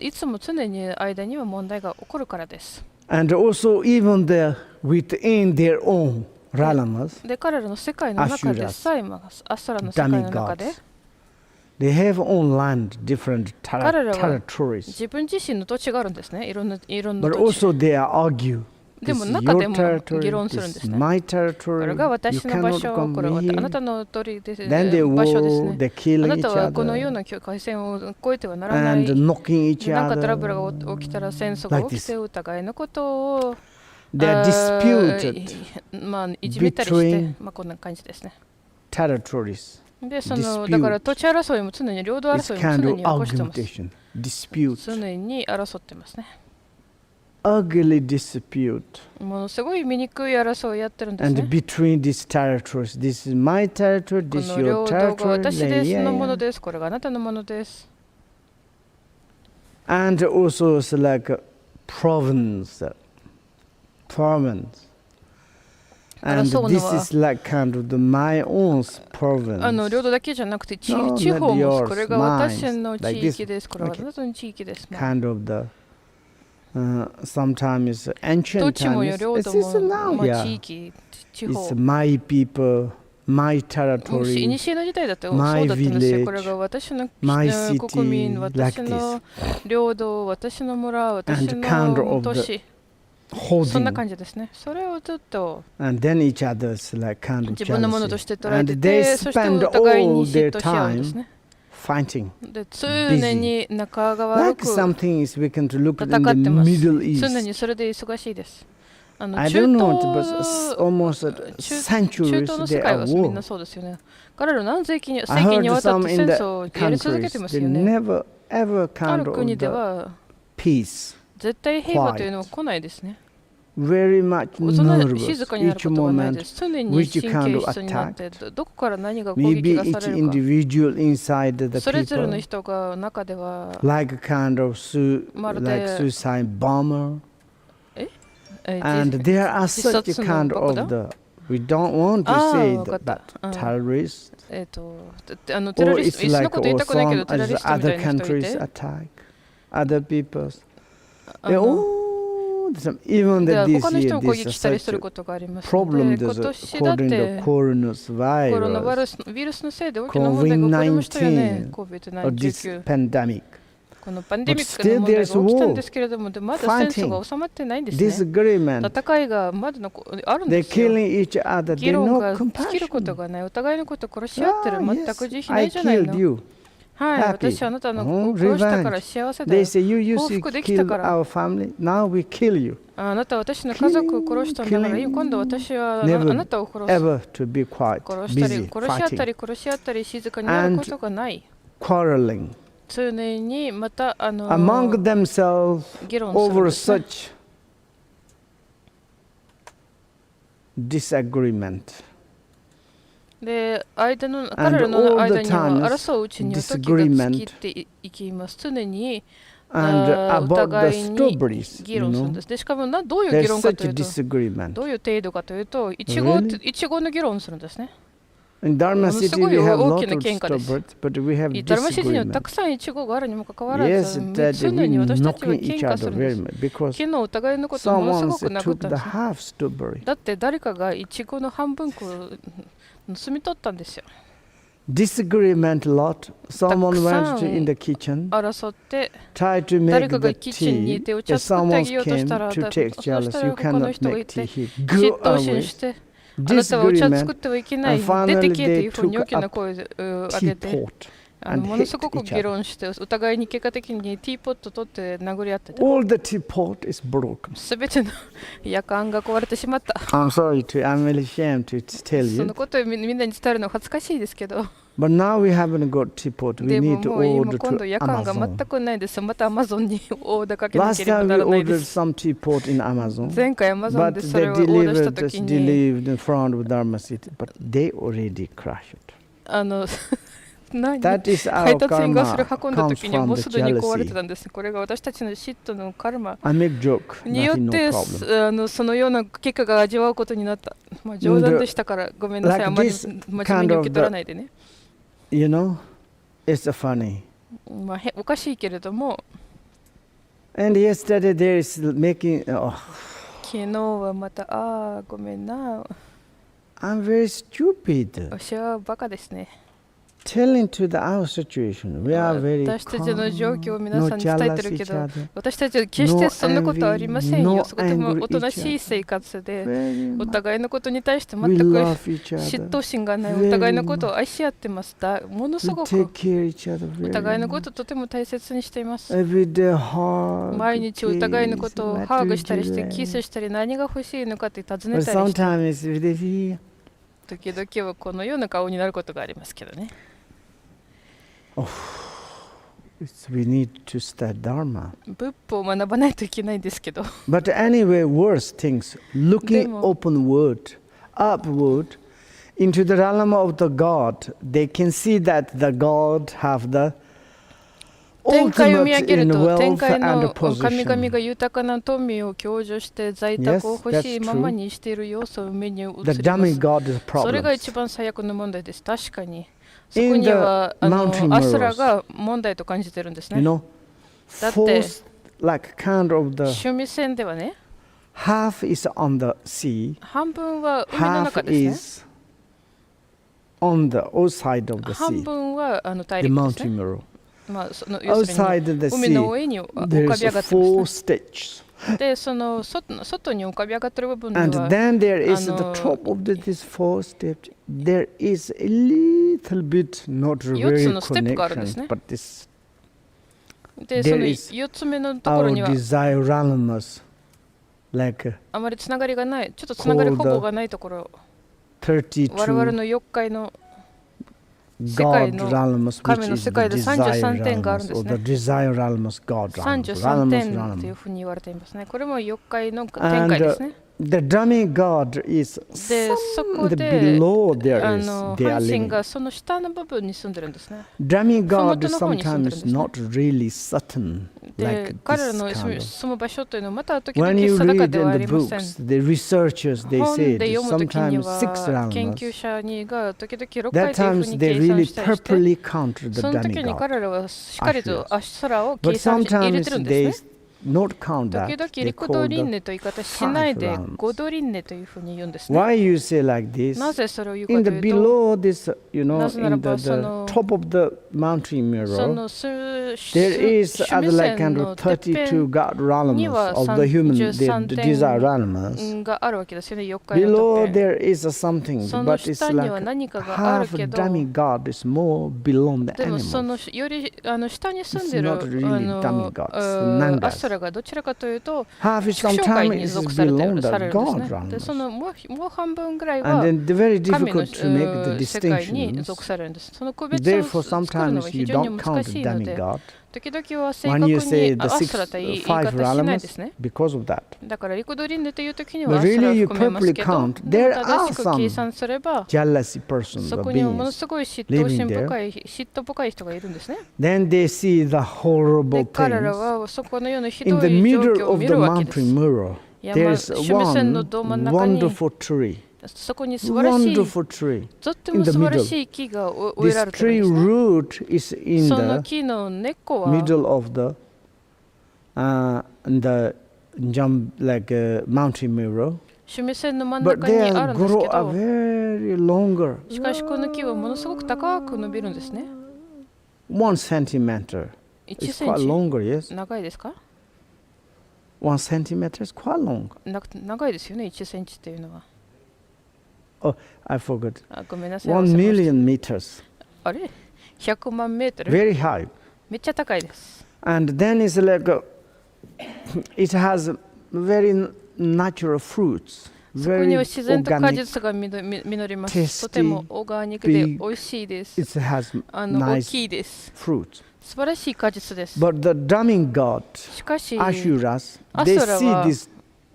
C: いつも常に間には問題が起こるからです。で、彼らの世界の中でさえ、アスラの世界の中で、
A: They have own land, different territories.
C: 自分自身の土地があるんですね。いろんな土地。
A: But also they argue.
C: でも中でも議論するんですね。これが私の場所、これはあなたの鳥です、場所ですね。あなたはこのような境界線を越えてはならない。なんかトラブルが起きたら戦争が起きてお互いのことをいじめたりして、こんな感じですね。
A: Territories.
C: で、だから土地争いも常に領土争いも常に起こしてます。常に争ってますね。
A: Ugly dispute.
C: ものすごい醜い争いをやってるんですね。
A: And between these territories, this is my territory, this is your territory. この領土が私ですのものです。これがあなたのものです。And also it's like a province. And this is like kind of my own province.
C: 領土だけじゃなくて地方も、これが私の地域です。これは私の地域です。
A: Kind of the sometimes ancient times.
C: 土地も領土も地域、地方。
A: It's my people, my territory,
C: いにしえの時代だってそうだったんですよ。これが私の国民、私の領土、私の村、私の都市。そんな感じですね。それをずっと自分のものとして捉えてて、そしてお互いに嫉妬し合うんですね。で、常に仲が悪く戦ってます。常にそれで忙しいです。中東の世界はみんなそうですよね。彼ら何世紀にわたって戦争をやり続けてますよね。ある国では絶対平和というのは来ないですね。
A: Very much nervous.
C: 静かになることがないです。常に神経質になって、どこから何が攻撃がされるか。それぞれの人が中では、まるで、
A: suicide bomber. And there are such a kind of the, we don't want to say that, but terrorists.
C: テロリスト、そんなこと言いたくないけど、テロリストみたいな人いて。
A: Other people's.
C: 他の人を攻撃したりすることがありますので、今年だってコロナウイルスのせいで大きな問題が起こりましたよね。COVID-19。このパンデミックの問題が起きたんですけれども、まだ戦争が収まってないんですね。戦いがまだあるんですよ。議論が尽きることがない。お互いのことを殺し合ってる。全く慈悲ないじゃないの。はい、私はあなたの殺したから幸せだよ。報復できたから。あなたは私の家族を殺したんだから、今度私はあなたを殺す。殺し合ったり静かになることがない。常にまた議論するんですね。で、彼らの間には争ううちには時が尽きていきます。常にお互いに議論するんです。で、しかもどういう議論かというと、どういう程度かというと、いちごの議論するんですね。すごい大きな喧嘩です。ダルマシティにはたくさんイチゴがあるにもかかわらず、常に私たちは喧嘩するんです。昨日お互いのことをものすごく殴ったんです。だって誰かがイチゴの半分こ盗み取ったんですよ。
A: disagreement a lot. Someone went in the kitchen,
C: 争って
A: tried to
C: 誰
A: make
C: かが
A: the
C: キッチンにい
A: tea.
C: てお茶
A: If
C: 作ってあ
A: someone
C: げようとし
A: came
C: たら
A: to
C: そ
A: take
C: した
A: jealous,
C: ら
A: you
C: 他の
A: cannot
C: 人がい
A: make
C: て
A: tea. He
C: 嫉
A: go
C: 妬心
A: away.
C: してあなたはお茶作っ
A: Disagreement.
C: てはいけない
A: And
C: 出て
A: finally
C: けってい
A: they
C: うふうに大
A: took
C: きな
A: up
C: 声を上げて
A: teapot
C: も
A: and
C: のす
A: hit
C: ごく
A: each
C: 議
A: other.
C: 論してお互いに結果的にティーポット取って殴り合ってた
A: All the teapot is broken.
C: すべての夜間が壊れてしまった
A: I'm sorry I'm really ashamed to tell
C: そ
A: you.
C: のことをみんなに伝えるのは恥ずかしいですけど
A: But now we haven't got teapot. We
C: でも
A: need to
C: もう今
A: order
C: 今
A: to
C: 度夜間が全
A: Amazon.
C: くないです。また Amazon にオーダーかけな
A: Last
C: ければ
A: time
C: な
A: we
C: らないで
A: ordered
C: す。
A: some teapot in Amazon.
C: 前回 Amazon で
A: But
C: それ
A: they
C: をオーダーした
A: delivered
C: と
A: us
C: きに
A: delivered in front of Dharma City. But they already crashed.
C: 何
A: That is
C: 配
A: our
C: 達員がそれ
A: karma
C: 運んだと
A: comes
C: きには
A: from
C: もう
A: the
C: すでに壊れて
A: jealousy.
C: たんです。これが私たちの嫉妬のカルマ
A: I make joke.
C: によっ
A: Nothing, no
C: て
A: problem.
C: そのような結果が味わうことになった。まあ冗談でしたからごめんなさい。
A: Like
C: あまり
A: this
C: 真面目に受け取らないでね。
A: You know, it's funny.
C: まあおかしいけれども
A: And yesterday there is making. Oh,
C: 昨日はまたごめんな
A: I'm very stupid.
C: 私はバカですね。
A: Telling to our situation, we are very
C: 私たちの状況を
A: calm,
C: 皆
A: no
C: さんに伝えて
A: jealous
C: るけ
A: each
C: ど
A: other,
C: 私たちは決してそんなことはありません
A: no
C: よ。とても
A: envy
C: おとなしい生活で
A: very
C: お
A: much.
C: 互いのことに対して全
A: We
C: く
A: love each
C: 嫉
A: other.
C: 妬心がない
A: very
C: お互いのことを愛し合ってますものす
A: We
C: ご
A: take
C: く
A: care each other
C: お
A: very
C: 互いのこ
A: much.
C: とをとても大切にしています
A: Every day hug,
C: 毎日お互いのことを
A: kiss,
C: ハ
A: what
C: グ
A: do
C: したりして
A: you
C: キスしたり何が欲しいのかって尋
A: But
C: ねたりして
A: sometimes it's really,
C: 時々はこのような顔になることがありますけどね
A: we need to study Dharma.
C: 仏法を学ばないといけないんですけど
A: But anyway, worse things, looking openward, upward, into the realm of the God, they can see that the God have the
C: 天界を見上
A: ultimate
C: げる
A: in
C: と天
A: wealth
C: 界
A: and
C: の神々
A: position.
C: が豊かな富を享受して在宅を欲しい
A: Yes, that's
C: ままにしている様子を目に映り
A: The
C: ます
A: demigod is
C: それが
A: problem.
C: 一番最悪の問題です。確かに。そこ
A: In
C: に
A: the
C: は
A: mountain
C: アスラ
A: mirrors,
C: が問題と感じてるんです
A: you
C: ね。
A: know,
C: だって
A: force like kind of the
C: 趣味線ではね、
A: half is on the sea,
C: 半分は海の
A: half
C: 中ですね。
A: is on the outside of the
C: 半
A: sea,
C: 分は大
A: the
C: 陸ですね。
A: mountain mirror.
C: まあ、その要する
A: Outside
C: に
A: the
C: 海の
A: sea,
C: 上に浮
A: there
C: か
A: is
C: び上がって
A: four
C: ます、
A: stages.
C: ね。で、その外に浮かび上がってる部分で
A: And
C: は、
A: then there is the
C: あの
A: top of this four steps. There is a little bit not
C: 4
A: very
C: つのステップがあるんですね。
A: connection, but this
C: で、その
A: there is
C: 4つ目のところ
A: our
C: には
A: desire realms, like
C: あまりつながりがない、ちょっとつながり保護がないところ、我々
A: 32
C: の欲界の
A: God realms, which
C: 神の
A: is
C: 世
A: the
C: 界で
A: desire
C: 33点があるん
A: realms,
C: です
A: or
C: ね。
A: the desire realms, God realms,
C: 33
A: realms,
C: 点という
A: realms.
C: ふうに言われていますね。これも欲界の展
A: And
C: 開ですね。
A: the demigod is
C: で、そ
A: some
C: こ
A: the
C: で
A: below there is
C: 半
A: they are
C: 身
A: living.
C: がその下の部分に住んでるんですね。
A: Demigod
C: 麓の方に住んでるん
A: sometimes
C: ですね。
A: not really certain
C: で
A: like、
C: 彼ら
A: this
C: の
A: kind of.
C: 住む場所というのはまた時
A: When
C: 々
A: you
C: 定か
A: read
C: ではあ
A: in
C: り
A: the
C: ません。
A: books, the researchers they
C: 本
A: said
C: で読むときに
A: sometimes six
C: は研究
A: realms.
C: 者にが時々6
A: That
C: 回というふう
A: times
C: に
A: they
C: 計
A: really
C: 算したりして、
A: purposely counter the
C: その時に
A: demigod.
C: 彼らはしっかりとアシュラを
A: But
C: 計算し入れ
A: sometimes
C: てるんです
A: they
C: ね。
A: not count
C: 時
A: that.
C: 々
A: They
C: リクド
A: call
C: リン
A: the
C: ネという言い方しないで
A: five rounds.
C: ゴドリンネというふうに言うんですね。
A: Why you say like this?
C: なぜそれを言うか
A: In
C: と
A: the
C: いうと、
A: below this, you know,
C: なぜなら
A: in
C: ば
A: the
C: その
A: top of the mountain
C: そ
A: mirror,
C: の
A: there is
C: 趣
A: other
C: 味
A: like
C: 線
A: kind
C: の
A: of
C: てっぺ
A: 32
C: ん
A: God realms
C: には
A: of the human, the
C: 33
A: desire realms.
C: があるわけですよね。欲界の
A: Below
C: てっぺん。
A: there is something,
C: その
A: but it's
C: 下には
A: like
C: 何かがある
A: half
C: けど、
A: demigod is more below the
C: でもそ
A: animals.
C: のより下に住んで
A: It's
C: る
A: not really demigods,
C: アスラがどちらかというと
A: Half is
C: 副将界
A: sometimes
C: に
A: is
C: 属されて
A: below
C: され
A: the
C: るん
A: God
C: ですね。で、
A: realms.
C: そのもう半分ぐらい
A: And
C: は
A: then very
C: 神の
A: difficult to make the
C: 世界に
A: distinctions.
C: 属されるんです。その区別を
A: Therefore,
C: 作るの
A: sometimes
C: は
A: you
C: 非常に
A: don't
C: 難
A: count
C: し
A: the
C: いので、
A: demigod
C: 時々は正
A: when
C: 確
A: you say
C: に
A: the
C: アスラという言い
A: five
C: 方しないです
A: realms
C: ね。
A: because of that.
C: だからリコドリンネという時には
A: But
C: アスラ
A: really
C: を
A: you
C: 含めますけ
A: properly
C: ど、
A: count.
C: で
A: There
C: も
A: are
C: 正しく計
A: some
C: 算すれば、
A: jealousy persons
C: そ
A: or
C: こにはもの
A: beings.
C: すごい嫉妬
A: living
C: 心
A: there.
C: 深い、嫉妬深い人がいるんですね。
A: Then they see the
C: で、
A: horrible
C: 彼ら
A: things.
C: はそこのようなひ
A: In
C: ど
A: the
C: い状
A: middle
C: 況を
A: of
C: 見
A: the
C: るわけです。
A: mountain mirror,
C: 山
A: there is
C: 趣味線の
A: one
C: ど真ん中に
A: wonderful tree.
C: そこに素晴らしい、
A: Wonderful tree.
C: とっても素晴らしい木が植えら
A: This
C: れてるん
A: tree
C: ですね。
A: root is in
C: その
A: the
C: 木の根っこは
A: middle of the like mountain mirror.
C: 主目線の真ん中にあるんですけど、しかしこの木はものすごく高く伸びるんですね。
A: 1 centimeter
C: 1
A: is
C: セン
A: quite
C: チ
A: longer, yes?
C: 長いですか？
A: 1 centimeter is quite long.
C: 長いですよね、1センチっていうのは。
A: Oh, I forgot.
C: ごめんなさい。
A: 1 million meters.
C: あれ ?100 万メートル
A: Very high.
C: めっちゃ高いです。
A: And then it's like it has very natural fruits.
C: そこには
A: Very
C: 自然と果
A: organic.
C: 実が実ります。
A: tasty,
C: とてもオーガニックで
A: big.
C: 美味しいです。
A: It has
C: 大
A: nice
C: きいです。
A: fruits.
C: 素晴らしい果実です。
A: But the drumming god,
C: しかし、
A: Asuras,
C: ア
A: they
C: スラ
A: see
C: は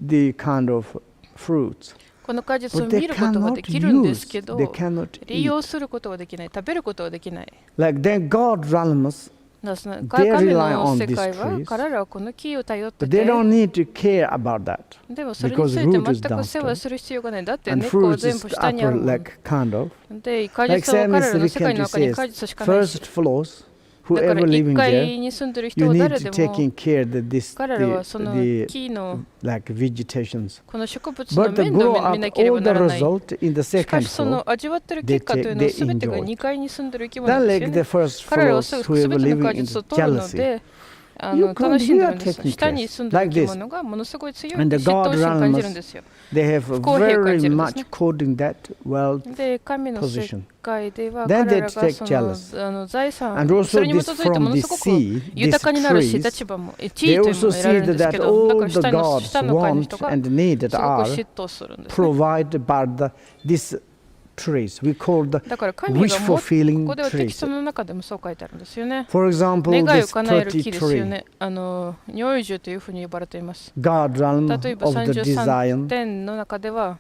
A: the kind of fruits.
C: この果実を
A: But they
C: 見ることが
A: cannot
C: できるんです
A: use,
C: けど、
A: they cannot
C: 利
A: eat.
C: 用することはできない、食べることはできない。
A: Like then God Ralamus,
C: 神
A: rely
C: の
A: on
C: 世
A: these
C: 界は
A: trees,
C: 彼らはこの木を頼って
A: but they
C: て、
A: don't need to care about that.
C: でもそれについて全く世話する必要がない。だって
A: And
C: 根っこは
A: fruits
C: 全
A: is
C: 部下にある
A: upper
C: もん。
A: like kind of.
C: で、果
A: Like
C: 実は
A: same
C: 彼
A: as
C: らの
A: we
C: 世界
A: can
C: の
A: to
C: 中に
A: say
C: 果実しかないし。
A: first floors,
C: だから
A: whoever
C: 1
A: living
C: 階
A: there,
C: に住んでる人
A: you
C: は
A: need
C: 誰
A: to
C: で
A: taking
C: も
A: care that this
C: 彼らはその
A: the
C: 木の
A: like vegetations.
C: この植物の
A: But the
C: 面
A: grow
C: 倒を
A: up
C: 見なければ
A: all
C: な
A: the
C: らない。
A: result in the
C: しか
A: second
C: しその
A: floor.
C: 味わってる結果というのは
A: they
C: 全てが
A: enjoy.
C: 2階に住んでる生き物
A: Then
C: です
A: like
C: よ
A: the
C: ね。
A: first
C: 彼らは
A: floors,
C: すべ
A: whoever
C: ての果
A: living in
C: 実を取るの
A: jealousy.
C: で、
A: You
C: 楽
A: can't
C: しんで
A: hear
C: るんです。
A: technique
C: 下に住んでる
A: like
C: 生き
A: this.
C: 物がものすごい強い
A: And the
C: 嫉
A: God
C: 妬心を感じるん
A: realms,
C: ですよ。
A: they have
C: 不公平を感じ
A: very
C: るんですね。
A: much coding that well
C: で、神の世
A: position.
C: 界では
A: Then
C: 彼
A: they
C: らが
A: take
C: そ
A: jealous.
C: の財産、
A: And also
C: それに基
A: this
C: づいても
A: from
C: の
A: the
C: すごく
A: sea,
C: 豊かに
A: these
C: なるし、
A: trees,
C: 立場も、地
A: they
C: 位という
A: also
C: のも得られる
A: see
C: んですけ
A: that
C: ど、だ
A: all
C: から
A: the
C: 下の
A: gods
C: 下の階の人
A: want
C: が
A: and need
C: す
A: that
C: ごく
A: are
C: 嫉妬するんですね。
A: provided by these trees. We call the
C: だから神が
A: wish
C: もこ
A: fulfilling
C: こではテキスト
A: trees.
C: の中でもそう書いてあるんですよね。
A: For example,
C: 願いを
A: this
C: 叶える木ですよ
A: 33,
C: ね。如意樹というふうに呼ばれています。
A: God realm
C: 例えば
A: of the
C: 33
A: design.
C: 点の中では、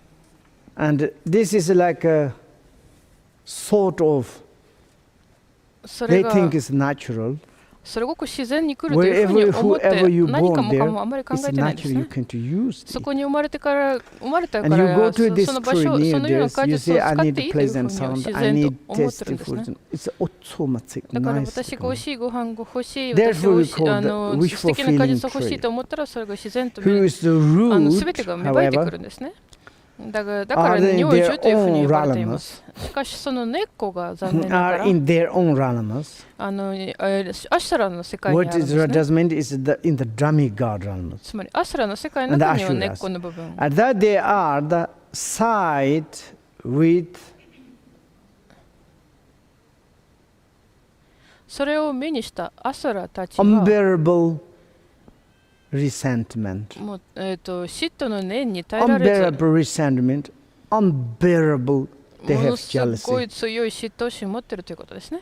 A: And this is like a sort of,
C: それ
A: they
C: が
A: think is natural.
C: それごく自然に来るというふうに
A: Wherever,
C: 思って
A: whoever you
C: 何か
A: born
C: もかもあまり
A: there,
C: 考
A: it's
C: えてないです
A: natural you
C: ね。
A: can to use
C: そ
A: it.
C: こに生まれたか
A: And
C: ら
A: you go
C: そ
A: to this
C: の場
A: tree
C: 所、
A: near
C: そのような
A: this,
C: 果
A: you
C: 実を
A: say, I
C: 使っ
A: need
C: て
A: a
C: いいというふう
A: pleasant
C: に
A: sound,
C: 自
A: I
C: 然
A: need
C: と思ってる
A: tasty
C: んですね。
A: food. It's automatic,
C: だから
A: nice.
C: 私が美味しいご飯が欲しい、
A: Therefore
C: 私美味し
A: we
C: い
A: call the
C: 素敵な果
A: wish-fulfilling
C: 実が欲しいと思ったらそれが自然と
A: Who is the
C: 全て
A: root,
C: が芽生えてく
A: however,
C: るんですね。だから
A: are they
C: 如
A: in
C: 意
A: their
C: 樹というふうに
A: own
C: 呼ばれていま
A: realms,
C: す。しかしその根っこが残念なが
A: are
C: ら
A: in their own realms.
C: アシュラの世界にあ
A: What
C: るん
A: is
C: ですね。
A: does mean is in the demigod realms.
C: つまりアシュラの世界の中には根っこの部分。
A: And that they are the side with
C: それを目にしたアスラたちは
A: unbearable resentment.
C: もう嫉妬の念に耐えられず、
A: Unbearable resentment, unbearable, they
C: も
A: have
C: のすごい
A: jealousy.
C: 強い嫉妬心を持っているということですね。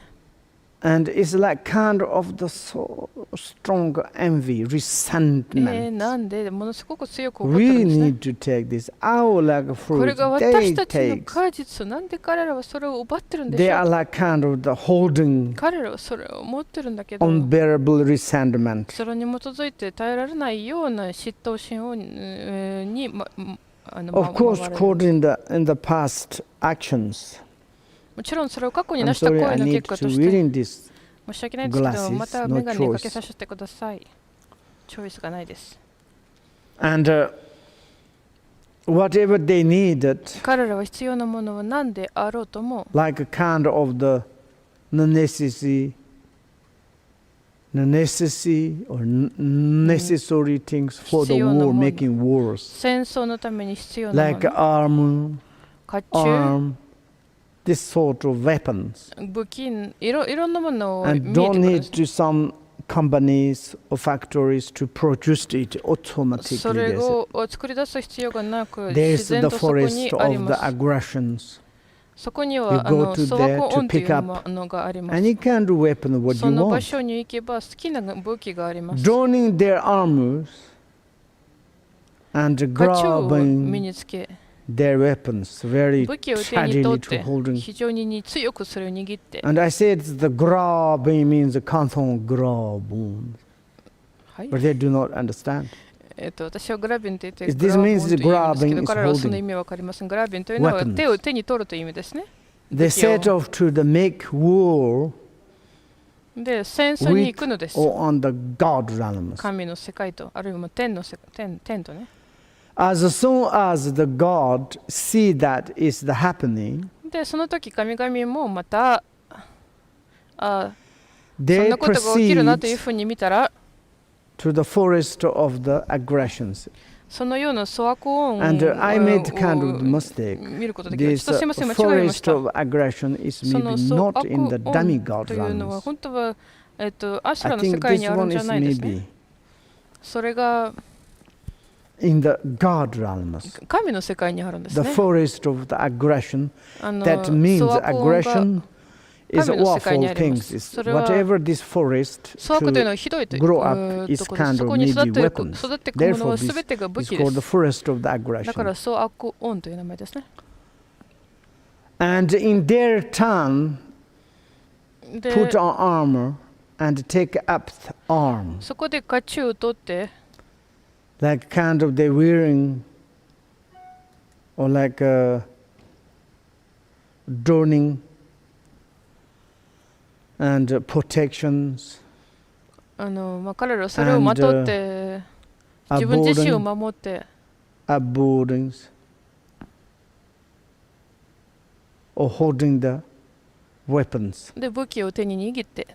A: And it's like kind of the so strong envy, resentment.
C: なんでものすごく強く怒ってる
A: We
C: んですね。
A: need to take this. Our like
C: これ
A: fruit,
C: が
A: they
C: 私たちの
A: take.
C: 果実、なんで彼らはそれを奪ってるんで
A: They
C: しょ
A: are
C: う。
A: like kind of the holding
C: 彼らはそれを持ってるんだけど、
A: unbearable resentment.
C: それに基づいて耐えられないような嫉妬心を
A: Of course,
C: 回れる
A: caught in the past actions.
C: もちろんそれを過去に
A: I'm
C: なした行
A: sorry, I
C: 為の
A: need
C: 結果
A: to
C: として
A: reading this.
C: 申し訳ないですけど、
A: glasses,
C: また
A: no
C: メガネ
A: choice.
C: かけさせてください。チョイスがないです。
A: And whatever they needed,
C: 彼らは必要なものは何であろうとも、
A: like a kind of the necessity or necessary things for the
C: 必要なも
A: war,
C: の。
A: making wars,
C: 戦争のために必要なも
A: like
C: の、
A: armor,
C: 甲冑、
A: this sort of weapons.
C: 武器、いろんなものを見え
A: And
C: てく
A: don't
C: るんで
A: need
C: す。
A: to some companies or factories to produce it
C: そ
A: automatically.
C: れ
A: There's,
C: を作り出す必要がなく、自
A: there's
C: 然
A: the
C: とそこ
A: forest
C: にあり
A: of
C: ま
A: the
C: す。
A: aggressions.
C: そこに
A: You
C: は
A: go to
C: 粗
A: there
C: 悪
A: to
C: 音とい
A: pick
C: う
A: up
C: ものがありま
A: And
C: す。
A: you can do weapon what
C: そ
A: you
C: の場
A: want.
C: 所に行けば好きな武器があります。
A: Donning their armors and
C: 甲冑を身
A: grabbing
C: につけ、
A: their weapons very
C: 武器を手に取
A: steadily
C: って
A: to holding.
C: 非常に強くそれを握って、
A: And I said the grabbing means the canton grabbing.
C: はい、
A: But they do not understand.
C: 私はグラビンと言って
A: This
C: グラボン
A: means
C: と
A: the
C: 言うんですけ
A: grabbing
C: ど、
A: is
C: 彼らはその
A: holding
C: 意味は分かりません。グラビンというのは
A: weapons.
C: 手に取るという意味ですね。
A: They
C: 武器を
A: set off to the make war
C: で、戦争に行くのです。
A: or on the God realms.
C: 神の世界と、あるいは天とね。
A: As soon as the God see that is the happening,
C: で、その時神々もまた、そん
A: they
C: なことが起きるなという
A: proceed
C: ふうに見たら、
A: to the forest of the aggressions.
C: そのような粗悪音
A: And I made
C: を
A: kind of the mistake.
C: 見ることができる。
A: This
C: ちょっとすみません、間違えまし
A: forest
C: た。
A: of aggression is
C: その
A: maybe
C: 粗
A: not
C: 悪
A: in the
C: 音
A: demigod
C: というのは
A: realms.
C: 本当は、アシュ
A: I
C: ラの世
A: think
C: 界
A: this
C: にあるん
A: one
C: じゃ
A: is
C: ないですね。
A: maybe
C: それが
A: in the God realms.
C: 神の世界にあるんです
A: The
C: ね。
A: forest of the aggression.
C: あの
A: That means
C: 粗悪音が
A: aggression is
C: 神の世界に
A: awful
C: あります。
A: things. It's
C: それは
A: whatever this forest
C: 粗悪というの
A: to
C: はひどいという
A: grow up is
C: ところで
A: kind
C: そ
A: of
C: こに
A: maybe
C: 育
A: weapons.
C: っていくもの
A: Therefore,
C: は
A: this
C: 全てが武
A: is
C: 器で
A: called the
C: す。
A: forest of the
C: だから
A: aggression.
C: 粗悪音という名前ですね。
A: And in their turn,
C: で、
A: put on armor and take up the arm.
C: そこで甲冑を取って、
A: Like kind of they're wearing or like droning and protections,
C: 彼らはそれをまとって、自分自身を守って、
A: upboardings, or holding the weapons.
C: で、武器を手に握って、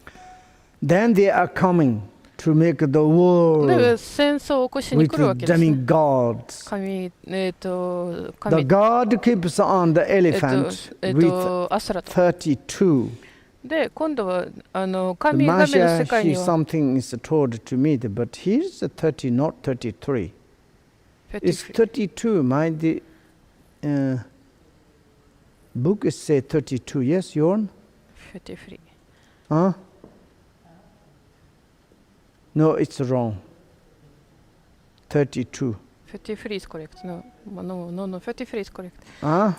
A: Then they are coming to make the
C: で、
A: world
C: 戦争を起こしに
A: with
C: 来るわ
A: the
C: けです、ね。
A: demigods.
C: 神、
A: The God keeps on the elephant
C: アスラ
A: with
C: と。
A: 32.
C: で、今度は
A: The
C: 神々の世
A: Masha,
C: 界に
A: she
C: は
A: something is told to me, but here's the 30, not 33. It's 32. My book is say 32. Yes, Jorn?
C: 53。
A: Huh? No, it's wrong. 32.
C: 53 is correct. No, 53 is correct.
A: Huh?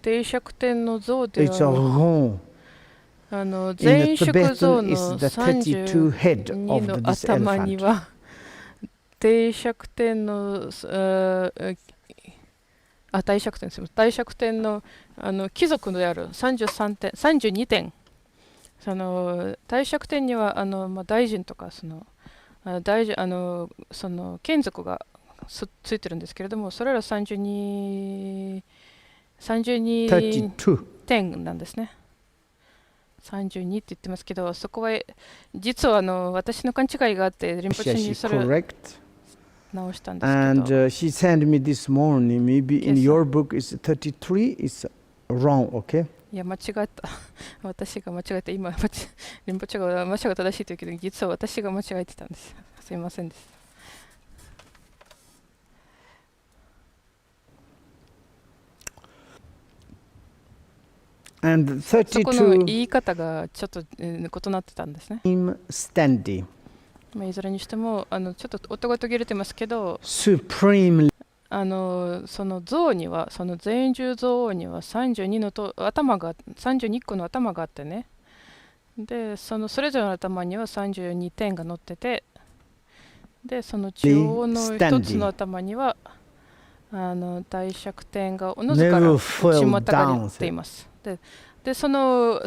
C: 帝釈天の像で
A: It's
C: は、
A: wrong.
C: 全縮像
A: Tibetan
C: の
A: is the 32 head
C: 32
A: of
C: の
A: this
C: 頭に
A: elephant.
C: は、帝釈天の、帝釈天ですよ。帝釈天の、貴族である33点、32点。帝釈天には大臣とかその眷属がついてるんですけれども、それら32点なんですね。32って言ってますけど、そこは実は私の勘違いがあって、リンポチェにそれを直したんですけど。
A: And she sent me this morning. Maybe in your book is 33. It's wrong, okay?
C: いや、間違えた。私が間違えて、今、リンポチェが正しいというけど、実は私が間違えてたんです。すいませんでした。
A: And 32.
C: そこの言い方がちょっと異なってたんですね。
A: Standy.
C: いずれにしても、ちょっと音が途切れてますけど、
A: Supremely.
C: その像には、その全十像には32個の頭があってね。で、それぞれの頭には32点が乗ってて、で、その中央の一つの頭には、帝釈天がおのずから内またがっています。で、その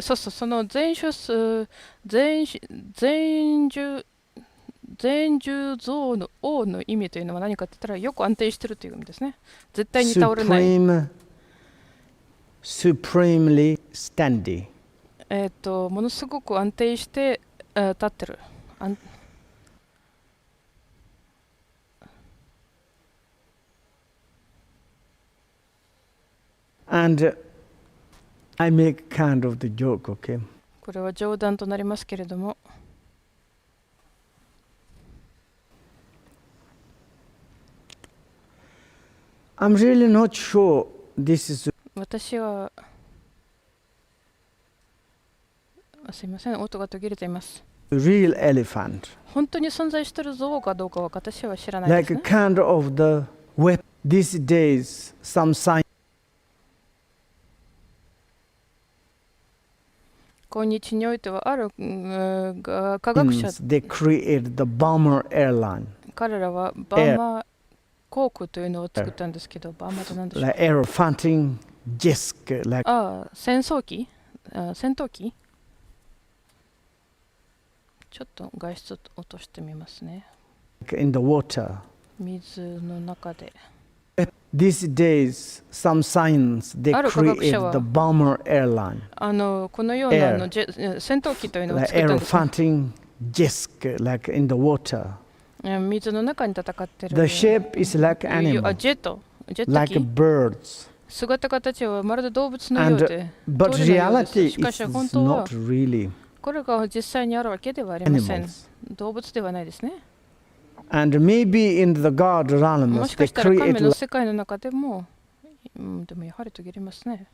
C: 全十像の王の意味というのは何かって言ったら、よく安定してるという意味ですね。絶対に倒れない。
A: Supremely standy.
C: ものすごく安定して立ってる。
A: And I make kind of the joke, okay?
C: これは冗談となりますけれども、
A: I'm really not sure this is
C: 私は、すいません、音が途切れています。
A: a real elephant.
C: 本当に存在している像かどうかは私は知らないで
A: Like
C: す
A: a
C: ね。
A: kind of the weapon. These days, some science
C: 今日においてはある科学者、
A: they create the bomber airline.
C: 彼らはバーマ航空というのを作ったんですけど、バーマって何でしょう。
A: Like aerofanting jet, like
C: 戦闘機ちょっと外出を落としてみますね。
A: in the water.
C: 水の中で。
A: These days, some science they create the bomber airline.
C: このような戦闘機というのを作ったんです。
A: Fighting jet like in the water.
C: 水の中に戦っている。
A: The shape is like animal.
C: ジェット機。
A: Like birds.
C: 姿形はまるで動物のようで。
A: But reality is
C: しかし本当は
A: not really.
C: これが実際にあるわけではありません。動物ではないですね。
A: And maybe in the God realm,
C: もしかしたら神の世界の中でも、でもやはり途切れますね。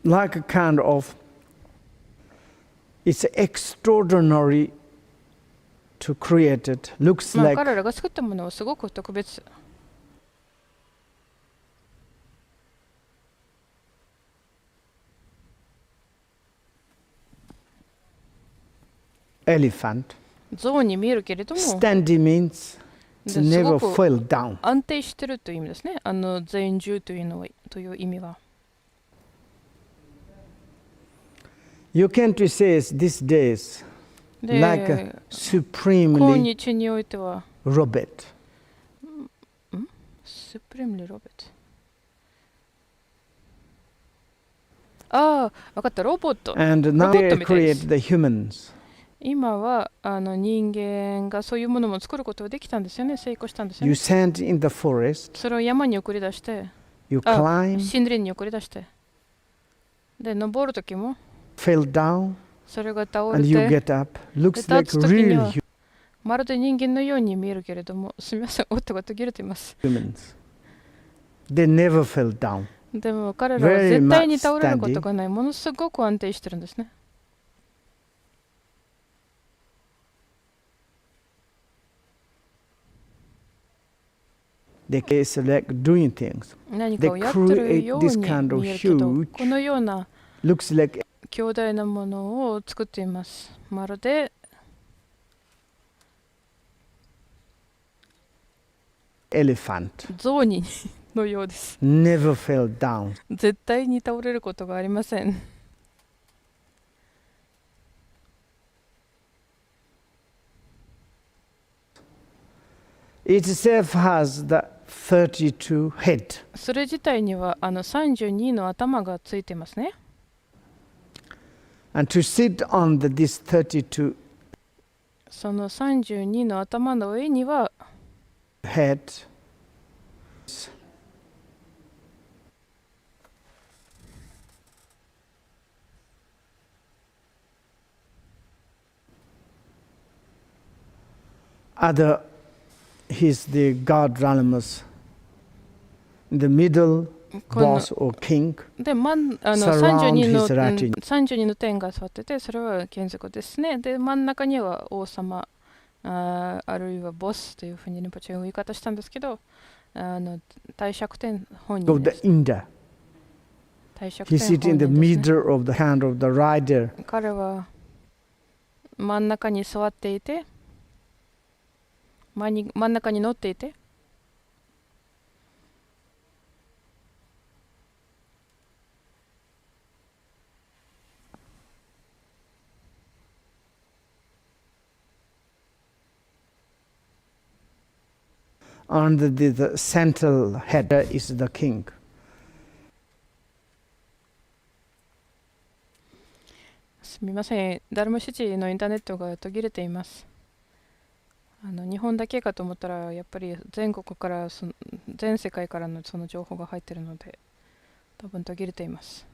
A: Like a kind of, it's extraordinary to create it. Looks like
C: 彼らが作ったものはすごく特別。
A: elephant.
C: 象に見えるけれども、
A: Steady means it's never fall down.
C: 安定してるという意味ですね。全住という意味は。
A: You can't say these days like a
C: 今
A: supremely
C: 日においては、
A: robot.
C: supremely robot。分かった、ロボット。
A: And now they create the humans.
C: 今は人間がそういうものも作ることができたんですよね。成功したんですよ
A: You
C: ね。
A: send in the forest.
C: それを山に送り出して、
A: You climb.
C: 森林に送り出して、で登るときも
A: Fell down.
C: それが倒
A: And
C: れ
A: you
C: て、
A: get up. Looks
C: 立
A: like
C: つときには
A: real
C: まるで人間のように見えるけれども、すみません、音が途切れています。
A: humans. They never fell down.
C: でも彼らは絶対に倒れることがない。ものすごく安定してるんですね。
A: They select doing things.
C: 何かをやってるように見えるけど、このような
A: Looks like
C: 強大なものを作っています。まるで
A: elephant.
C: 象にのようです。
A: Never fell down.
C: 絶対に倒れることがありません。
A: Itself has the 32 head.
C: それ自体には32の頭がついてますね。
A: And to sit on this 32
C: その32の頭の上には
A: head other he's the God realms in the middle boss or king
C: で、
A: surround
C: 32の点が座ってて、それは眷属ですね。で、真ん中には王様、あるいはボスというふうにリンポチェは言い方したんですけど、帝釈天本人
A: of
C: で
A: the
C: す。
A: India.
C: 帝釈
A: He
C: 天
A: sits
C: 本
A: in the
C: 人ですね。
A: middle of the hand of the rider.
C: 彼は真ん中に座っていて、真ん中に乗っていて、
A: And the central head is the king.
C: すみません、ダルムシティのインターネットが途切れています。日本だけかと思ったら、やっぱり全国から全世界からのその情報が入っているので、多分途切れています。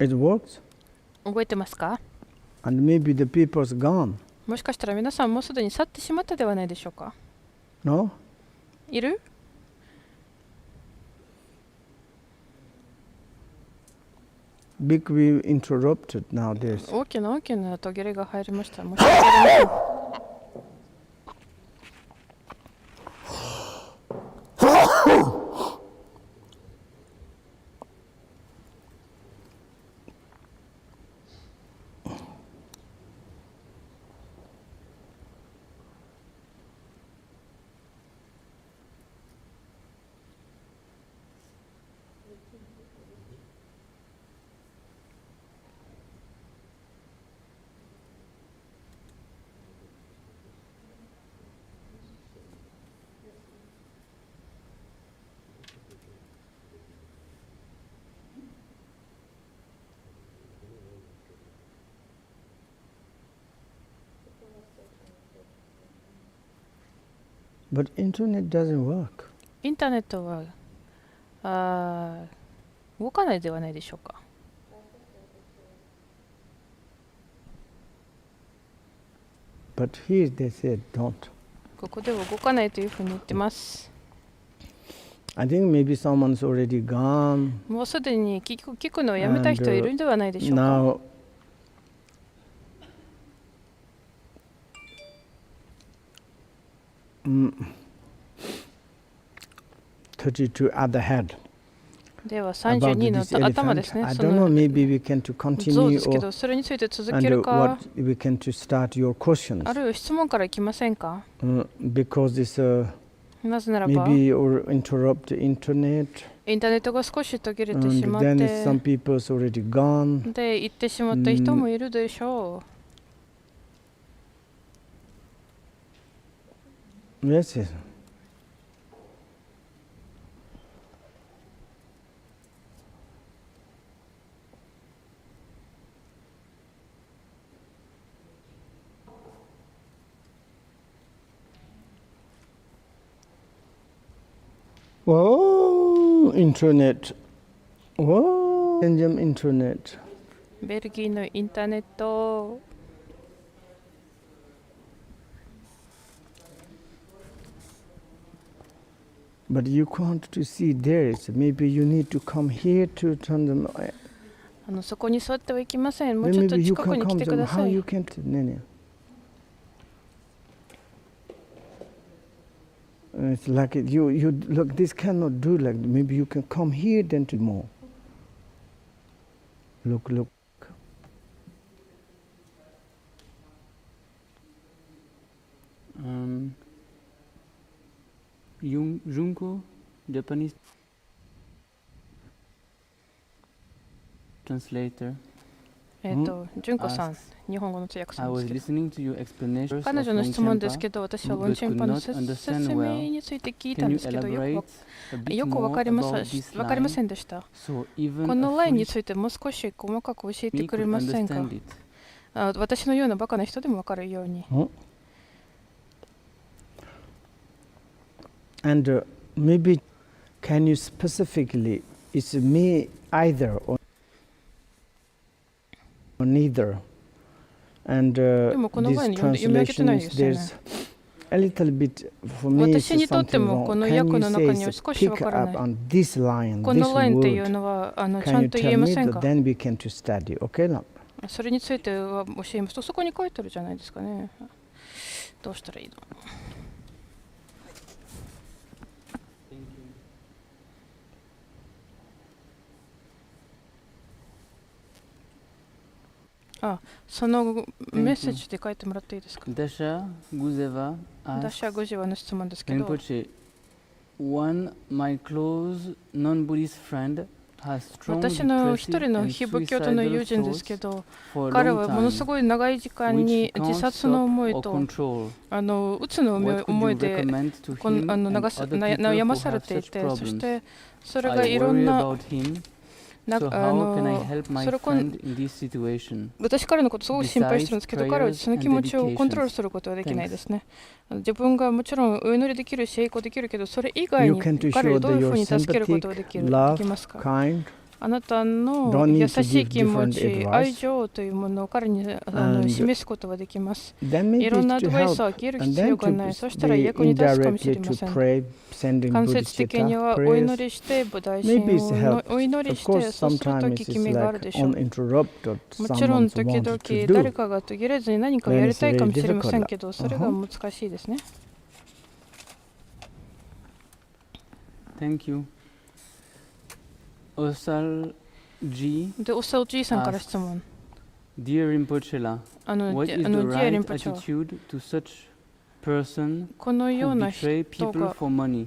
A: It works?
C: 覚えてますか？
A: And maybe the people's gone.
C: もしかしたら皆さんもうすでに去ってしまったではないでしょうか？
A: No?
C: いる？
A: Big wave interrupted now this.
C: 大きな途切れが入りました。申し訳ありません。
A: But internet doesn't work.
C: インターネットは動かないではないでしょうか。
A: But here they said don't.
C: ここでは動かないというふうに言ってます。
A: I think maybe someone's already gone.
C: もうすでに聞くのをやめた人いるんではないでしょうか。
A: Now, 32 at the head.
C: では32の頭ですね。
A: I don't know, maybe we can to
C: 象
A: continue
C: ですけ
A: or
C: ど、それについて続け
A: and
C: るか、
A: what we can to start your questions.
C: あるいは質問からいきませんか？
A: Because this
C: なぜならば、
A: maybe or interrupt the internet
C: インターネットが少し途切れて
A: and
C: しまっ
A: then
C: て、
A: some people's already gone.
C: で、行ってしまった人もいるでしょう。
A: Yes, yes. Whoa, internet. Whoa, Belgium internet.
C: ベルギーのインターネット。
A: But you can't to see there. So maybe you need to come here to turn them.
C: そこに座ってはいけません。もうちょっと
A: Maybe you
C: 近く
A: can
C: に来
A: come
C: て
A: to
C: く
A: them.
C: ださ
A: How
C: い。
A: you can? It's like you look. This cannot do like. Maybe you can come here then to more. Look.
D: Junko, Japanese translator.
C: 純子さん、日本語の通訳さ
D: I
C: んで
D: was
C: すけど、
D: listening to your explanation
C: 彼女の質問ですけど、私はウォンチェンパの説明について聞いたん
D: Can
C: で
D: you
C: すけど、よ
D: elaborate a
C: く
D: bit
C: わ
D: more
C: かりま
D: about this
C: せ
D: line?
C: んでした。
D: So even
C: この
D: a
C: ラインに
D: foolish
C: ついてもう少し細かく教えて
D: me
C: くれ
D: could
C: ませんか？
D: understand it.
C: 私のようなバカな人でもわかるように。
A: And maybe can you specifically? It's me either or neither. And these translations, there's a little bit for me.
C: 私にとってもこの訳の中には少しわからない。
A: on this line,
C: この
A: this
C: ラインっていう
A: word.
C: のはちゃ
A: Can
C: ん
A: you
C: と言
A: tell
C: えま
A: me
C: せん
A: that
C: か？
A: then we can to study? Okay, now.
C: それについては教えますと、そこに書いてあるじゃないですかね。どうしたらいいの？そのメッセージで書いてもらっていいですか？
D: Dasha Guzeva
C: ダシャ
D: asks,
C: グジワの質問ですけど、
D: Rinpoche, one my close non-Buddhist friend has strong
C: 私の一
D: depressive
C: 人の
D: and
C: 非仏教徒の友
D: suicidal
C: 人ですけ
D: thoughts
C: ど、
D: for a
C: 彼
D: long
C: はものす
D: time,
C: ごい長い時間
D: which
C: に
D: he
C: 自
D: can't
C: 殺の
D: stop
C: 思い
D: or
C: と
D: control.
C: うつの
D: What
C: 思
D: would
C: い
D: you
C: で
D: recommend to
C: この
D: him and
C: 悩
D: other people
C: ま
D: who
C: され
D: have
C: てい
D: such
C: て、そ
D: problems?
C: してそれが
D: I
C: いろん
D: worry
C: な
D: about him,
C: な
D: so how can I help my friend in this situation?
C: 私彼のことすごく心配してるんですけど、彼はその気持ちをコントロールすることはできないですね。自分がもちろんお祈りできるし、栄光できるけど、それ以外に彼をどういうふうに助けることができますか？あなたの優しい気持ち、愛情というものを彼に示すことができます。いろんなアドバイスをあげる必要がない。そしたら役に立つかもしれません。間接的にはお祈りして、菩提心をお祈りして、そうすると効き目があるでしょう。もちろん時々誰かが途切れずに何かをやりたいかもしれませんけど、それが難しいですね。
D: Thank you. Osal G
C: で、おさおじいさんから質問。
D: Dear Rinpoche, what is the right attitude to such person
C: このよう
D: who
C: な
D: betray
C: 人
D: people
C: が
D: for money?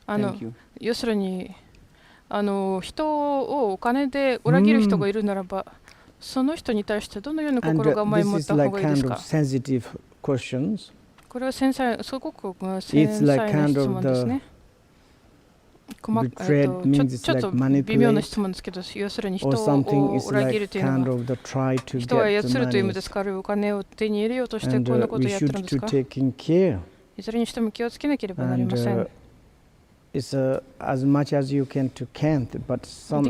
D: Thank you.
C: 要するに人をお金で裏切る人がいるならば、その人に対してどのような心構えを持った方がいいですか？これはすごく繊細な質問ですね。ちょっと微妙な質問ですけど、要するに人を裏切るというのは、人は操るという意味ですから、お金を手に入れようとしてこんなことをやってるんですか？いずれにしても気をつけなければなりません。で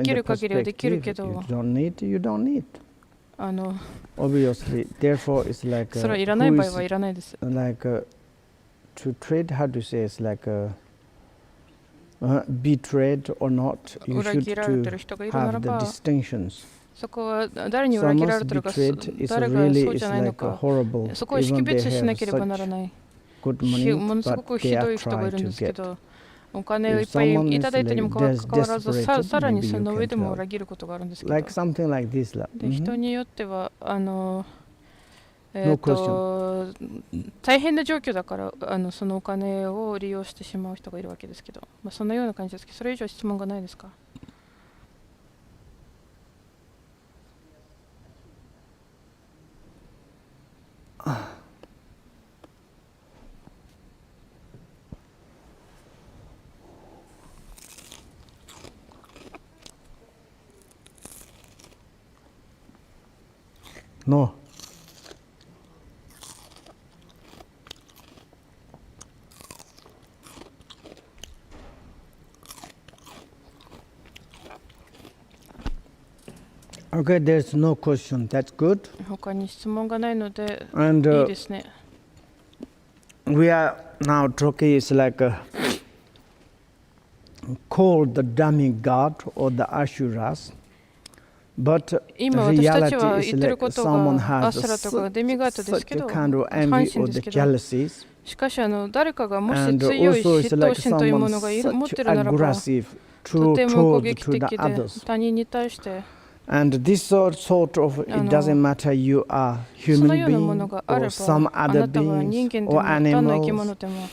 C: きる限りはできるけど、それはいらない場合はいらないです。
A: betrayed or not, you should to have the distinctions.
C: そこは誰に裏切られているか、誰がそうじゃないのか、そこを識別しなければならない。ものすごくひどい人がいるんですけど、お金をいっぱいいただいたにもかかわらず、さらにその上でも裏切ることがあるんですけど、で人によっては大変な状況だからそのお金を利用してしまう人がいるわけですけど、そのような感じですけど、それ以上質問がないですか
A: ？No. Okay, there's no question. That's good.
C: 他に質問がないので
A: And
C: いいですね。
A: We are now talking is like called the demigod or the Asuras, but
C: 今私たち
A: reality
C: は
A: is
C: 言ってる
A: like
C: こと
A: someone
C: がア
A: has
C: スラとかデミガートですけ
A: such a
C: ど、
A: kind of
C: 反
A: envy
C: 心
A: or
C: で
A: the
C: すけど、
A: jealousies,
C: しかし誰かがもし
A: and
C: 強い
A: also
C: 嫉
A: it's
C: 妬
A: like
C: 心というも
A: someone
C: のが持っ
A: such
C: てるならば、
A: aggressive
C: とても攻
A: towards
C: 撃
A: to the
C: 的で
A: others.
C: 他人に対して
A: And this sort of, it doesn't matter you are
C: その
A: human
C: ようなも
A: being
C: のがあ
A: or
C: れ
A: some
C: ば、あ
A: other
C: なたは人
A: beings
C: 間でも
A: or
C: 他の生き物
A: animals.
C: でも、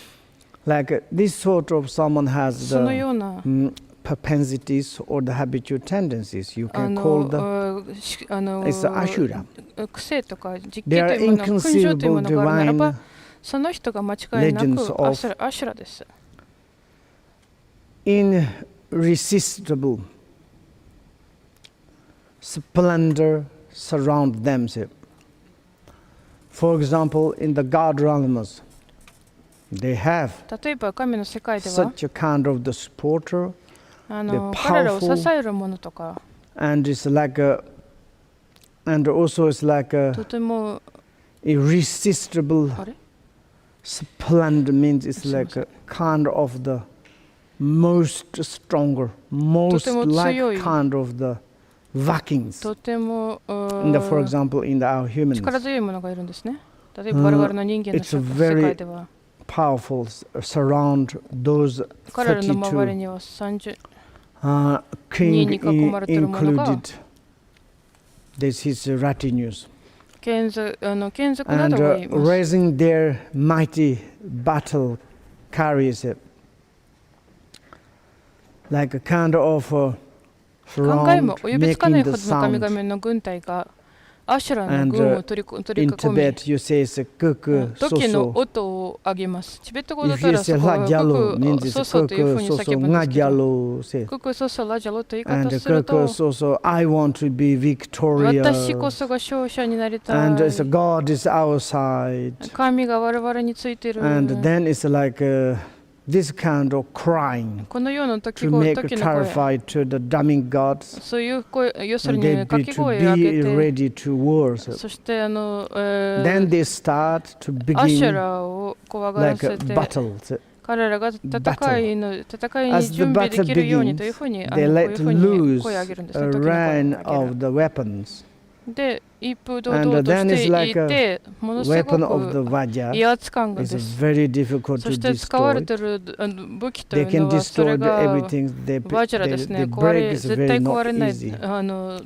A: Like this sort of someone has
C: そのような
A: the propensities or the habitual tendencies. You can call the it's the Ashura.
C: 癖とか実
A: They
C: 験と
A: are
C: いうもの、勲章というも
A: inconceivable
C: のがあるなら
A: divine
C: ば、その人が間違いな
A: legends
C: く
A: of
C: アシュラです。
A: irresistible splendor surround themselves. For example, in the God realms, they have
C: 例えば神の世界では、
A: such a kind of the supporter,
C: 彼らを支えるものとか、
A: and it's like a, and also it's like a
C: とても
A: irresistible
C: あれ
A: splendor means it's like a kind of the most stronger, most
C: とても
A: like
C: 強い
A: kind of the Vikings.
C: とても
A: For example, in our humans,
C: 力強いものがいるんですね。例えば我々の人間の
A: it's
C: 世
A: very
C: 界では、
A: powerful surround those
C: 彼らの周り
A: 32
C: には30
A: king
C: に囲まれているものが
A: included. This is retinues.
C: 眷属な
A: And
C: どがいます。
A: raising their mighty battle carries it. Like a kind of
C: 考えも
A: surround,
C: 及びつかない
A: making
C: ほ
A: the
C: どの神
A: sound.
C: 々の軍隊がアシュラの
A: And
C: 軍を取り
A: in
C: 囲み、
A: Tibet, you say it's a kuku
C: 土器の
A: soso.
C: 音を上げます。チベット語だっ
A: If
C: た
A: you
C: ら
A: say
C: そこは
A: lajalo,
C: ク
A: means
C: ク
A: it's
C: ソソというふう
A: kuku
C: に
A: soso,
C: 叫ぶんですけど、
A: ngajalo say.
C: ククソソラジャロという言い
A: And
C: 方する
A: kuku
C: と、
A: soso, I want to be
C: 私こ
A: victorious.
C: そが勝者になりた
A: And
C: い。
A: it's God is our side.
C: 神が我々についている。
A: And then it's like this kind of crying
C: このような
A: to
C: 時
A: make
C: の声
A: terrified to the demiggods,
C: そういう声、要する
A: and
C: に
A: they
C: 掛
A: be
C: け
A: to
C: 声を上
A: be
C: げて、
A: ready to worship.
C: そして
A: Then they start to
C: アシュ
A: begin
C: ラを怖がら
A: like
C: せて、
A: battles.
C: 彼らが戦いに
A: As the
C: 準備
A: battle
C: できるようにという
A: begins,
C: ふうに、こう
A: they
C: いう
A: let
C: ふうに
A: loose
C: 声を上げるんです
A: a
C: ね。時の声を
A: rain
C: 上げる
A: of the weapons.
C: で、一風堂
A: And
C: 々と
A: then
C: し
A: it's
C: て
A: like
C: いて、ものすご
A: Weapon of the
C: く
A: Vajra
C: 威圧感が
A: is
C: です。
A: very difficult
C: そ
A: to
C: して使われ
A: destroy.
C: ている武器とい
A: They
C: う
A: can
C: のは、それ
A: destroy
C: が
A: everything. They
C: バジャラですね。
A: break is
C: 絶対
A: very
C: 壊れ
A: not
C: ない
A: easy.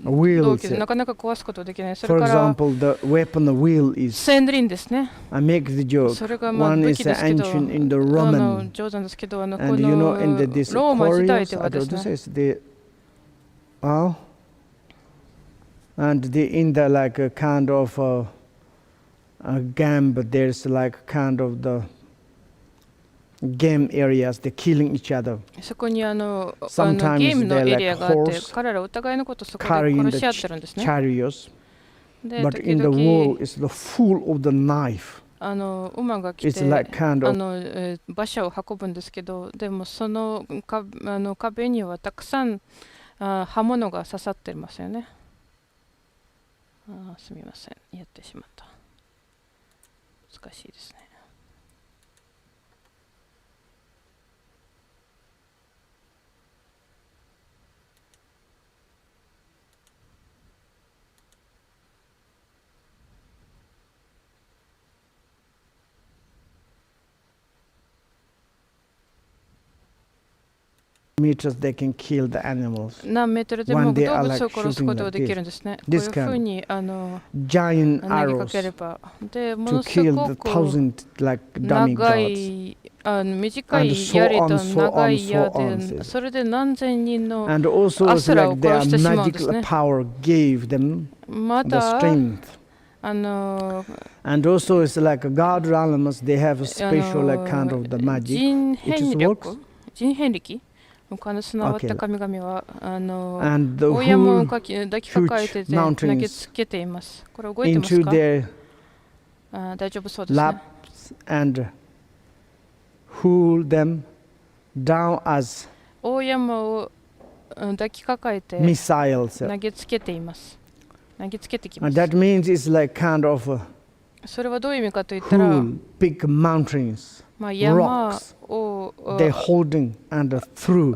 C: 動
A: Wheels.
C: 機でなかなか壊すことできない。そ
A: For
C: れから
A: example, the weapon the wheel is.
C: 戦輪ですね。
A: I make the joke.
C: それがまあ
A: One
C: 武
A: is
C: 器ですけど、
A: ancient in the Roman.
C: 冗談ですけど、この
A: And you know, in this
C: ローマ時代
A: Koreans,
C: で
A: I
C: はで
A: don't
C: す
A: know,
C: ね。
A: says they, and in the like a kind of a game, but there's like kind of the game areas, they're killing each other.
C: そこにゲ
A: Sometimes
C: ームの
A: they're
C: エリア
A: like
C: があって、
A: horse
C: 彼らお互いのことをそこで
A: carrying
C: 殺
A: the
C: し合ってるんですね。
A: chariots,
C: で、
A: but
C: 時
A: in the
C: 々
A: wall is the full of the knife.
C: 馬が来
A: It's
C: て、
A: like kind of
C: 馬車を運ぶんですけど、でもその壁にはたくさん刃物が刺さってますよね。すみません、やってしまった。難しいですね。
A: meters they can kill the animals.
C: 何メートルでも
A: One
C: 動
A: day I
C: 物
A: like
C: を殺すことができるんですね。こういう
A: This
C: ふうに
A: giant
C: 投げかけれ
A: arrows
C: ば。で、も
A: to
C: のす
A: kill
C: ご
A: the
C: く
A: thousand like
C: 長
A: demigods.
C: い短
A: And
C: い
A: so
C: 槍
A: on,
C: と
A: so
C: 長
A: on,
C: い矢
A: so on,
C: で、
A: says.
C: それで何千人の
A: And also it's
C: Asura を
A: like their
C: 殺してしまうんです
A: magical
C: ね。
A: power gave them
C: ま
A: the
C: た
A: strength.
C: 神
A: And also it's like God realms, they have a special like kind of the magic.
C: 変
A: It
C: 力
A: works.
C: 人変力備わった神々は
A: And the
C: 大山を
A: whole
C: 抱きかかえてて
A: huge
C: 投げ
A: mountains
C: つけています。これ動いてます
A: into
C: か？
A: their
C: 大丈夫そうですね。
A: laps and hold them down as
C: 大山を抱きかかえて
A: missiles.
C: 投げつけています。投げつけてきま
A: And
C: す。
A: that means it's like kind of
C: それはどういう意味かといったら、
A: whole big mountains,
C: まあ山
A: rocks,
C: を
A: they're holding and through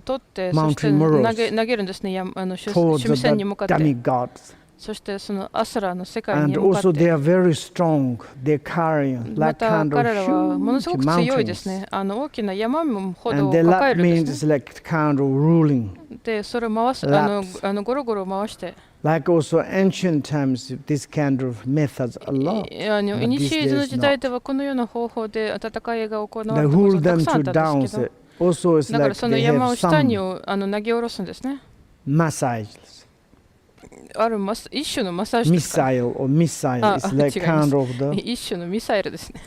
C: 取って、そして
A: Mountain
C: 投げるんですね。主
A: towards
C: 戦
A: the
C: に向かって。
A: demigods.
C: そしてそのアスラの世界
A: And
C: に向か
A: also
C: っ
A: they
C: て。
A: are very strong. They carry
C: ま
A: like
C: た
A: kind
C: 彼ら
A: of
C: はものすご
A: huge
C: く強いです
A: mountains.
C: ね。大きな山ほど
A: And
C: を
A: the
C: 抱え
A: lap
C: るん
A: means
C: です
A: it's
C: ね。
A: like kind of ruling.
C: で、それを回す、
A: Laps.
C: ゴロゴロ回して。
A: Like also ancient times, this kind of methods a lot.
C: イニシエの時代ではこのような方法で戦いが行わ
A: They
C: れたこと
A: hold
C: がた
A: them
C: くさんあ
A: to
C: ったんですけ
A: down.
C: ど、
A: Also, it's
C: だから
A: like
C: その
A: they
C: 山
A: have
C: を下に
A: some
C: 投げ下ろすんですね。
A: missiles.
C: 一種のマッサージですか？
A: Missile or missile. It's like
C: 違います。
A: kind of the
C: 一種のミサイルですね。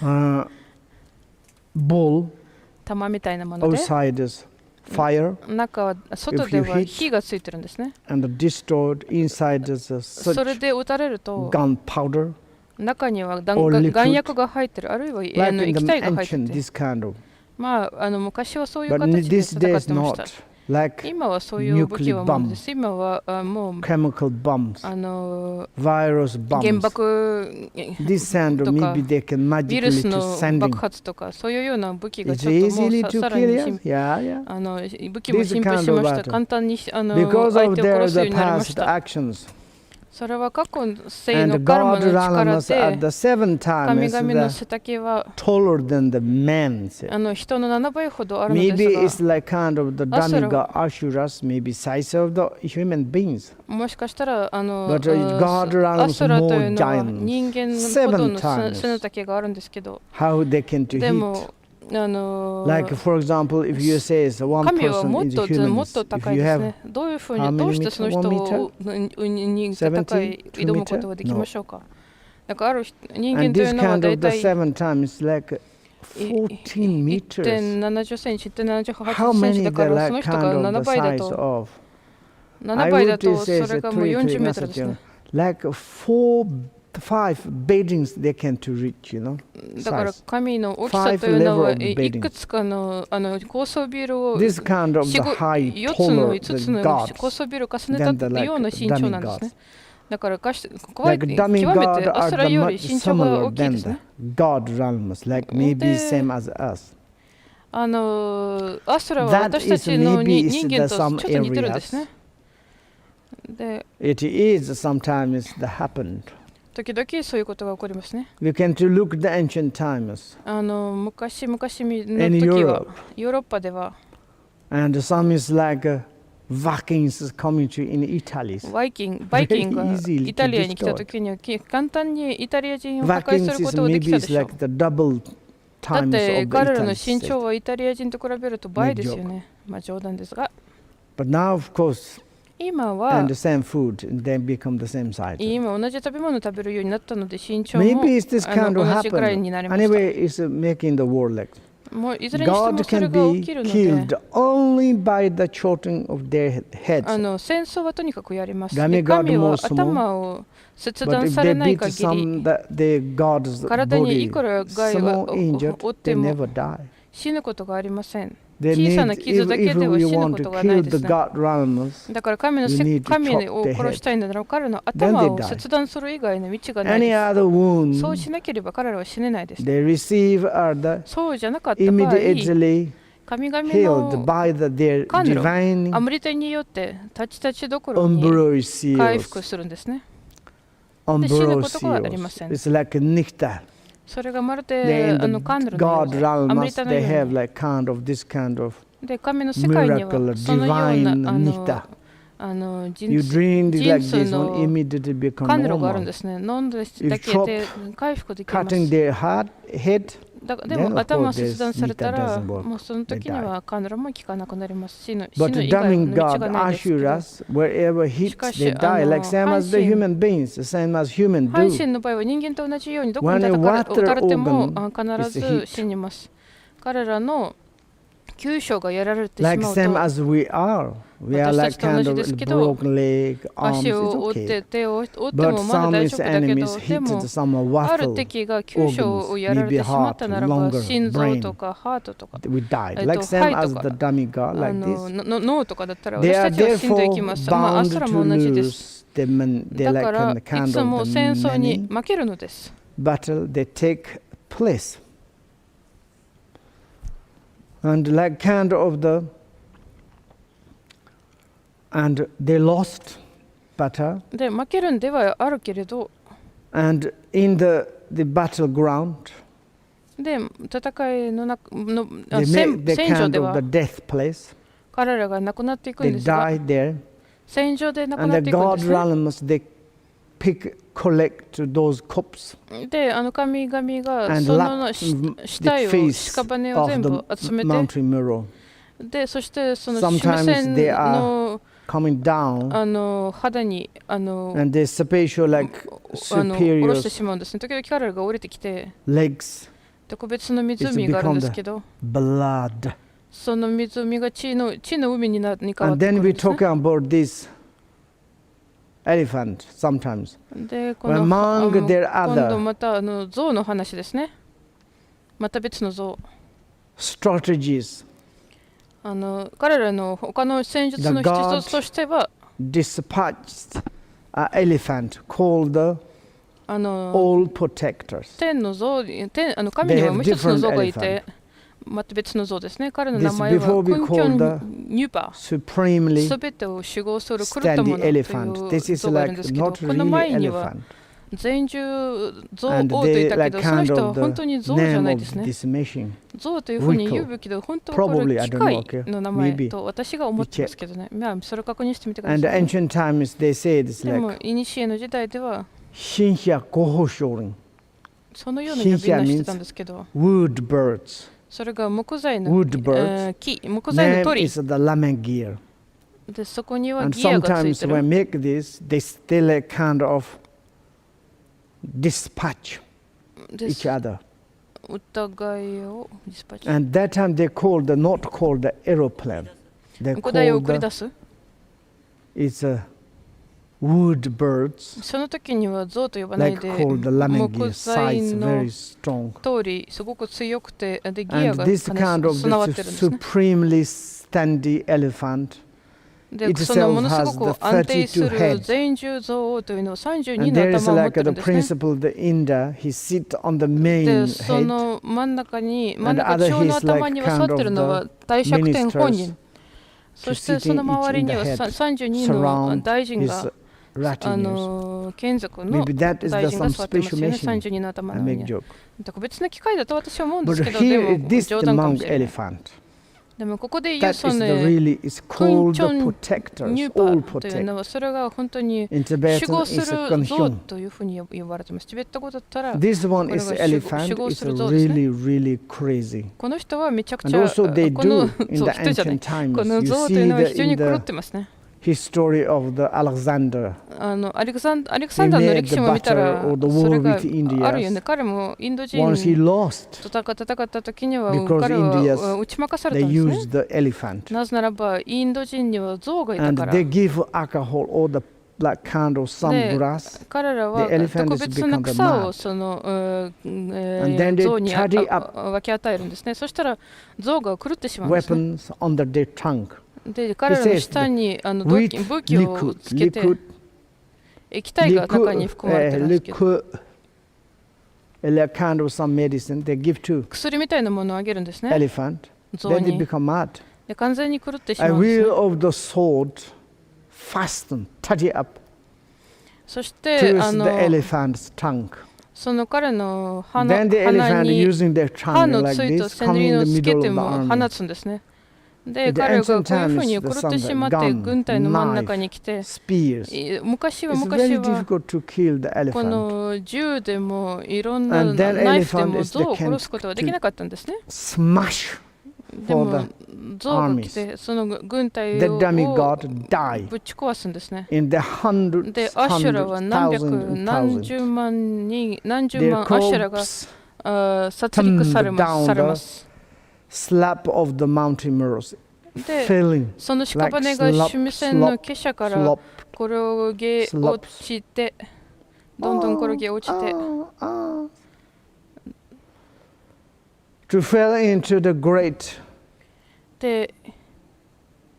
A: ball
C: 弾みたいなもので、
A: outside is fire
C: 外では火がついてるんですね。
A: and destroyed. Inside is
C: そ
A: such
C: れで撃たれると、
A: gunpowder.
C: 中には
A: or liquid
C: 弾薬が入ってる、あるいは
A: Like in
C: 液
A: the
C: 体が入って
A: ancient,
C: て、
A: this kind of.
C: まあ昔はそういう
A: But
C: 形で
A: these
C: 戦っ
A: days
C: てました。
A: not. Like
C: 今はそういう武器はものです。今はもう
A: chemical bombs, virus
C: 原
A: bombs.
C: 爆
A: This kind of
C: とか
A: maybe they can
C: ウイル
A: magically
C: ス
A: to
C: の
A: sending.
C: 爆発とかそういうような武器が
A: It's
C: ちょっとも
A: easily
C: う
A: to
C: さら
A: kill
C: に
A: us. Yeah, yeah.
C: 武器も進歩しました。簡単に相手
A: Because
C: を
A: of
C: 殺
A: their
C: すよう
A: the
C: になりまし
A: past
C: た。
A: actions.
C: それは過去世の
A: And
C: カルマ
A: God
C: の力
A: realms at
C: で
A: the seven
C: 神
A: times
C: 々の
A: the
C: 背丈は
A: taller than the man's.
C: 人の7倍ほどあるので
A: Maybe
C: す
A: it's
C: が、
A: like kind of the
C: Asura
A: demigod Asuras, maybe size of the human beings.
C: もしかしたら
A: But God
C: ア
A: realms
C: スラという
A: more
C: のは
A: giants.
C: 人間ほどの
A: Seven
C: 背の丈があるんですけど、
A: How they can to
C: で
A: hit.
C: も
A: Like for example, if you say it's one
C: 神は
A: person
C: もっ
A: is
C: と
A: human,
C: もっと
A: if
C: 高い
A: you
C: です
A: have
C: ね。どういうふう
A: how
C: に
A: many
C: どうしてその人
A: meter?
C: をに戦い挑むことができましょうか。だからある人間
A: and
C: とい
A: this
C: うのは
A: kind
C: 大
A: of the
C: 体
A: seven times is like 14 meters.
C: 1.70センチ、1.78
A: How
C: センチ
A: many
C: だか
A: they're
C: ら、その
A: like
C: 人
A: kind
C: が
A: of
C: 7
A: the
C: 倍だ
A: size
C: と、
A: of?
C: 7倍だ
A: I
C: と
A: would
C: そ
A: say
C: れがもう40メートルですね。
A: like 4 5 buildings they can to reach, you know.
C: だから神の大きさというのはいくつかの高層ビルを
A: 4つの5つの
C: 高層ビルを重ねたような身長なんですね。だからここは極めてアスラより身長が大きいですね。アスラは私たちの人間とちょっと似てるんですね。で、
A: It is sometimes that happened.
C: 時々そういうことが起こりますね。
A: We can to look the ancient times.
C: 昔々の時はヨーロッパでは
A: And some is like Vikings coming to in Italy.
C: バイキングがイタリアに来た時には簡単にイタリア人を破壊することができたでしょう。だって彼らの身長はイタリア人と比べると倍ですよね。まあ冗談ですが。
A: But now, of course,
C: 今は
A: and the same food, and then become the same size.
C: 今同じ食べ物を食べるようになったので身長も
A: Maybe it's this kind of
C: 同じくらいになりました。
A: Anyway, it's making the world like.
C: もういずれにしてもそれ
A: God
C: が
A: can
C: 起
A: be
C: きるので、
A: killed only by the chopping of their heads.
C: 戦争はとにかくやります。
A: 神
C: 神は
A: もその
C: 頭を切
A: But
C: 断
A: if
C: さ
A: they
C: れない
A: beat
C: 限り
A: some the God's
C: 体にい
A: body,
C: くら害が
A: small injured,
C: 負って
A: they
C: も
A: never die.
C: 死ぬことがありません。
A: They
C: 小さ
A: need,
C: な傷だけ
A: if
C: では
A: we
C: 死ぬ
A: want
C: こ
A: to
C: とがない
A: kill
C: です
A: the
C: ね。
A: God realms,
C: だから神
A: you need to
C: 神
A: chop
C: を
A: their
C: 殺したいんだなら彼の
A: Then they
C: 頭を
A: die.
C: 切断する以外の道がない
A: any
C: です。
A: other wound
C: そうしなければ彼らは死ねないです。
A: they receive are the
C: そうじゃなかった場合、
A: immediately
C: 神々
A: healed
C: の
A: by their
C: 甘露、
A: divine
C: アムリテによってたちたちどころに
A: ambrosial
C: 回復するんですね。で死ぬことがありません。
A: It's like a nectar.
C: それがまる
A: They
C: で
A: in the
C: 甘露のよう
A: God
C: なアムリ
A: realms
C: タの
A: they
C: よ
A: have
C: うに。
A: like kind of this kind of
C: で神の世界には
A: miracle
C: そのよう
A: divine
C: な
A: nectar.
C: 人
A: You drink like
C: 数
A: this
C: の
A: one immediately become
C: 甘露があるん
A: normal.
C: ですね。飲んだだけで回復できます。
A: Cutting their head.
C: でも
A: Then of
C: 頭
A: course
C: 切断された
A: this
C: ら
A: nectar doesn't work.
C: もうその時には甘露も効かなくなりますし、死
A: But
C: ぬ
A: the
C: 以外
A: damning
C: の道
A: God
C: がないですけ
A: assures
C: ど。
A: us wherever hits
C: しかし
A: they die like same as the human beings, the same as human
C: 阪
A: do.
C: 神の場合は人間と同じようにどこに
A: When a
C: 打たれても
A: water
C: 必
A: organ
C: ず
A: is hit.
C: 死にます。彼らの急所がやられてしま
A: Like
C: う
A: same
C: と
A: as we are. We are
C: 私た
A: like
C: ちと同
A: kind
C: じ
A: of
C: ですけど、
A: broken leg, arms,
C: 足を折
A: it's
C: って
A: okay.
C: 手を折って
A: But
C: もまだ
A: some
C: 大
A: is
C: 丈夫だけ
A: enemies
C: ど、で
A: hit
C: も
A: some
C: ある
A: waffle
C: 敵が急所をやられてしまったならば、心臓とかハートとか、
A: we died. Like same as the dummy God, like this.
C: 脳とかだったら
A: They
C: 私
A: are
C: たちは死んでいき
A: therefore
C: ます。まあ、ア
A: bound
C: スラ
A: to
C: も同じです。
A: lose. They
C: だ
A: like
C: から
A: kind
C: い
A: of
C: つも
A: the
C: 戦争に
A: many
C: 負けるのです。
A: battle they take place. And like kind of the and they lost battle.
C: で、負けるんではあるけれど、
A: And in the battleground,
C: で、戦いの中の
A: they
C: 戦
A: make the
C: 場
A: kind
C: で
A: of
C: は
A: the death place.
C: 彼らが亡くなっていくん
A: They
C: ですが、
A: die there.
C: 戦場で亡く
A: And
C: なっ
A: the
C: ていくんで
A: God
C: すね。
A: realms, they collect those corpses
C: で、神々が
A: and
C: そ
A: lap
C: の
A: the
C: 死体を、
A: face
C: 屍を
A: of
C: 全
A: the
C: 部集めて、
A: mountain mirror,
C: で、そしてその
A: Sometimes
C: 主線
A: they are
C: の
A: coming down,
C: 肌に
A: and they special like
C: 下ろ
A: superior
C: してしまうんですね。時々彼らが降りてきて、
A: legs,
C: 特別の湖があるんですけど、
A: blood.
C: その湖が血の海に変わってく
A: And
C: る
A: then
C: ん
A: we
C: ですね。
A: talk about this elephant sometimes.
C: で、この
A: Among their
C: 今度
A: other
C: また象の話ですね。また別の象。
A: strategies,
C: 彼らの他の戦術の一つとしては、
A: dispatched an elephant called the all protectors.
C: 天の象、神にはもう一つの象がい
A: They
C: て
A: have、
C: また別の象ですね。彼の名
A: This
C: 前は
A: before we
C: クンキ
A: call
C: ョ
A: the
C: ンニュパ。
A: supremely
C: すべてを守護する狂ったも
A: standing
C: のとい
A: elephant.
C: う
A: This is
C: 象がいるん
A: like
C: ですけど、
A: not
C: この前
A: really
C: には
A: elephant.
C: 全獣象
A: And
C: 王とい
A: they
C: たけ
A: like
C: ど、その
A: kind
C: 人は
A: of
C: 本当
A: the
C: に象じゃな
A: name
C: い
A: of
C: ですね。
A: this machine.
C: 象というふうに言うべきで、本当はこ
A: Probably,
C: れ
A: I
C: 機
A: don't
C: 械
A: know, okay?
C: の名前
A: Maybe.
C: と私が思ってますけどね。まあ、それを確認してみてくだ
A: And
C: さ
A: the
C: い。
A: ancient times they say it's
C: でも、
A: like
C: いにしえの時代では、
A: 신희고호쇼린
C: そのような呼び名してたんですけど、
A: wood birds.
C: それが木材の
A: Wood birds.
C: 木材の
A: Name
C: 鳥
A: is the lammergeier.
C: で、そこには
A: And
C: ギアがつい
A: sometimes
C: て
A: when
C: る。
A: make this, they still like kind of dispatch
C: で
A: each other.
C: 疑いをディスパッチ。
A: And that time they called the not called the aeroplane. They
C: お題を
A: called
C: 送り
A: the
C: 出す。
A: it's a wood birds,
C: その時には象と呼ばない
A: like
C: で
A: called the lamingir,
C: 木材
A: size
C: の
A: very strong.
C: 通りすごく強くてでギア
A: And
C: が
A: this kind of
C: 備わって
A: this
C: るんですね。
A: supremely standy elephant,
C: でそのものすごく安定す
A: has
C: る
A: the 32
C: 全獣象というのは 32
A: and
C: の
A: there is
C: 頭を持っ
A: like
C: てる
A: the
C: んですね。
A: principal, the Inda, he sit on the
C: で
A: main
C: そ
A: head,
C: の真ん中に
A: and other
C: 中の
A: he's
C: 頭
A: like
C: には
A: kind
C: 座ってるの
A: of
C: は
A: the
C: 大釈天本
A: ministers
C: 人。そしてその
A: sitting
C: 周り
A: each in
C: に
A: the
C: は
A: head,
C: 32の
A: surround
C: 大臣
A: his
C: が
A: retinues.
C: 眷属の
A: Maybe that is
C: 大
A: the
C: 臣が
A: some
C: 座ってます
A: special
C: よね。
A: machine.
C: 32の頭
A: I
C: の上
A: make
C: に。
A: joke.
C: 特別な機械だと私は思うんです
A: But
C: けど、で
A: here
C: も
A: this
C: 冗
A: the
C: 談かも
A: monk
C: しれない。
A: elephant.
C: でもここで言う
A: That
C: そ
A: is
C: の
A: the really is called the
C: ニュ
A: protectors,
C: ーパ
A: all
C: ーというの
A: protect.
C: はそれが本当に
A: In
C: 守
A: Tibetan
C: 護す
A: is a
C: る象
A: conhyung.
C: というふうに呼ばれています。チベット語だったら
A: This one
C: これ
A: is
C: が
A: elephant.
C: 守護
A: It's
C: する象ですね。
A: really, really crazy.
C: この人はめちゃくち
A: And
C: ゃ
A: also they
C: この
A: do in
C: 象
A: the
C: 人じゃない
A: ancient times.
C: この
A: You
C: 象というのは
A: see
C: 非常
A: in
C: に狂っ
A: the
C: てますね。
A: history of the Alexander.
C: アレクサンダーの歴史も見たら
A: He made the battle or the
C: そ
A: war
C: れが
A: with India.
C: あるよね。彼もインド人
A: Once he
C: に
A: lost,
C: 戦った時には
A: because
C: 彼
A: Indians
C: は打ち負かされ
A: they
C: たんですね。
A: used the elephant.
C: なぜならばインド人には象がいた
A: And
C: から
A: they give alcohol or the like kind of some
C: で
A: grass.
C: 彼らは
A: The elephant
C: 特
A: is
C: 別な
A: become the
C: 草を
A: mud.
C: その
A: And then they
C: 象に
A: tidy up
C: 分け与えるんですね。そしたら象が狂ってしまうんですね。
A: weapons under their tongue.
C: で彼らの下に武器をつけて液体が中に含まれてるんですけど
A: liquid, kind of some medicine they give to
C: 薬みたいなものをあげるんですね。
A: elephant.
C: 象
A: Then they
C: に
A: become mad.
C: で完全に狂ってし
A: A
C: まうんですね。
A: wheel of the sword fasten, tidy up
C: そして
A: to the elephant's tongue.
C: その彼の
A: Then the
C: 鼻
A: elephant
C: に
A: using their
C: 歯
A: tongue
C: の
A: like
C: ついた
A: this,
C: セ
A: come
C: リ
A: in
C: を
A: the
C: つけ
A: middle
C: て
A: of the
C: も
A: army.
C: 放つんですね。で
A: The
C: 彼がこう
A: ancient
C: いうふう
A: times,
C: に
A: the
C: 狂って
A: sun,
C: しまって
A: gun,
C: 軍隊の真ん中
A: knife,
C: に来て
A: spears.
C: 昔は
A: It's very
C: は
A: difficult to kill the
C: こ
A: elephant.
C: の銃でもいろんな
A: And then
C: ナイフで
A: elephant
C: も
A: is
C: 象を
A: they
C: 殺
A: can
C: すことはできなかったんですね。
A: Smash
C: でも
A: for the
C: 象が来てその軍隊
A: the
C: を
A: demigod die
C: ぶち壊すんですね。
A: in the hundreds,
C: でアシュラは
A: hundreds,
C: 何百
A: thousands, and
C: 何十
A: thousands.
C: 万人何十
A: Their
C: 万アシュラが
A: corpse
C: 殺戮されます。
A: tumbled down the slab of the mountain mirrors,
C: で
A: filling
C: その屍が趣味線の傾斜から転げ落ちてどんどん転げ落ちて
A: to fall into the great
C: で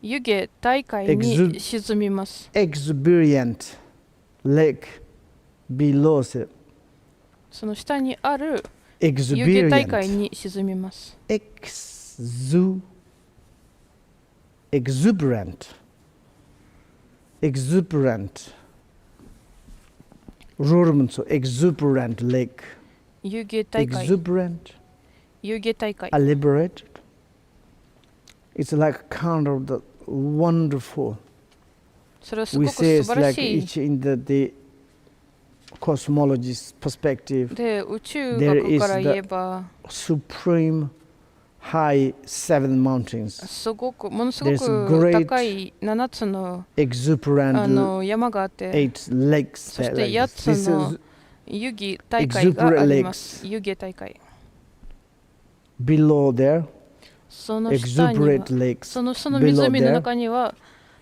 C: 湯気大海に沈みます。
A: exuberant lake below it.
C: その下にある湯気大海に沈みます。
A: exuberant Rurumso exuberant lake.
C: 湯気大海
A: Exuberant,
C: 湯気大海
A: liberated. It's like kind of the wonderful.
C: それはすご
A: We
C: く
A: say
C: 素
A: it's
C: 晴ら
A: like
C: しい
A: each in the cosmologist perspective.
C: で宇宙学から言えば
A: Supreme high seven mountains.
C: すごくものすご
A: There's
C: く
A: great
C: 高い7つの
A: exuberant
C: 山があって
A: eight lakes
C: そし
A: there
C: て
A: like
C: 8
A: this.
C: つの
A: This is
C: 湯気大海があります。湯気大海
A: below there.
C: その下には
A: Exuberant lakes
C: その
A: below
C: 湖の
A: there.
C: 中には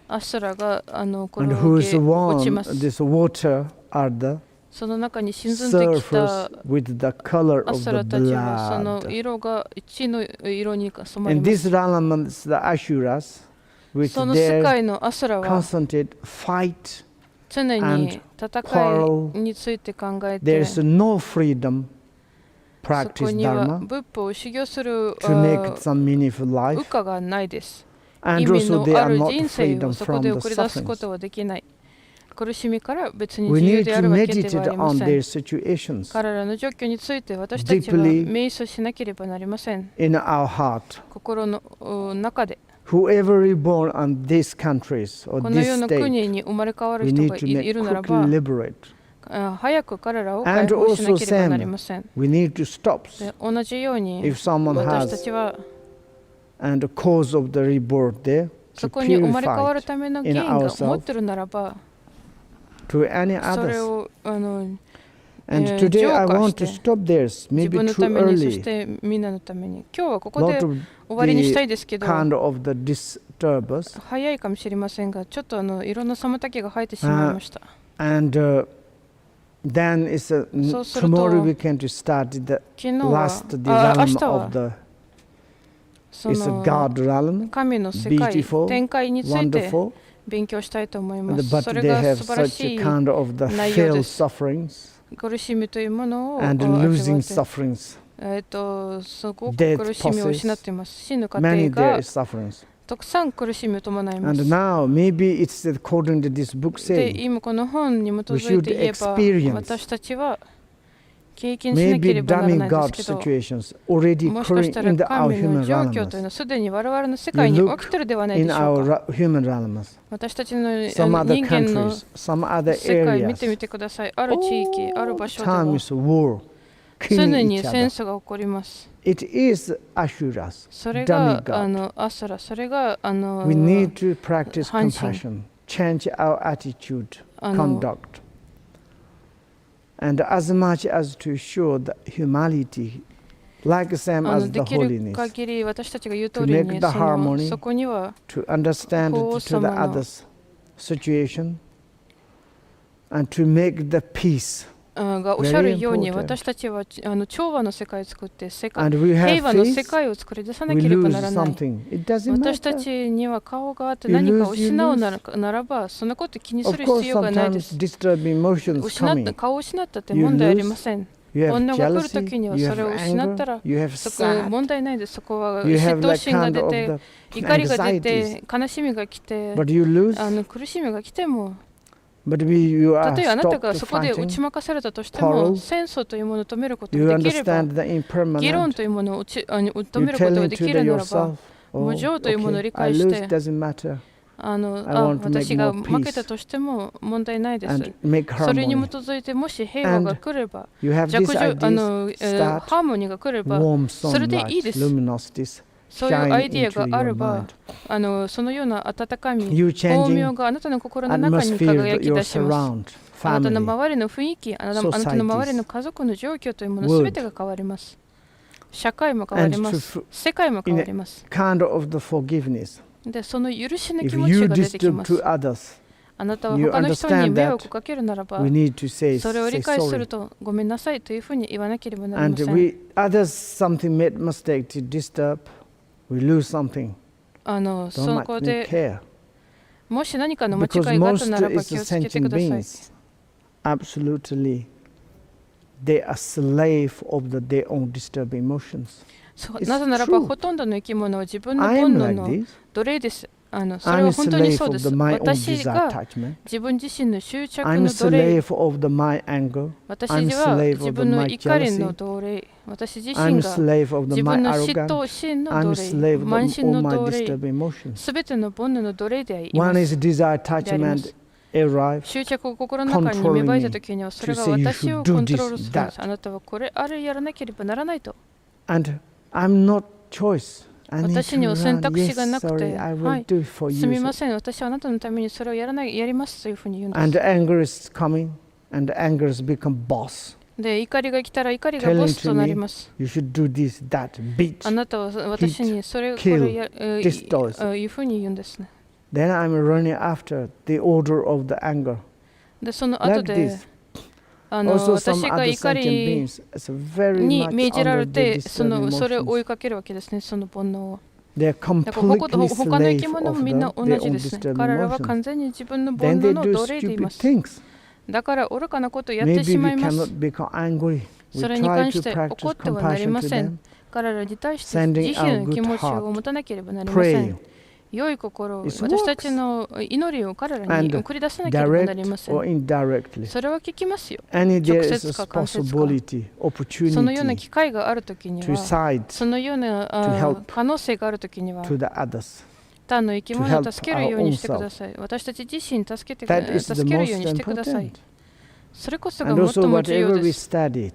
C: アスラが転
A: And whose
C: げ落ち
A: one
C: ます。
A: this water are the
C: その中に沈んでき
A: surfers
C: た
A: with the color
C: ア
A: of
C: ス
A: the
C: ラたちはその
A: blood.
C: 色が血の色に染まり
A: And
C: ま
A: these
C: す。
A: elements, the Ashuras, with
C: その世
A: their
C: 界のアスラは
A: constant fight,
C: 常に戦いについて考え
A: there
C: て
A: is no freedom
C: そこ
A: practice
C: には
A: dharma
C: 仏法を修行する
A: to make some meaningful
C: 羽
A: life.
C: 化がないです。意
A: And
C: 味
A: also
C: の
A: they
C: あ
A: are
C: る
A: not
C: 人生
A: freedom
C: をそこ
A: from
C: で
A: the
C: 送り出すこ
A: sufferings.
C: とはできない。苦しみから別に
A: We
C: 自由
A: need
C: であ
A: to
C: るわけではあ
A: meditate
C: りま
A: on
C: せ
A: their
C: ん。
A: situations
C: 彼らの状況について私たちは
A: deeply
C: 瞑想しなければなりません。
A: in our heart.
C: 心の中で
A: Whoever reborn on these countries or
C: このよう
A: this
C: な
A: state,
C: 国に生まれ変わる
A: we
C: 人
A: need
C: が
A: to
C: い
A: make
C: るなら
A: quickly
C: ば
A: liberate.
C: 早く彼らを解
A: And
C: 放しな
A: also
C: ければなりません。
A: we need to stop
C: で同じように
A: if someone
C: 私た
A: has
C: ちは
A: and the cause of the rebirth there
C: そ
A: to
C: こに生まれ変わ
A: purify
C: る
A: it
C: ための
A: in
C: 原因が持っ
A: ourselves
C: てるならば
A: to any
C: それ
A: others.
C: を
A: And today I
C: 浄化
A: want
C: して
A: to stop this,
C: 自
A: maybe
C: 分の
A: too
C: ためにそし
A: early.
C: てみんなのために今日はここ
A: Lot
C: で
A: of
C: 終わりにしたいですけど
A: kind of the
C: 早いかもしれませんが、ちょっといろんな妨げが入ってしまいました。
A: Then tomorrow we can start the last realm of the God realm,
C: 神の世界、
A: beautiful,
C: 展開について
A: wonderful,
C: 勉強したいと思います。
A: but
C: それ
A: they
C: が
A: have
C: 素晴ら
A: such
C: し
A: a
C: い
A: kind of the
C: 内容
A: feel
C: です。
A: sufferings
C: 苦しみというものを
A: and
C: 味わって
A: losing sufferings,
C: すごく
A: death
C: 苦しみを失っています。死ぬ過程
A: many
C: が
A: there is sufferings.
C: たくさん苦しみを伴いま
A: And
C: す。
A: now maybe it's according to this book
C: で、
A: saying
C: 今この本に基づいて言え
A: we should
C: ば、
A: experience
C: 私たちは経験しなけ
A: maybe
C: ればならない
A: damning
C: んです
A: God
C: けど、
A: situations already
C: もしかした
A: occurring
C: ら
A: in our
C: 神の
A: human
C: 状況というの
A: realms.
C: はすでに我々の世界に
A: You
C: 起きているではない
A: in
C: でしょうか。
A: our human realms,
C: 私たちの
A: some other
C: 人間の
A: countries, some other
C: 世界見て
A: areas,
C: みてください。ある地域、ある場所で
A: time
C: は
A: is war,
C: 常
A: killing
C: に
A: each
C: 戦
A: other.
C: 争が起こります。
A: It is Asuras,
C: それが
A: demigod.
C: アスラ、それが
A: We need to practice
C: 半神
A: compassion, change our attitude,
C: あの
A: conduct, and as much as to show the humanity, like same as
C: で
A: the
C: きる
A: holiness,
C: 限り私たちが言う
A: to
C: 通り
A: make
C: に
A: the harmony,
C: そこには
A: to understand to the other's situation, and to make the peace.
C: がおっしゃるように
A: Very important.
C: 私たちは調和の世界を作って世界
A: And we have
C: 平和の世
A: faith,
C: 界を作り出さな
A: we
C: ければ
A: lose
C: ならない。
A: something. It doesn't
C: 私た
A: matter.
C: ちには顔があって
A: You
C: 何か
A: lose,
C: を失うならばそんなこと気にす
A: Of
C: る必
A: course,
C: 要がないで
A: sometimes
C: す。
A: disturbing emotions
C: 顔を
A: coming.
C: 失ったって
A: You
C: 問題あり
A: lose,
C: ません。
A: You have
C: 女が来ると
A: jealousy,
C: きには
A: you
C: それ
A: have
C: を失ったら
A: anger, you have
C: そこは
A: sad,
C: 問題ないです。そこは
A: you
C: 嫉
A: have
C: 妬
A: like
C: 心が
A: kind
C: 出
A: of
C: て
A: the
C: 怒りが出
A: anxieties.
C: て悲しみが来て
A: But you lose.
C: 苦しみが来ても
A: But you
C: た
A: are
C: とえあなた
A: stopped
C: がそこで打
A: fighting.
C: ち負かされたとしても
A: quarrel.
C: 戦争というものを止めること
A: You
C: ができれば
A: understand the
C: 議論
A: impermanent.
C: というものを止
A: You
C: めることが
A: telling
C: で
A: to
C: きるならば
A: yourself, oh,
C: 無常というものを
A: okay,
C: 理
A: I
C: 解し
A: lose,
C: て
A: doesn't matter.
C: 私が負けたとしても問題ないです。
A: And make
C: それに基
A: harmony.
C: づいてもし平和が来れば
A: You have
C: 弱
A: these
C: 情
A: ideas, start
C: ハーモニーが来れば
A: warm
C: それでいいで
A: sunlight,
C: す。
A: luminosities
C: そういうア
A: shine
C: イディア
A: into
C: があれ
A: your
C: ば
A: mind.
C: そのような温かみ
A: You
C: 光
A: changing
C: 明があなたの心の中に
A: atmosphere
C: 輝
A: that
C: き
A: you're
C: 出します。
A: surround,
C: あなたの
A: family,
C: 周りの雰囲気、あなたの周りの家族の状況というもの
A: Would
C: すべてが変わります。社会も変わり
A: and
C: ま
A: to
C: す。世界も変わります。
A: kind of the forgiveness.
C: で、その許しの気
A: If
C: 持
A: you
C: ちが出てき
A: disturb
C: ます。
A: to others,
C: あなたは
A: you
C: 他の人に
A: understand
C: 迷
A: that
C: 惑をかけるならば
A: we、need to say
C: それを理解する
A: sorry.
C: とごめんなさいというふうに言わなければなりま
A: And
C: せん。
A: others something made mistake to disturb, we lose something.
C: そ
A: Don't
C: こ
A: much
C: で
A: care.
C: もし何かの間
A: Because
C: 違いがあった
A: most
C: ならば
A: is
C: 気をつけてく
A: sentient
C: ださい。
A: beings, absolutely, they are slave of their own disturbed emotions.
C: なぜならば、
A: true.
C: ほとんどの生き物は自分の
A: I
C: 本
A: am
C: 能
A: like
C: の
A: this.
C: 奴隷です。それ
A: I'm
C: は
A: a
C: 本当に
A: slave
C: そうで
A: of
C: す。
A: my own
C: 私
A: desire
C: が
A: attachment.
C: 自分自身の執着
A: I'm a
C: の奴隷。
A: slave of my anger.
C: 私
A: I'm
C: は
A: slave
C: 自
A: of
C: 分の
A: my
C: 怒りの
A: jealousy.
C: 奴隷。私自
A: I'm
C: 身
A: a
C: が
A: slave of
C: 自
A: my
C: 分の嫉
A: arrogance.
C: 妬心の
A: I'm a
C: 奴
A: slave
C: 隷。
A: of
C: 慢心
A: all
C: の
A: my
C: 奴隷。
A: disturbed emotions.
C: すべての煩悩の奴隷でありま
A: One is
C: す。
A: desire
C: であります
A: attachment arrive.
C: 執着を心の中に芽生えたときには、それが私をコントロールするんです。あなたはこれ、あれやらなければならないと。
A: And I'm not choice. I need
C: 私に
A: to
C: は選
A: run.
C: 択肢が
A: Yes,
C: なくて、
A: sorry, I
C: は
A: will
C: い、
A: do it for
C: すみ
A: you.
C: ません、私はあなたのためにそれをやりますというふうに言うんで
A: And
C: す。
A: anger is coming, and anger has become boss.
C: で、怒りが来たら怒りがボスとなります。
A: You should do this, that, beat.
C: あなたは私にそれをこ
A: kill,
C: れやいうふうに言うんですね。
A: Then I'm running after the order of the anger.
C: で、その後
A: Like
C: で
A: this.、Also,
C: 私
A: some
C: が
A: other
C: 怒
A: sentient
C: り
A: beings is very
C: に
A: much
C: 命じら
A: under
C: れ
A: the
C: て、
A: disturbed
C: それを追
A: emotions.
C: いかけるわけですね、その煩悩を。
A: They are
C: だから他
A: completely
C: の生き
A: slave
C: 物も
A: of
C: みんな同
A: their
C: じ
A: own
C: ですね。
A: disturbed
C: 彼らは
A: emotions.
C: 完全に自分の
A: Then
C: 煩
A: they
C: 悩の
A: do
C: 奴隷でいま
A: stupid
C: す。
A: things.
C: だから愚かなことをやって
A: Maybe
C: しま
A: we
C: います。
A: cannot become angry. We
C: それに
A: try
C: 関し
A: to
C: て怒
A: practice
C: ってはなり
A: compassion
C: ま
A: to
C: せん
A: them.。
C: 彼らに対して
A: Sending
C: 自身
A: our
C: の気
A: good
C: 持ちを
A: heart.
C: 持たなければなりませ
A: Pray.
C: ん。良い心を
A: It
C: 私たちの祈りを彼らに
A: And
C: 送り出さなければなり
A: direct
C: ませ
A: or
C: ん。
A: indirectly.
C: それは聞きますよ。
A: And there
C: 直
A: is
C: 接
A: a
C: か間接か。
A: possibility,
C: そのような
A: opportunity
C: 機会があるときに
A: to
C: は、
A: side
C: そのような
A: help
C: 可能性があるときには、
A: to the others.
C: 他の生き物を
A: to
C: 助けるようにしてください。私たち自身助ける
A: That is the
C: よう
A: most
C: にしてください
A: important.。
C: それこそが
A: And
C: 最
A: also
C: も重要
A: whatever
C: で
A: we
C: す。
A: study,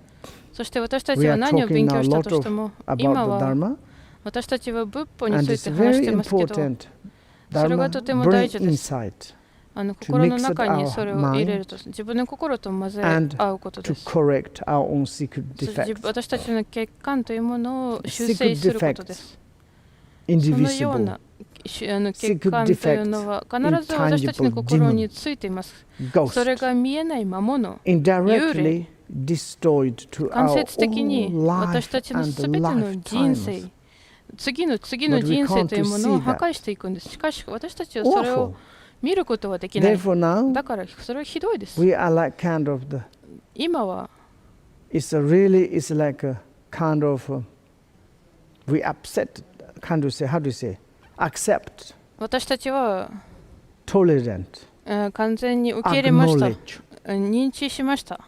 C: そして私た
A: we
C: ちは
A: are
C: 何を
A: talking
C: 勉
A: now
C: 強
A: a
C: した
A: lot
C: として
A: of
C: も、
A: about
C: 今
A: the
C: は
A: Dharma.
C: 私たちは仏法に
A: And
C: つい
A: it's
C: て話し
A: very
C: てますけど、
A: important.
C: それが
A: Dharma
C: とても
A: bring
C: 大事です。
A: insight
C: 心の中にそれを入れると、自分の心と混ぜ合うことで
A: to
C: す。
A: correct our own secret
C: そして
A: defects.
C: 私たちの欠陥というものを修正することです。そのよう
A: Indivisible.
C: な欠陥というのは必ず私たちの心についています。それが見えない魔物、幽霊、間接的に私たちのすべての人生、次の人生というものを破壊していくんです。しかし私たちはそれを見ることはできない。だからそれはひどいです。今は
A: It's like a kind of we upset, how do you say, accept,
C: 私たちは
A: tolerant,
C: 完全に受け入れました。認知しました。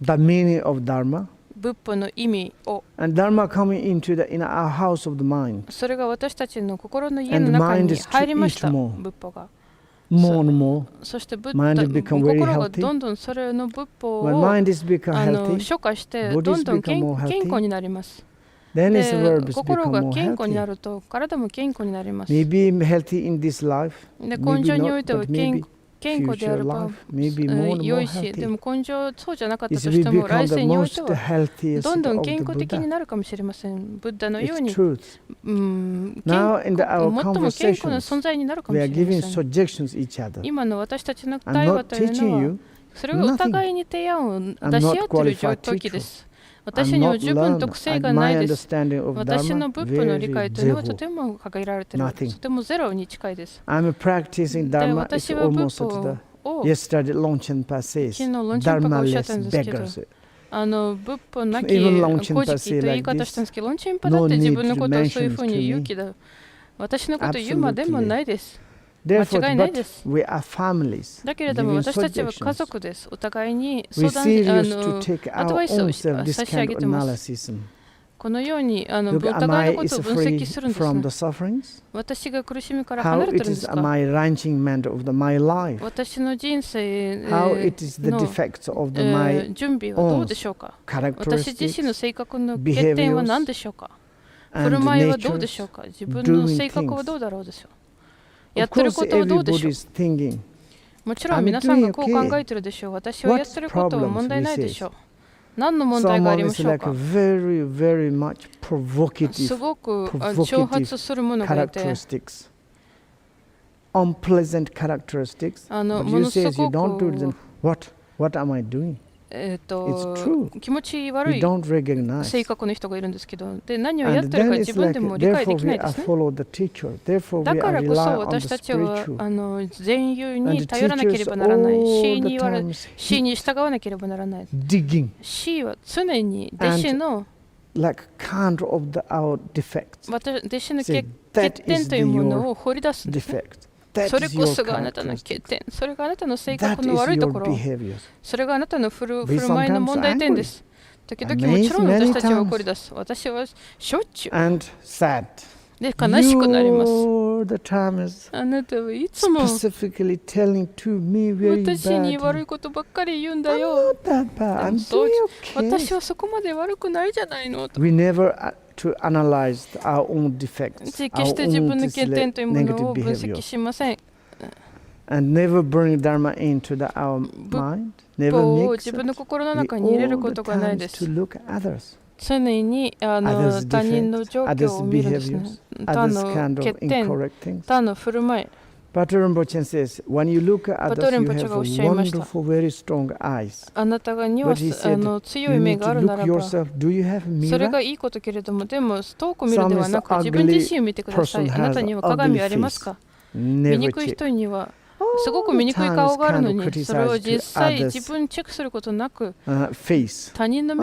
A: The meaning of Dharma.
C: 仏法の意味を。
A: And Dharma coming into in our house of the mind.
C: それが私たちの心の家の中に入りました。仏法が。
A: More and more,
C: そして心がどんどんそれの仏法を消化してどんどん健康になります。で心が健康になると体も健康になります。で根性においては健康であれば良いし、でも根性そうじゃなかったとしても来世においてはどんどん健康的になるかもしれません。ブッダのように最も健康な存在になるかもしれません。今の私たちの対話というのはそれがお互いに提案を出し合っている状況です。私には十分特性がないです。私の仏法の理解というのはとても限られている。とてもゼロに近いです。で、私は仏法を昨日ロンチェンパがおっしゃったんですけど、仏法なき古事記という言い方したんですけど、ロンチェンパだって自分のことをそういうふうに言うけど、私のことを言うまでもないです。間違いないです。だけれども私たちは家族です。お互いに相談アドバイスを差し上げています。このようにお互いのことを分析するんです、ね。私が苦しみから離れてるんですか？私の人生の準備はどうでしょうか？私自身の性格の欠点は何でしょうか？振る舞いはどうでしょうか？自分の性格はどうだろうでしょう？やってることはどうでしょう？もちろん皆さんがこう考えてるでしょう。私はやってることは問題ないでしょう。何の問題がありましょうか？すごく挑発するものがいて、ものすごく気持ち悪い性格の人がいるんですけど、で何をやってるか自分でも理解できないですね。だからこそ私たちは善友に頼らなければならない。C に従わなければならない。C は常に弟子の欠点というものを掘り出すんですね。それこそがあなたの欠点、それがあなたの性格の悪いところ、それがあなたの振る舞いの問題点です。時々もちろん私たちは怒り出す。私はしょっちゅうで悲しくなります。あなたはいつも私に悪いことばっかり言うんだよ。私はそこまで悪くないじゃないのと。決して自分の欠点というものを分析しません。仏法を自分の心の中に入れることがないです。常に他人の状況を見るんですね。他の欠点、他の振る舞い。パトゥルンポチェがおっしゃいました。あなたが強い目があるならば、それがいいことけれども、でも遠く見るではなく自分自身を見てください。あなたには鏡ありますか？醜い人にはすごく醜い顔があるのに、それを実際自分チェックすることなく、他人の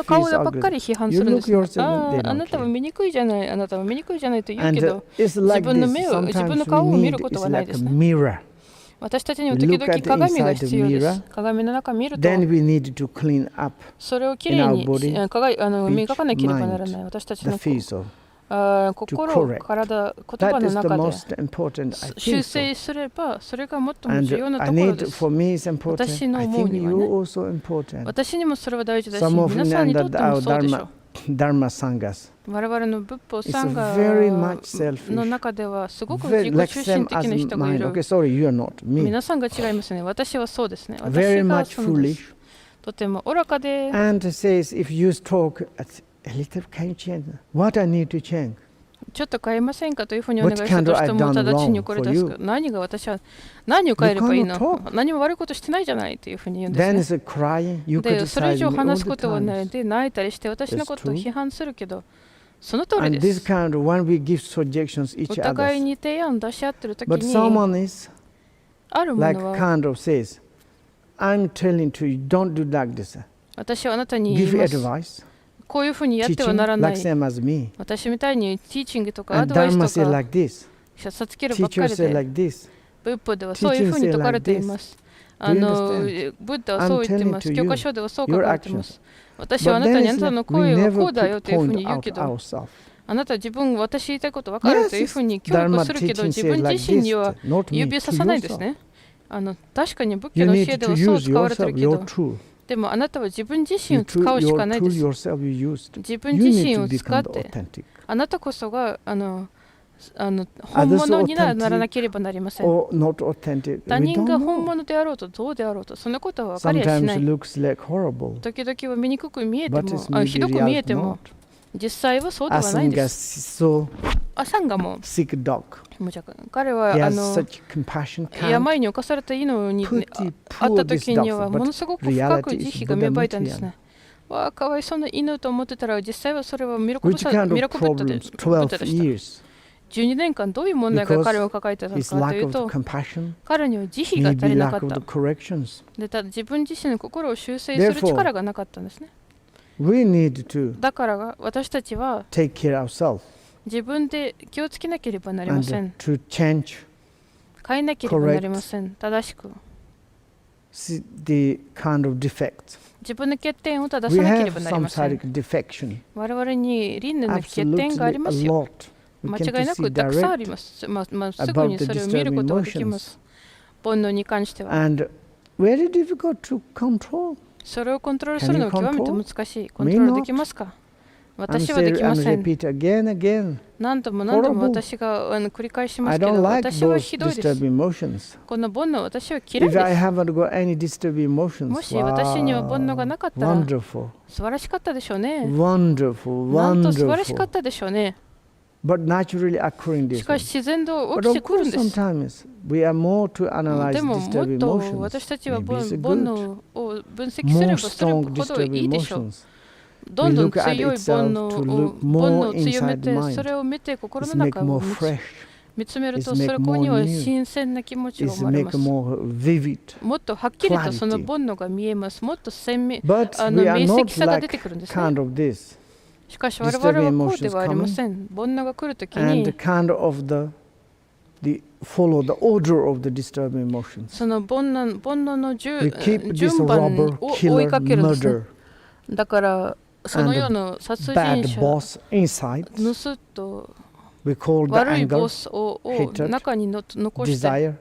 C: 顔ばっかり批判するんです。あなたは醜いじゃない、あなたは醜いじゃないと言うけど、自分の顔を見ることはないですね。私たちには時々鏡が必要です。鏡の中を見ると、それをきれいに磨かなければならない。私たちの心、体、言葉の中で修正すれば、それが最も重要なところです。私の思うにはね、私にもそれは大事だし、皆さんにとってもそうでしょう。我々の仏法サンガの中ではすごく自己中心的な人がいる。皆さんが違いますね。私はそうですね。私がとても愚かで、ちょっと変えませんかというふうにお願いしたとしても、直ちにこれですか。私は何を変えればいいの？何も悪いことしてないじゃないというふうに言うんですね。で、それ以上話すことはないで、泣いたりして私のことを批判するけど、その通りです。お互いに提案を出し合っているときに、あるものは、私はあなたに言います。こういうふうにやってはならない。私みたいにティーチングとかアドバイスとかさつけるばっかりで、仏法ではそういうふうに説かれています。ブッダはそう言っています。教科書ではそう書かれています。私はあなたにあなたの声はこうだよというふうに言うけど、あなたは自分が私言いたいこと分かるというふうに教育するけど、自分自身には指をささないですね。確かに仏教の教えではそう使われているけど、でもあなたは自分自身を使うしかないです。自分自身を使って、あなたこそが本物にならなければなりません。他人が本物であろうとどうであろうと、そんなことは分かりやしない。時々は醜く見えても、ひどく見えても、実際はそうではないんです。アサンガも彼は病に侵された犬に会った時にはものすごく深く慈悲が芽生えたんですね。わあ、かわいそうな犬と思ってたら実際はそれはミラクルブッダでした。12年間どういう問題が彼を抱えていたのかというと、彼には慈悲が足りなかった。で、ただ自分自身の心を修正する力がなかったんですね。だから私たちは自分で気をつけなければなりません。変えなければなりません。正しく。自分の欠点を正さなければなりません。我々に輪廻の欠点がありますよ。間違いなくたくさんあります。すぐにそれを見ることができます。煩悩に関しては。それをコントロールするのは極めて難しい。コントロールできますか？私はできません。何度も何度も私が繰り返しますけど、私はひどいです。この煩悩、私は嫌いです。もし私には煩悩がなかったら、素晴らしかったでしょうね。なんと素晴らしかったでしょうね。しかし自然と起きてくるんです。でももっと私たちは煩悩を分析すればするほどいいでしょう。どんどん強い煩悩を強めて、それを見て心の中を見つめると、そこには新鮮な気持ちが生まれます。もっとはっきりとその煩悩が見えます。もっと明晰さが出てくるんですね。しかし我々はこうではありません。煩悩が来るときに、その煩悩の順番を追いかけるんですね。だからそのような殺人者、盗っと悪いボスを中に残して、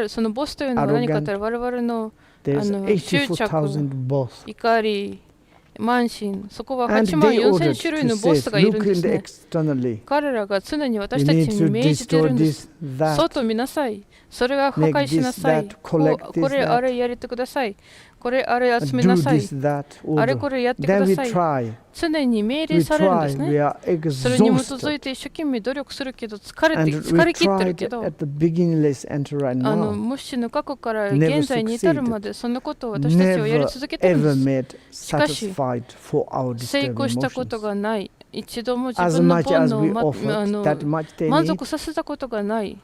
C: そのボスというのは何かというと、我々の執着、怒り、慢心、そこは8万4000種類のボスがいるんですね。彼らが常に私たちに命じているんです。外見なさい。それは破壊しなさい。これあれやりてください。これあれ集めなさい。あれこれやってください。常に命令されるんですね。それに基づいて一生懸命努力するけど疲れ切ってるけど、無視の過去から現在に至るまでそんなことを私たちはやり続けているんです。しかし成功したことがない。一度も自分の煩悩を満足させたことがない。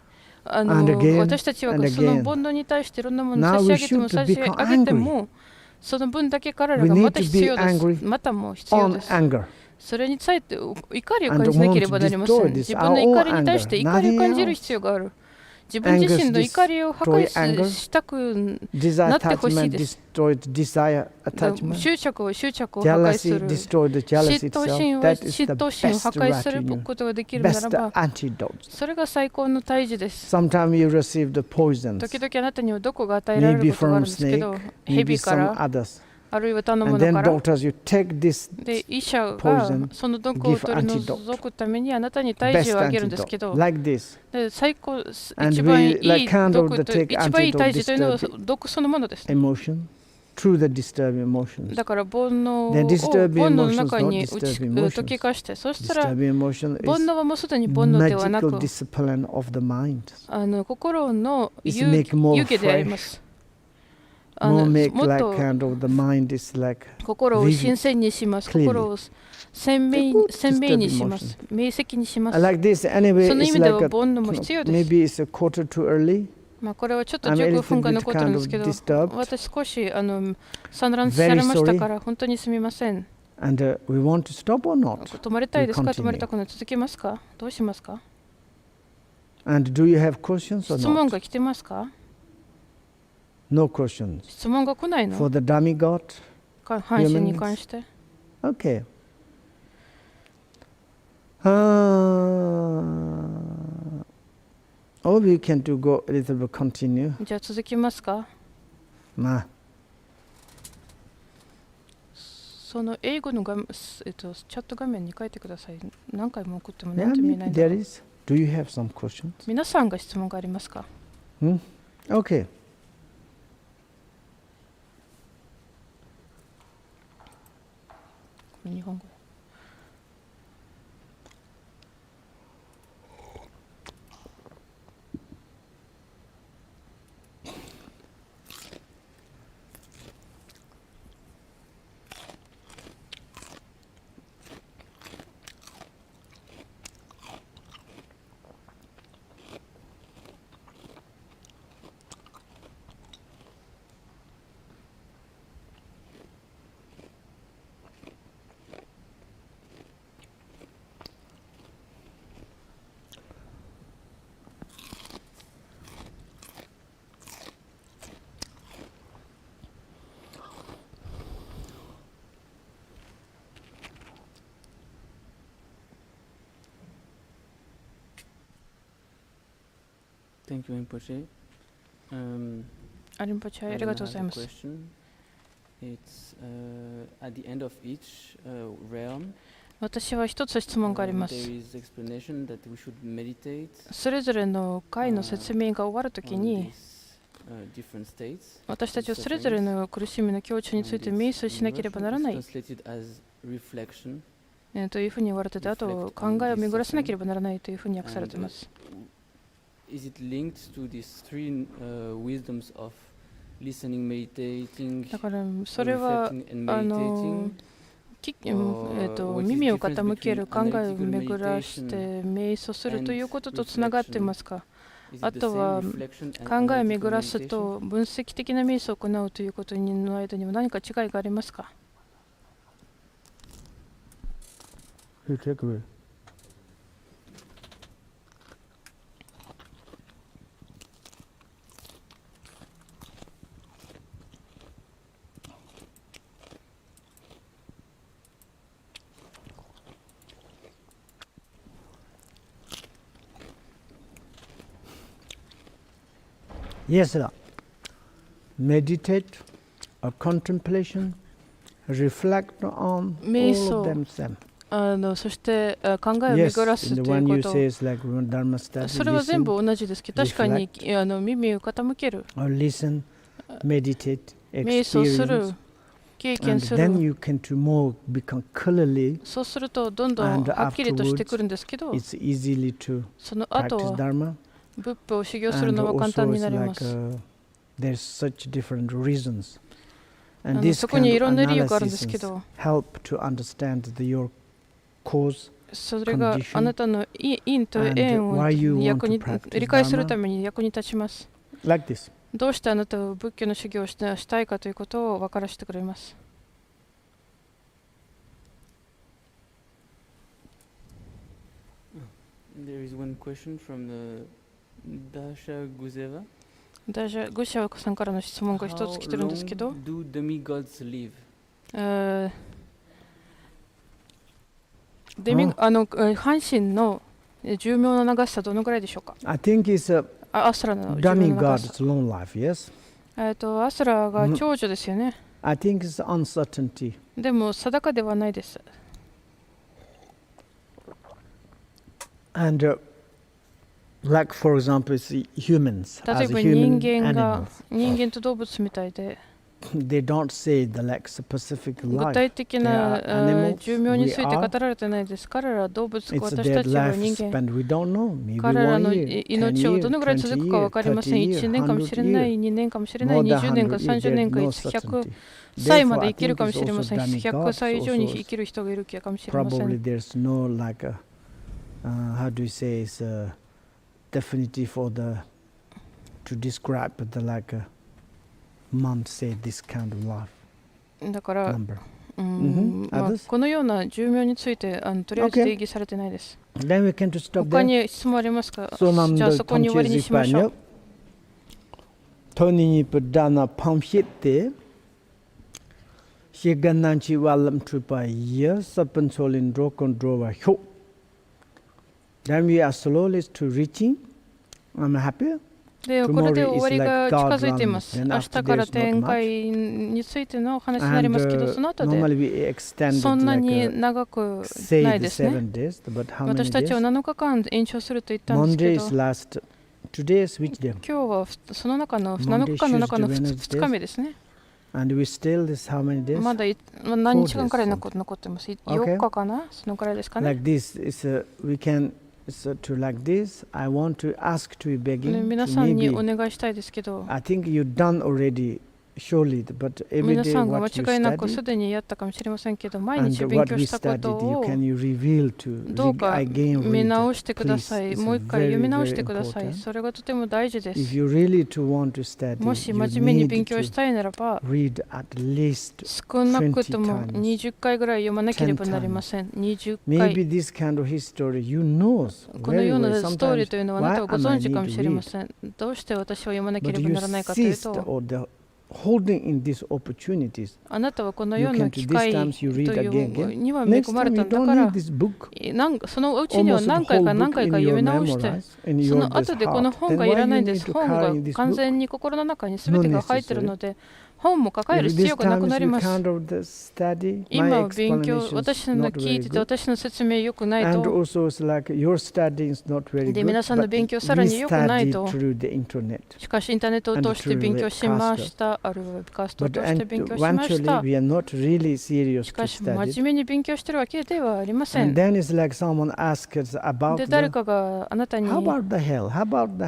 C: 私たちはその煩悩に対していろんなものを差し上げても差し上げても、その分だけ彼らがまた必要です。またも必要です。それについて怒りを感じなければなりません。自分の怒りに対して怒りを感じる必要がある。自分自身の怒りを破壊したくなってほしいです。執着を破壊する。嫉妬心を破壊することができるならば、それが最高の退治です。時々あなたには毒が与えられることがあるんですけど、蛇から、あるいは他のものから。で、医者がその毒を取り除くためにあなたに退治をあげるんですけど、で最高、一番いい毒と一番いい退治というのは毒そのものです。
A: through the disturbed emotions.
C: だから煩悩を
A: The
C: 煩
A: disturbed
C: 悩の
A: emotions
C: 中
A: not
C: に
A: disturbed
C: 解き
A: emotions.
C: 返して、そしたら
A: Disturbed emotion
C: 煩
A: is
C: 悩はもうすでに煩悩ではな
A: magical
C: く、
A: discipline of the mind.
C: 心の
A: It's
C: 遊
A: make more
C: 戯でありま
A: fresh.
C: す。
A: More
C: も
A: make
C: っ
A: like
C: と
A: kind of the mind is like
C: 心を
A: vivid,
C: 新鮮にします。
A: clearly.
C: 心を鮮明
A: People
C: 鮮明に
A: disturb
C: します。
A: emotions.
C: 明晰にしま
A: I
C: す。
A: like this. Anyway,
C: その意
A: it's
C: 味で
A: like
C: は
A: a,
C: 煩悩も必要です。
A: maybe it's a quarter too early.
C: これはちょっと
A: I'm a
C: 15
A: little
C: 分が
A: bit
C: 残ってるん
A: kind
C: で
A: of
C: すけど、
A: disturbed.
C: 私少し散乱されましたから本当にすみません。
A: And we want to stop or not?
C: 止まりたいですか？
A: We
C: 止まり
A: continue.
C: たくない？続けますか？どうしますか？
A: And do you have questions or
C: 質問
A: not?
C: が来てますか？
A: No questions.
C: 質問が来ないの？
A: For the dummy god?
C: 半身に関して。
A: Okay. Or we can do go a little bit continue.
C: じゃあ続きますか？
A: Ma.
C: その英語のチャット画面に書いてください。何回も送っても
A: Yeah,
C: 何とも言えない
A: maybe
C: んだろ
A: there
C: う。
A: is. Do you have some questions?
C: 皆さんが質問がありますか？
A: Okay.
C: 日本語。
D: Thank you, Rinpoche.
C: アリンポチャイ、ありがとうございます。
D: It's at the end of each realm.
C: 私は一つ質問があります。
D: There is explanation that we should meditate
C: それぞれの回の説明が終わるとき
D: on
C: に、
D: these different states.
C: 私たちはそれぞれの苦しみの境地について瞑想しなければならない。
D: Translated as reflection.
C: というふうに言われてて、あと考えを巡らせなければならないというふうに訳されています。
D: Is it linked to these three wisdoms of listening, meditating,
C: だからそれは
D: reflecting and meditating?
C: 耳を傾ける、考えを巡らして瞑想するということとつながっていますか？あとは考えを巡らすと分析的な瞑想を行うということの間にも何か違いがありますか？
A: Yes, sir. Meditate or contemplation, reflect on all of them.
C: そして考えを巡らすということ、
A: like
C: それは全部同じですけど、確かに耳を傾ける、
A: listen, meditate,
C: 瞑想する、経験する、
A: clearly,
C: そうするとどんどんはっきりとしてくるんですけど、
A: it's easily to
C: その後
A: practice
C: は
A: Dharma.
C: 仏法を修行する
A: And
C: のは簡
A: also
C: 単に
A: it's
C: なりま
A: like
C: す。
A: there's such different reasons. And this
C: そこにい
A: kind
C: ろ
A: of
C: んな理由があるんですけ
A: analysis
C: ど、
A: help to understand your cause
C: それがあなたの因と縁を理解するために役に立ちます。
A: like this.
C: どうしてあなたは仏教の修行をしたいかということを分からせてくれます。
D: There is one question from Dasha Guzeva.
C: ダジャグシャさんからの質問が一つ来てるんですけど、
D: How long do demigods live?
C: 半身の寿命の長さどのぐらいでしょうか？
A: I think it's
C: アスラの寿命の長さ。
A: demigod's long life, yes?
C: アスラが長寿ですよね。
A: I think it's uncertainty.
C: でも定かではないです。
A: And like for example, it's humans
C: 例え
A: as
C: ば
A: human
C: 人間
A: animals
C: と動物みたいで、具体的な寿命について語られてないです。彼らは動物、私たちは人間。彼らの命をどのぐらい続くか分かりません。1年かもしれない、2年かもしれない、20年か30年か100歳まで生きるかもしれません。100歳以上に生きる人がいるかもしれません。
A: Definitely for to describe month say this kind of life
C: だから、このような寿命についてとりあえず定義されてないです。他に質問ありますか？じゃあそこに終わりにしましょう。
A: Tony perdana pamphite Shigananchi walam trupa year sapensolin drokondrova ho Then we are slowly to reaching. I'm happy.
C: で、これで終わりが近づいています。明日から展開についての話になりますけど、その後でそんなに長くないですね。私たちは7日間延長すると言ったんですけど、今日はその中の7日間の中の2日目ですね。まだ何日間くらい残ってます。4日かな、そのくらいですかね。
A: So to like this, I want to ask to begin.
C: 皆さんにお願いしたいですけど、
A: I think you've done already, surely, but every
C: 皆
A: day
C: さんが間
A: what you
C: 違いなくす
A: study
C: でにやったかもしれませんけど、毎
A: and
C: 日勉
A: what
C: 強
A: we
C: したこと
A: studied, you
C: を
A: can you reveal to
C: どうか
A: again
C: 見
A: read.
C: 直してくださ
A: Please,
C: い。
A: it's
C: もう一回
A: very,
C: 読み直
A: very
C: してください。
A: important.
C: それがとても大事で
A: If
C: す。
A: you really to want to study,
C: もし
A: you
C: 真面目に
A: need
C: 勉強
A: to
C: したいならば、
A: read at least
C: 少なくとも
A: 20 times.
C: 20回ぐらい読まなければなりません。20
A: Maybe
C: 回。
A: this kind of history you know
C: この
A: very
C: よう
A: well.
C: なストーリーというのはあなたは
A: Sometimes
C: ご
A: why am I
C: 存知かも
A: need
C: し
A: to
C: れま
A: read?
C: せん。どうして私は読まなけ
A: But
C: れば
A: you
C: ならないかという
A: ceased
C: と、
A: or the holding in these opportunities.
C: あなたはこの
A: You
C: ような
A: can
C: 機
A: to
C: 会
A: this
C: と
A: times you read
C: い
A: again.
C: うには恵
A: Next
C: まれ
A: time
C: た
A: you
C: んだ
A: don't
C: か
A: need
C: ら、
A: this book.
C: そのうちには
A: Almost
C: 何
A: the
C: 回
A: whole
C: か何
A: book
C: 回
A: in
C: か読
A: your
C: み直して、
A: memorize in
C: そ
A: your
C: の後でこの
A: heart.
C: 本
A: Then
C: がい
A: why
C: らない
A: you
C: んで
A: need
C: す。
A: to
C: 本が
A: carry this
C: 完
A: book?
C: 全に心の中に全てが入っているので、本も抱える
A: If
C: 必
A: this
C: 要がなく
A: times
C: なり
A: you
C: ます。
A: kind of the study,
C: 今
A: my
C: は勉強、
A: explanation
C: 私
A: is
C: の
A: not
C: 聞い
A: very
C: てて
A: good.
C: 私の説明良くない
A: And
C: と、
A: also it's like your study is not very
C: で
A: good.
C: 皆さんの
A: But
C: 勉強
A: we
C: さらに良くない
A: studied
C: と、
A: through the internet.
C: しかしインターネットを通して勉強しました。あるいはウェブカストを
A: But
C: 通して勉強しまし
A: eventually
C: た。
A: we are not really
C: し
A: serious
C: か
A: to
C: し
A: study.
C: 真面目に勉強してるわけではありませ
A: And
C: ん。
A: then it's like someone asks us about
C: で、誰
A: the
C: かがあなたに
A: how about the hell? How about the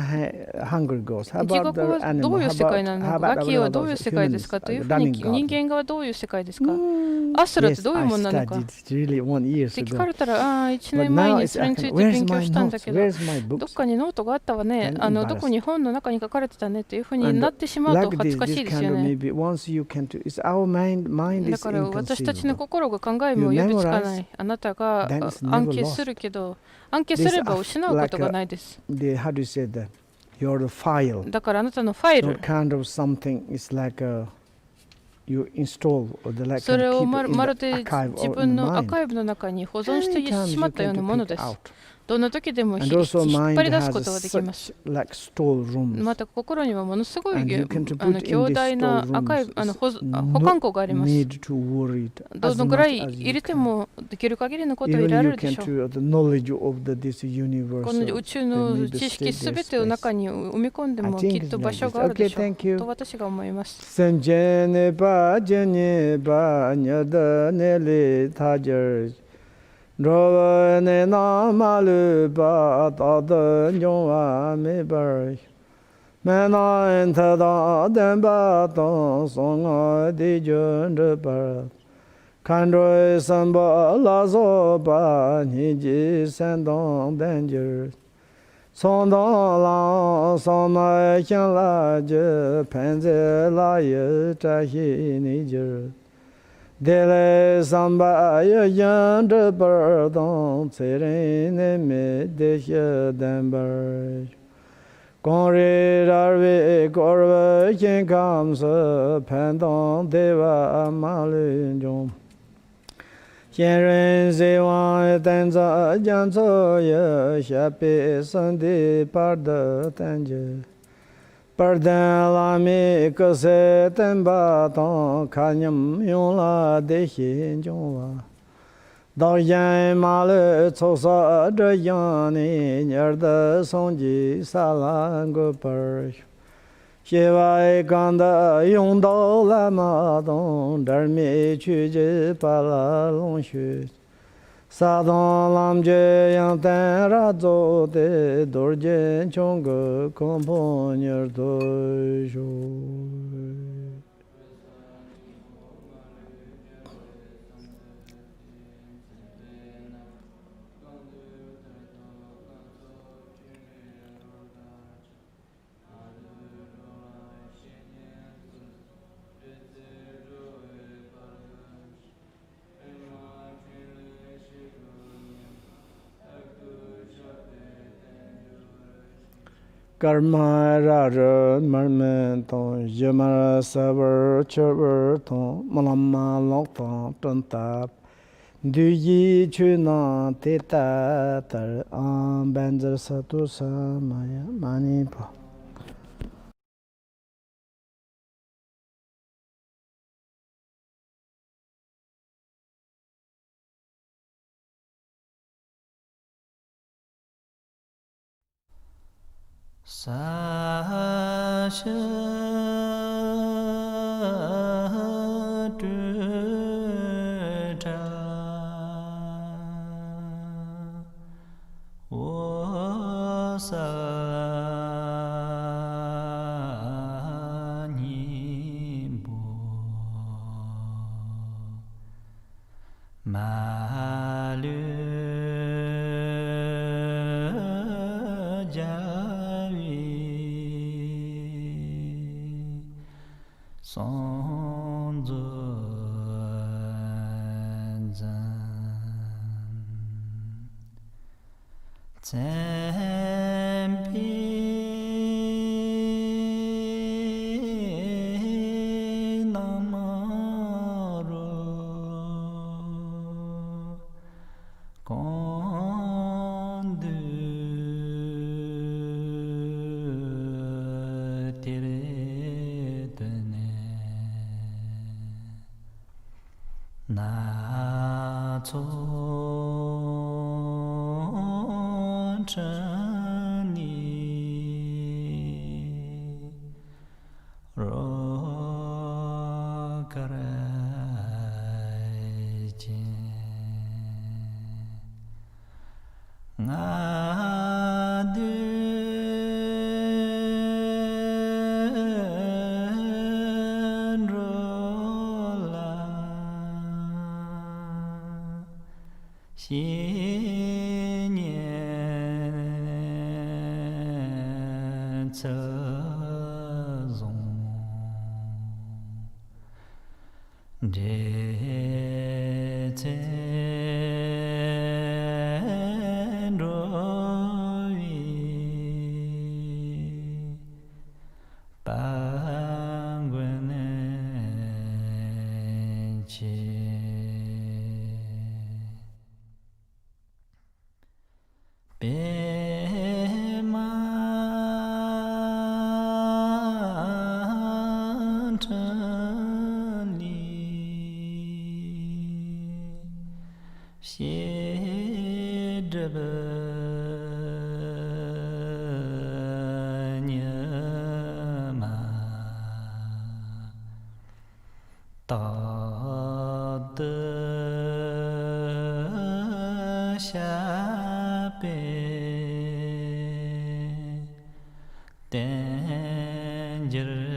A: hunger goes? How
C: 地
A: about
C: 獄
A: the
C: はど
A: animal?
C: ういう
A: How
C: 世界
A: about
C: なの
A: how
C: か、
A: about
C: ガキはどういう世界ですかというふうに、人間側はどういう世界ですか、アスラってどういうものなのかって聞かれたら、1年前にそれについて勉強したんだけど、どっかにノートがあったわね、どこに本の中に書かれてたねというふうになってしまうと恥ずかしいですよね。だから私たちの心が考えも呼びつかない。あなたが暗記するけど、暗記すれば失うことがないです。だからあなたのファイル、それをまるで自分のアーカイブの中に保存してしまったようなものです。どんな時でも引っ張り出すことができます。また心にはものすごい強大なアーカイブ保管庫があります。どのぐらい入れてもできる限りのことを入れられるでしょう。この宇宙の知識すべてを中に埋め込んでもきっと場所があるでしょうと私が思います。
A: Rova ne na malu ba da da nywa me bar me na en ta da den ba da song a de jun de bar kan ro san ba la zo ba ni ji san dong danger son da la son ma xian la je pen ze la ye ta hi ni je Dele samba yan de pardon serene me de dember Conre darve corve kin comes pendant deva malunjom Yen ze wan danza janzo ye chape sande par de tanje Pardon la mi que se temba ton kanyam yon la de hin jong Dao yan ma le co sa de yan ni nyer de song ji sa la go par 谢外干的用到了马东，这没去就把拉龙学。撒当啷这样单着走的，多见穷个空朋友都说。Karma Raja Marmenton, Yamara Saber, Cheverton, Malama Lokton, Tontap, Duyi Chuna, Teta, Benzer Satu Samaya, Manipa.
E: Sa sha tu ta wo sa ni bo ma lu Danger